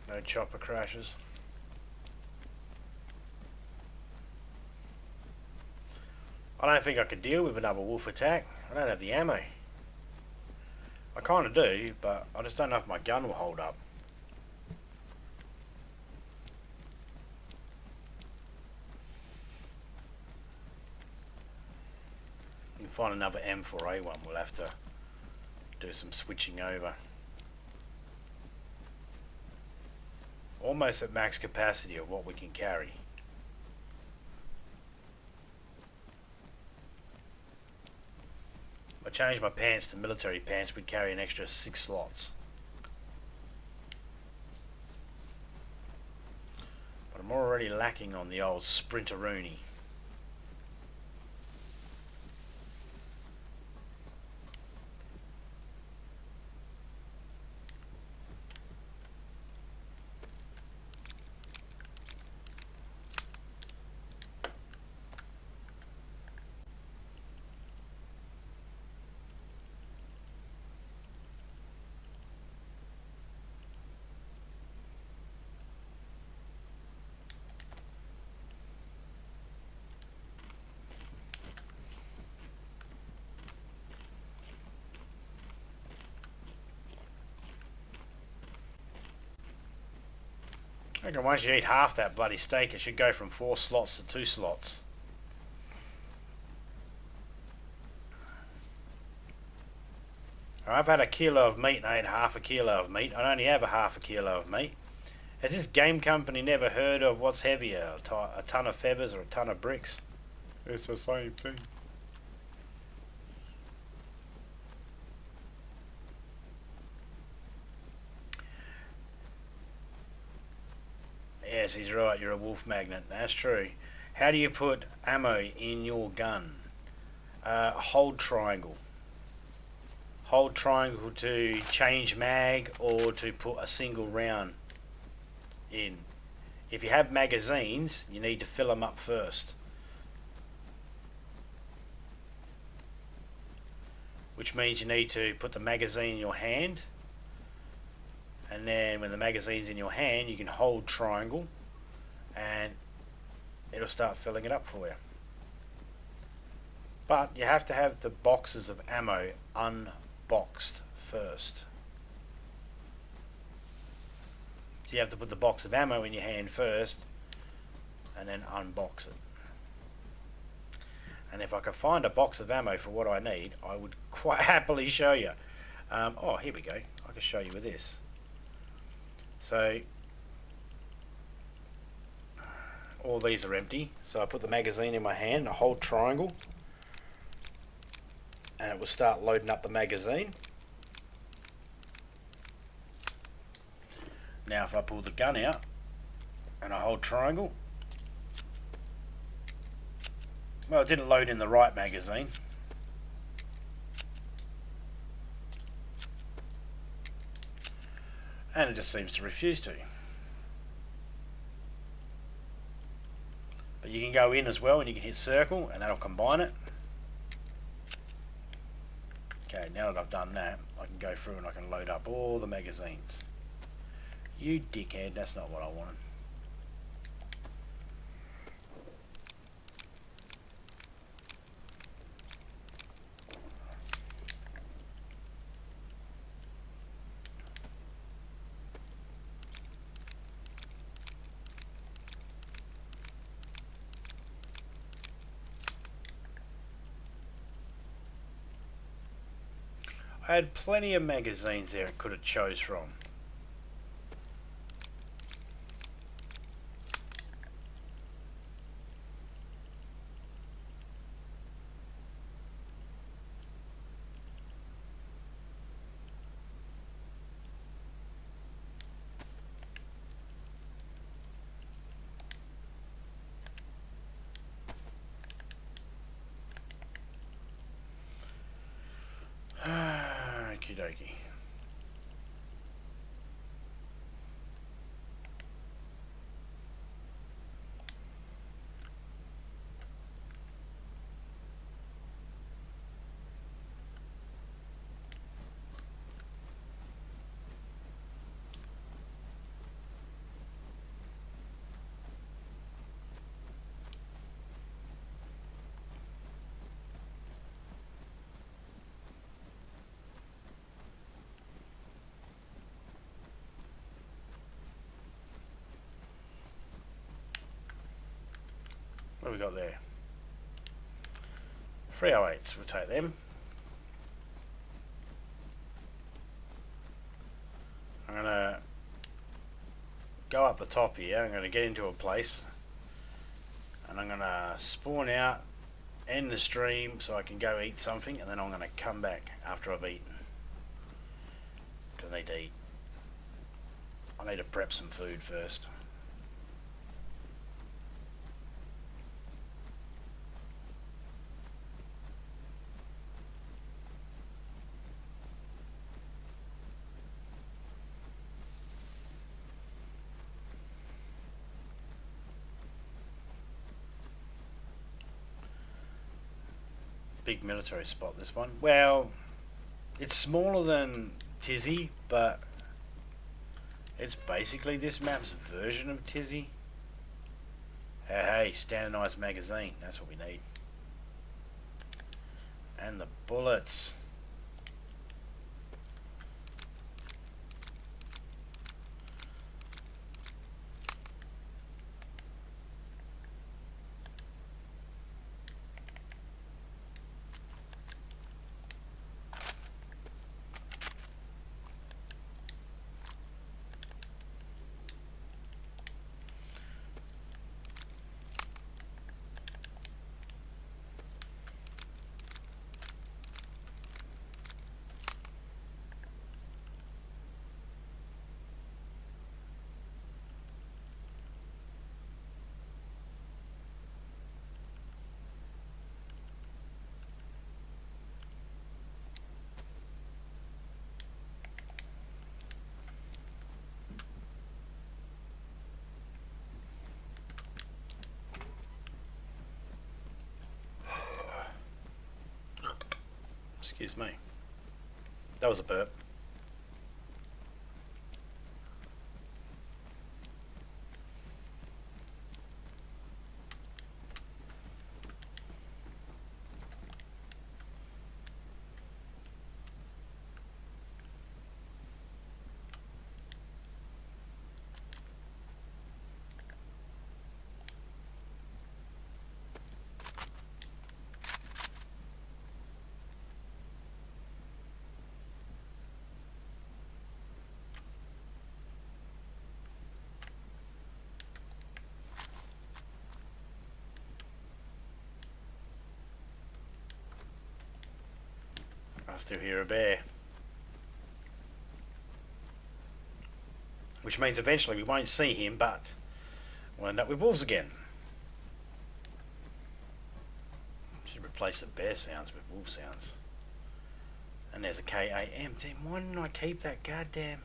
No chopper crashes. I don't think I could deal with another wolf attack. I don't have the ammo. I kind of do, but I just don't know if my gun will hold up. We can find another M4A1. We'll have to do some switching over. Almost at max capacity of what we can carry. If I changed my pants to military pants, we'd carry an extra 6 slots. But I'm already lacking on the old Sprinteroonie. I reckon once you eat half that bloody steak, it should go from 4 slots to 2 slots. I've had a kilo of meat and I ate half a kilo of meat. I only have a half a kilo of meat. Has this game company never heard of what's heavier, a ton of feathers or a ton of bricks? It's the same thing. Yes, he's right, you're a wolf magnet. That's true. How do you put ammo in your gun? Hold triangle. Hold triangle to change mag or to put a single round in. If you have magazines, you need to fill them up first. Which means you need to put the magazine in your hand, and then when the magazine's in your hand, you can hold triangle, and it'll start filling it up for you. But you have to have the boxes of ammo unboxed first. So you have to put the box of ammo in your hand first, and then unbox it. And if I could find a box of ammo for what I need, I would quite happily show you. Oh, here we go. I can show you with this. So all these are empty. So I put the magazine in my hand, I hold triangle, and it will start loading up the magazine. Now if I pull the gun out and I hold triangle, well, it didn't load in the right magazine. And it just seems to refuse to. But you can go in as well and you can hit circle and that'll combine it. Okay, now that I've done that, I can go through and I can load up all the magazines. You dickhead, that's not what I wanted. I had plenty of magazines there I could have chose from. Okie dokie. What have we got there? 308s, we'll take them. I'm going to go up the top here, I'm going to get into a place and I'm going to spawn out, end the stream so I can go eat something, and then I'm going to come back after I've eaten. Because I need to eat. I need to prep some food first. Big military spot, this one. Well, it's smaller than Tizzy, but it's basically this map's version of Tizzy. Hey, standardized magazine, that's what we need. And the bullets. Excuse me. That was a burp. still hear a bear. Which means eventually we won't see him, but we'll end up with wolves again. Should replace the bear sounds with wolf sounds. And there's a KAM. Damn, why didn't I keep that goddamn...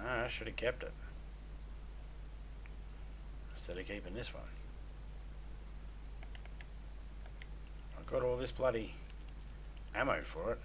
I should have kept it. Instead of keeping this one. I've got all this bloody ammo for it.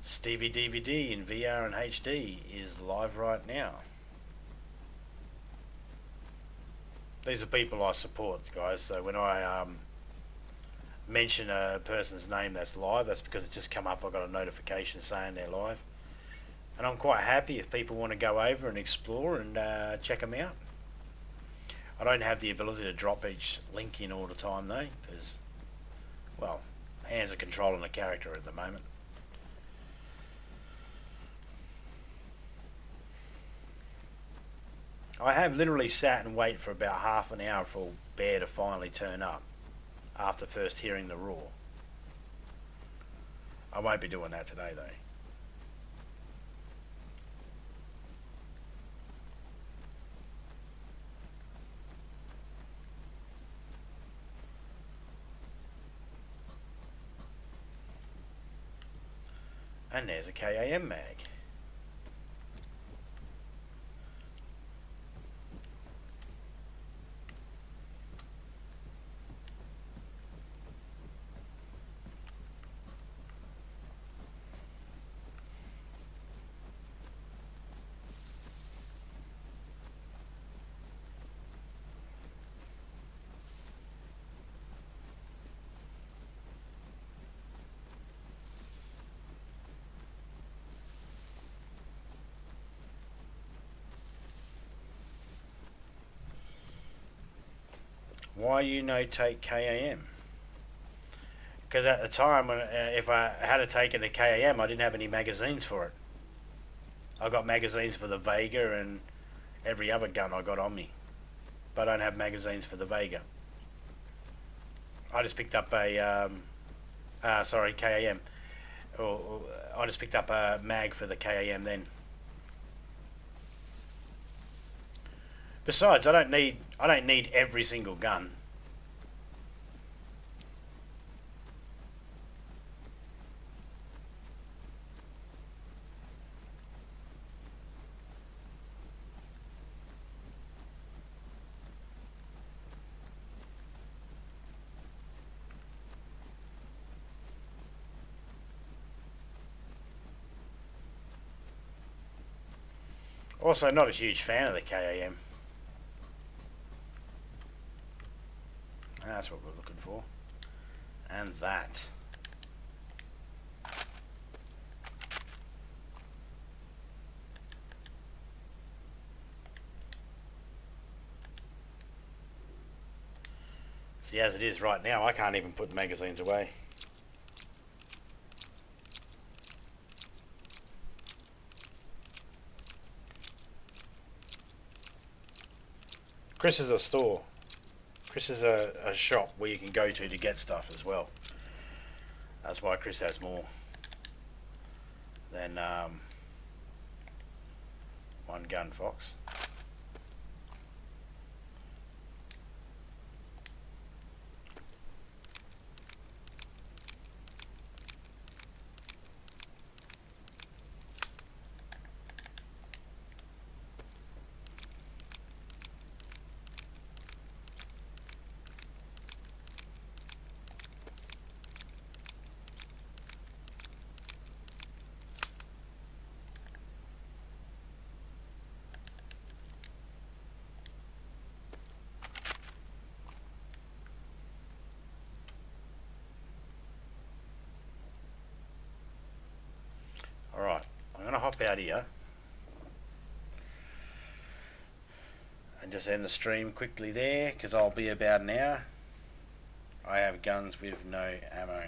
Stevie DVD in VR and HD is live right now. These are people I support, guys, so when I mention a person's name that's live, that's because it just come up, I got a notification saying they're live. And I'm quite happy if people want to go over and explore and check them out. I don't have the ability to drop each link in all the time though, because, well, hands are controlling the character at the moment. I have literally sat and waited for about half an hour for a bear to finally turn up after first hearing the roar. I won't be doing that today though. And there's a KAM mag. Why you no take KAM? Because at the time, when if I had taken the KAM, I didn't have any magazines for it. I got magazines for the Vega and every other gun I got on me, but I don't have magazines for the Vega. I just picked up a KAM. Or I just picked up a mag for the KAM then. Besides, I don't need every single gun. Also, not a huge fan of the KAM. That's what we're looking for. And that. See, as it is right now, I can't even put magazines away. Chris is a store. Chris is a shop where you can go to get stuff as well. That's why Chris has more than one gun fox. Alright, I'm going to hop out here. And just end the stream quickly there, because I'll be about an hour. I have guns with no ammo.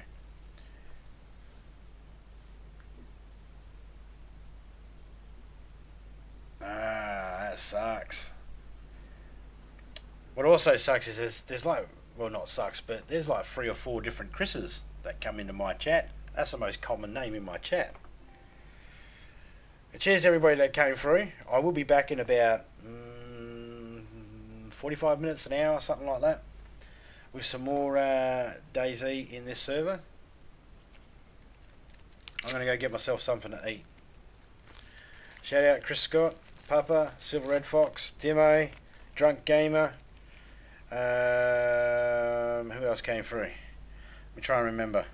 That sucks. What also sucks is there's like, well, not sucks, but there's like 3 or 4 different Chris's that come into my chat. That's the most common name in my chat. Cheers to everybody that came through. I will be back in about 45 minutes, an hour, something like that, with some more DayZ in this server. I'm going to go get myself something to eat. Shout out Chris Scott, Papa, Silver Red Fox, Demo, Drunk Gamer. Who else came through? Let me try and remember.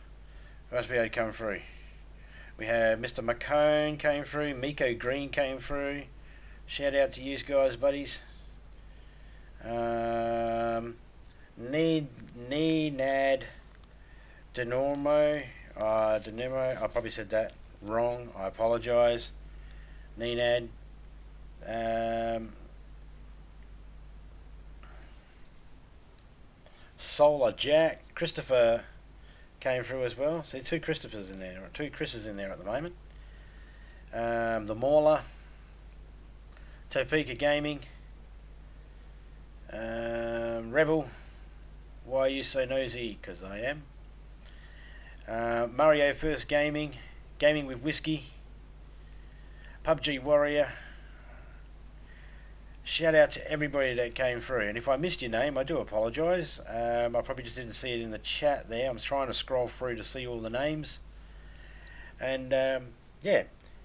Who else we had come through? We had Mr. McCone came through, Miko Green came through. Shout out to you guys, buddies. Nad Denormo, I probably said that wrong. I apologise. Nenad. Solar Jack, Christopher came through as well. See, 2 Christophers in there, or 2 Chris's in there at the moment. The Mauler, Topeka Gaming, Rebel. Why are you so nosy? Because I am. Mario First Gaming, Gaming with Whiskey, PUBG Warrior. Shout out to everybody that came through, and if I missed your name, I do apologise. I probably just didn't see it in the chat there. I'm trying to scroll through to see all the names, and yeah,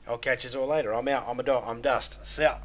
I'll catch you all later. I'm out. I'm Dust. See ya.